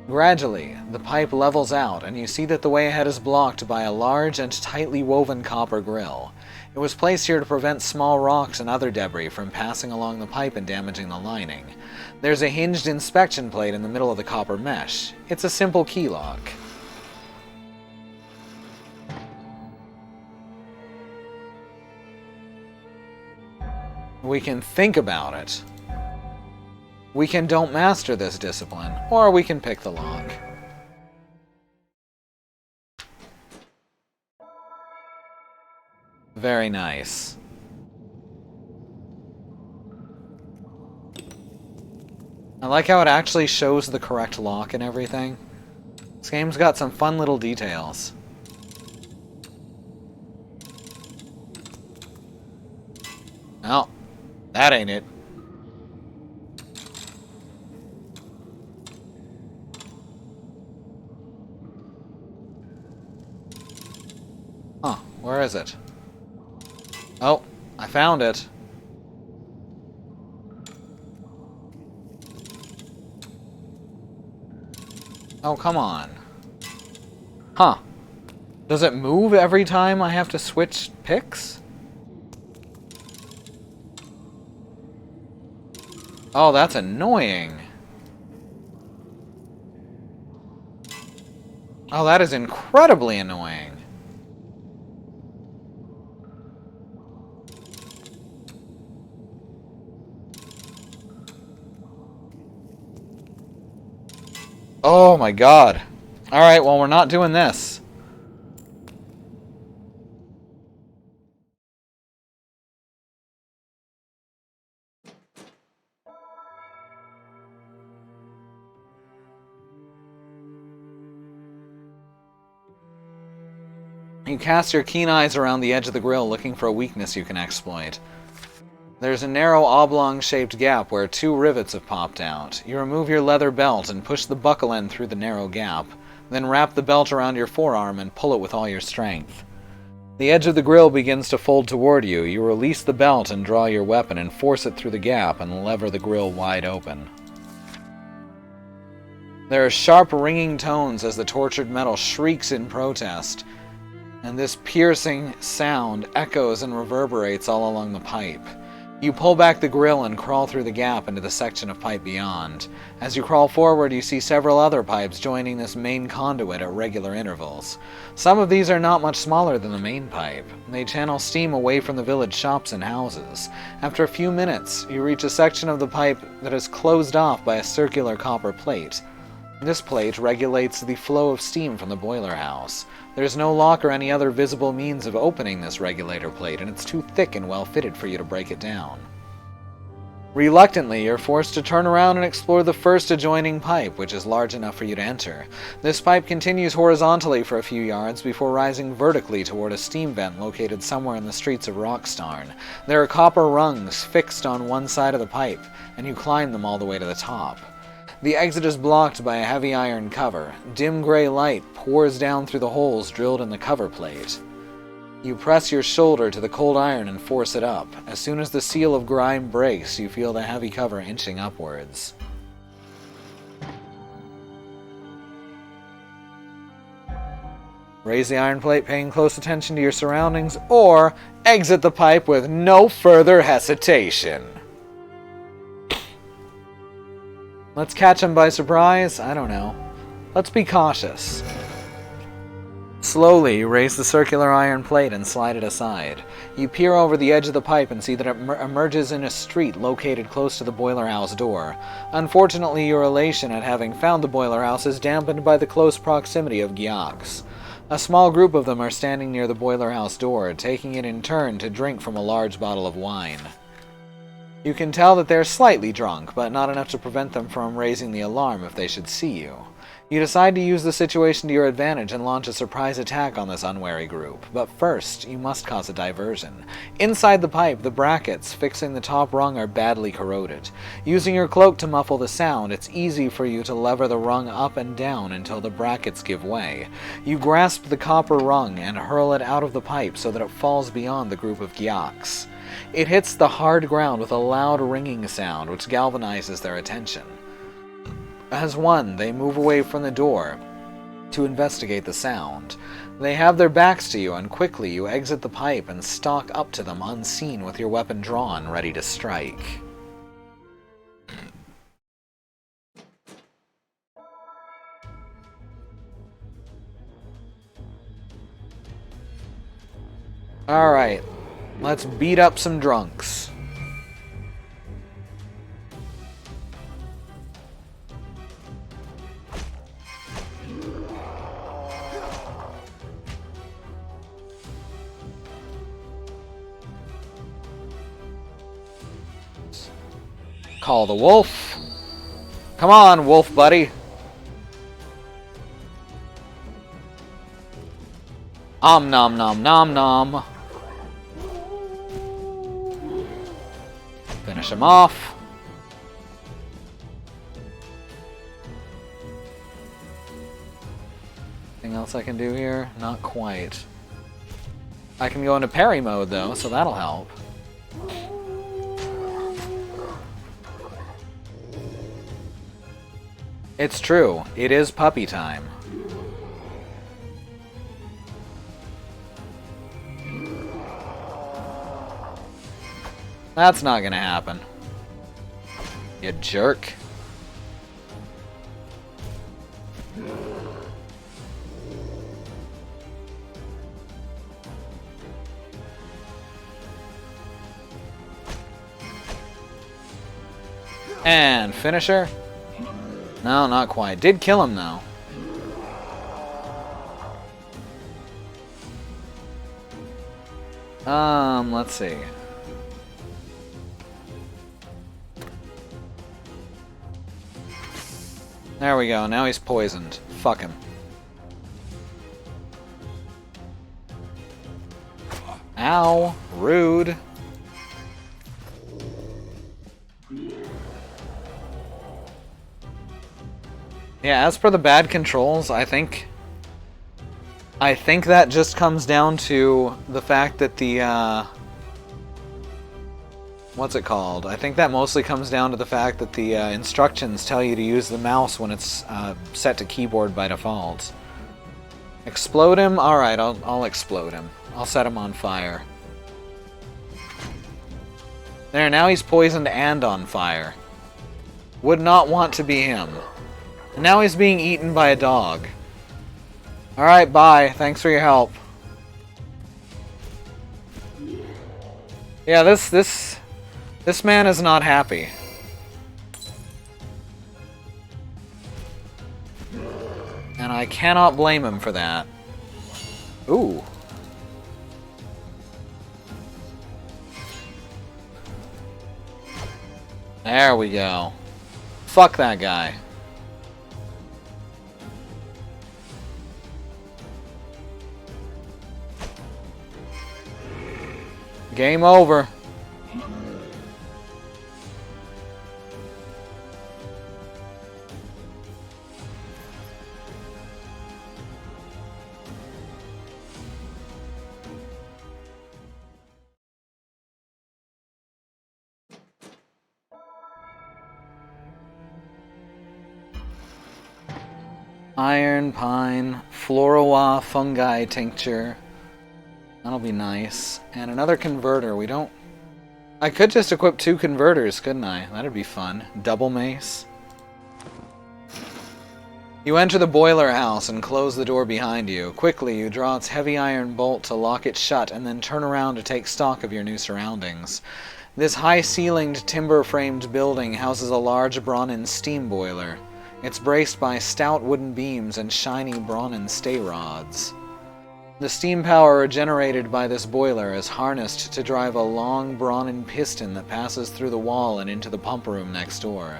Gradually, the pipe levels out, and you see that the way ahead is blocked by a large and tightly woven copper grill. It was placed here to prevent small rocks and other debris from passing along the pipe and damaging the lining. There's a hinged inspection plate in the middle of the copper mesh. It's a simple key lock. We can think about it. We can don't master this discipline, or we can pick the lock. Very nice. I like how it actually shows the correct lock and everything. This game's got some fun little details. Oh, that ain't it. Huh, where is it? Oh, I found it. Oh, come on. Huh. Does it move every time I have to switch picks? Oh, that's annoying. Oh, that is incredibly annoying. Oh my god. Alright, well, we're not doing this. You cast your keen eyes around the edge of the grill looking for a weakness you can exploit. There's a narrow oblong-shaped gap where 2 rivets have popped out. You remove your leather belt and push the buckle end through the narrow gap, then wrap the belt around your forearm and pull it with all your strength. The edge of the grill begins to fold toward you. You release the belt and draw your weapon and force it through the gap and lever the grill wide open. There are sharp ringing tones as the tortured metal shrieks in protest, and this piercing sound echoes and reverberates all along the pipe. You pull back the grill and crawl through the gap into the section of pipe beyond. As you crawl forward, you see several other pipes joining this main conduit at regular intervals. Some of these are not much smaller than the main pipe. They channel steam away from the village shops and houses. After a few minutes, you reach a section of the pipe that is closed off by a circular copper plate. This plate regulates the flow of steam from the boiler house. There is no lock or any other visible means of opening this regulator plate, and it's too thick and well fitted for you to break it down. Reluctantly, you're forced to turn around and explore the first adjoining pipe, which is large enough for you to enter. This pipe continues horizontally for a few yards before rising vertically toward a steam vent located somewhere in the streets of Rockstarn. There are copper rungs fixed on one side of the pipe, and you climb them all the way to the top. The exit is blocked by a heavy iron cover. Dim gray light pours down through the holes drilled in the cover plate. You press your shoulder to the cold iron and force it up. As soon as the seal of grime breaks, you feel the heavy cover inching upwards. Raise the iron plate, paying close attention to your surroundings, or exit the pipe with no further hesitation. Let's catch him by surprise? I don't know. Let's be cautious. Slowly, you raise the circular iron plate and slide it aside. You peer over the edge of the pipe and see that it emerges in a street located close to the boiler house door. Unfortunately, your elation at having found the boiler house is dampened by the close proximity of Gyaks. A small group of them are standing near the boiler house door, taking it in turn to drink from a large bottle of wine. You can tell that they're slightly drunk, but not enough to prevent them from raising the alarm if they should see you. You decide to use the situation to your advantage and launch a surprise attack on this unwary group, but first, you must cause a diversion. Inside the pipe, the brackets fixing the top rung are badly corroded. Using your cloak to muffle the sound, it's easy for you to lever the rung up and down until the brackets give way. You grasp the copper rung and hurl it out of the pipe so that it falls beyond the group of Gyaks. It hits the hard ground with a loud ringing sound which galvanizes their attention. As one, they move away from the door to investigate the sound. They have their backs to you, and quickly you exit the pipe and stalk up to them unseen with your weapon drawn, ready to strike. Alright, let's beat up some drunks. Call the wolf. Come on, wolf buddy. Om nom nom nom nom. Finish him off. Anything else I can do here? Not quite. I can go into parry mode though, so that'll help. It's true. It is puppy time. That's not gonna happen. You jerk. And finisher. No, not quite. Did kill him, though. Let's see. There we go. Now he's poisoned. Fuck him. Ow. Rude. Yeah, as for the bad controls, I think that just comes down to the fact that the, what's it called? I think that mostly comes down to the fact that the instructions tell you to use the mouse when it's set to keyboard by default. Explode him? Alright, I'll explode him. I'll set him on fire. There, now he's poisoned and on fire. Would not want to be him. And now he's being eaten by a dog. Alright, bye. Thanks for your help. Yeah, this man is not happy. And I cannot blame him for that. Ooh. There we go. Fuck that guy. Game over. Iron, pine, Floroa fungi tincture. That'll be nice. And another converter. We don't... I could just equip 2 converters, couldn't I? That'd be fun. Double mace. You enter the boiler house and close the door behind you. Quickly, you draw its heavy iron bolt to lock it shut and then turn around to take stock of your new surroundings. This high-ceilinged, timber-framed building houses a large Bronnan steam boiler. It's braced by stout wooden beams and shiny Bronnan stay rods. The steam power generated by this boiler is harnessed to drive a long Bronnan piston that passes through the wall and into the pump room next door.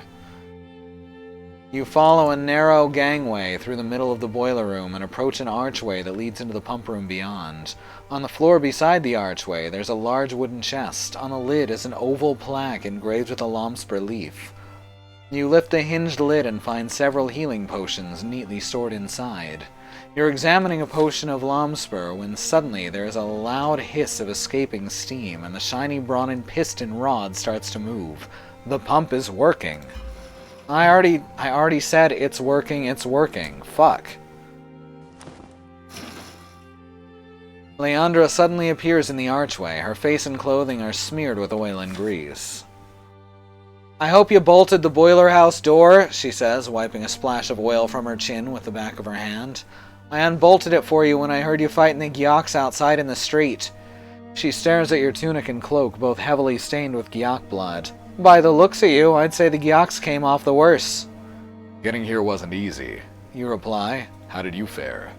You follow a narrow gangway through the middle of the boiler room and approach an archway that leads into the pump room beyond. On the floor beside the archway, there's a large wooden chest. On the lid is an oval plaque engraved with a Lomspur leaf. You lift the hinged lid and find several healing potions neatly stored inside. You're examining a potion of Lomspur when suddenly there is a loud hiss of escaping steam and the shiny Bronnan piston rod starts to move. The pump is working. I already said it's working. Fuck. Leandra suddenly appears in the archway. Her face and clothing are smeared with oil and grease. I hope you bolted the boiler house door, she says, wiping a splash of oil from her chin with the back of her hand. I unbolted it for you when I heard you fighting the Gyoks outside in the street. She stares at your tunic and cloak, both heavily stained with Gyok blood. By the looks of you, I'd say the Gyoks came off the worse. Getting here wasn't easy, you reply. How did you fare?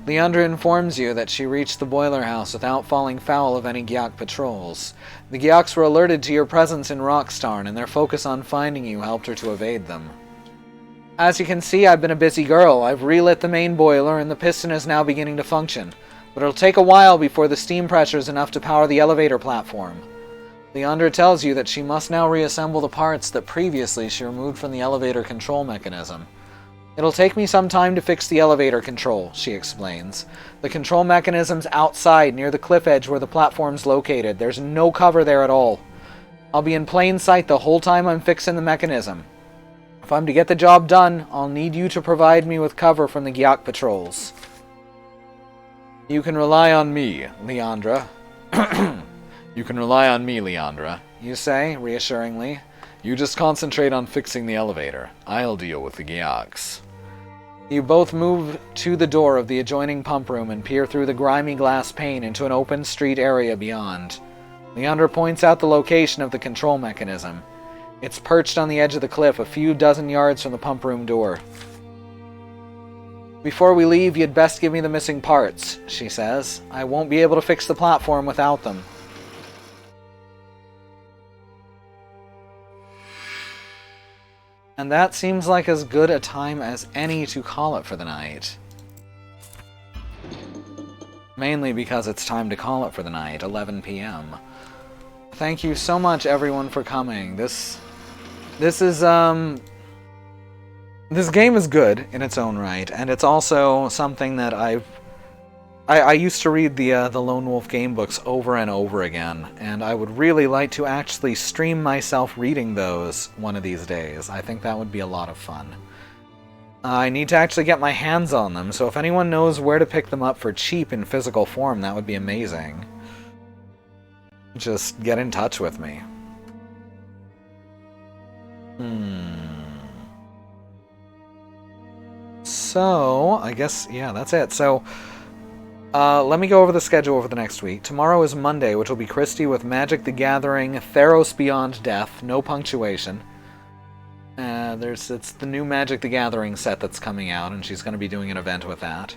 Leandra informs you that she reached the boiler house without falling foul of any Gyok patrols. The Gyoks were alerted to your presence in Rockstarn, and their focus on finding you helped her to evade them. As you can see, I've been a busy girl. I've relit the main boiler, and the piston is now beginning to function. But it'll take a while before the steam pressure is enough to power the elevator platform. Leandra tells you that she must now reassemble the parts that previously she removed from the elevator control mechanism. It'll take me some time to fix the elevator control, she explains. The control mechanism's outside, near the cliff edge where the platform's located. There's no cover there at all. I'll be in plain sight the whole time I'm fixing the mechanism. If I'm to get the job done, I'll need you to provide me with cover from the Gyok patrols. You can rely on me, Leandra. You can rely on me, Leandra, you say, reassuringly. You just concentrate on fixing the elevator. I'll deal with the Gyoks. You both move to the door of the adjoining pump room and peer through the grimy glass pane into an open street area beyond. Leandra points out the location of the control mechanism. It's perched on the edge of the cliff a few dozen yards from the pump room door. Before we leave, you'd best give me the missing parts, she says. I won't be able to fix the platform without them. And that seems like as good a time as any to call it for the night. Mainly because it's time to call it for the night, 11 p.m. Thank you so much, everyone, for coming. This game is good in its own right, and it's also something that I used to read the Lone Wolf game books over and over again, and I would really like to actually stream myself reading those one of these days. I think that would be a lot of fun. I need to actually get my hands on them, so if anyone knows where to pick them up for cheap in physical form, that would be amazing. Just get in touch with me. So, I guess, yeah, that's it. So, let me go over the schedule for the next week. Tomorrow is Monday, which will be Christy with Magic the Gathering, Theros Beyond Death, no punctuation. It's the new Magic the Gathering set that's coming out, and she's going to be doing an event with that.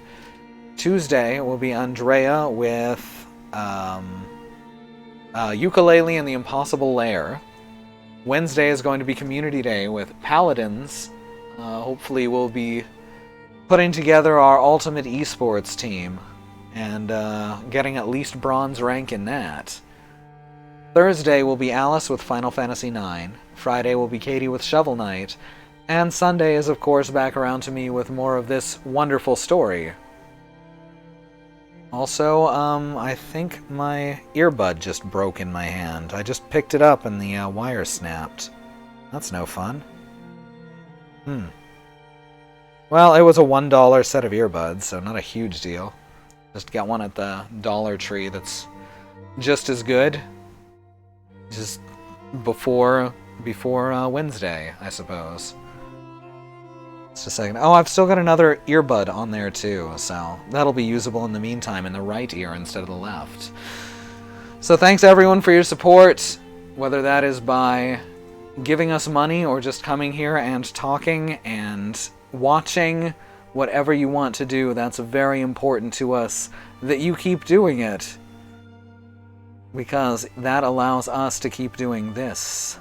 Tuesday will be Andrea with Ukulele and the Impossible Lair. Wednesday is going to be Community Day with Paladins. Hopefully we'll be putting together our ultimate esports team and getting at least bronze rank in that. Thursday will be Alice with Final Fantasy IX. Friday will be Katie with Shovel Knight. And Sunday is, of course, back around to me with more of this wonderful story. Also, I think my earbud just broke in my hand. I just picked it up and the wire snapped. That's no fun. Well, it was a $1 set of earbuds, so not a huge deal. Just got one at the Dollar Tree that's just as good. Just before Wednesday, I suppose. Just a second. Oh, I've still got another earbud on there too, so that'll be usable in the meantime in the right ear instead of the left. So thanks everyone for your support, whether that is by giving us money or just coming here and talking and watching. Whatever you want to do, that's very important to us that you keep doing it, because that allows us to keep doing this.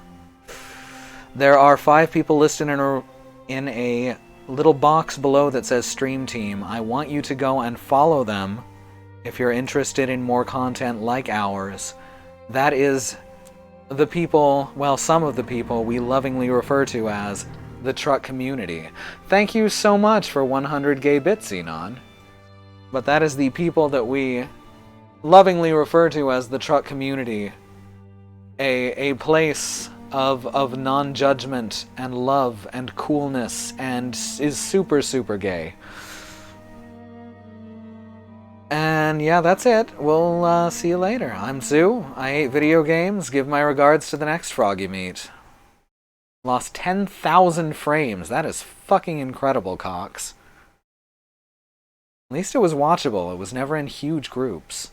There are 5 people listed in a little box below that says Stream Team. I want you to go and follow them if you're interested in more content like ours. That is the people, well, some of the people we lovingly refer to as the truck community. Thank you so much for 100 gay bits, Xenon. But that is the people that we lovingly refer to as the truck community. A place of non-judgment and love and coolness, and is super, super gay. And yeah, that's it. We'll see you later. I'm Sue. I hate video games. Give my regards to the next frog you meet. Lost 10,000 frames. That is fucking incredible, Cox. At least it was watchable. It was never in huge groups.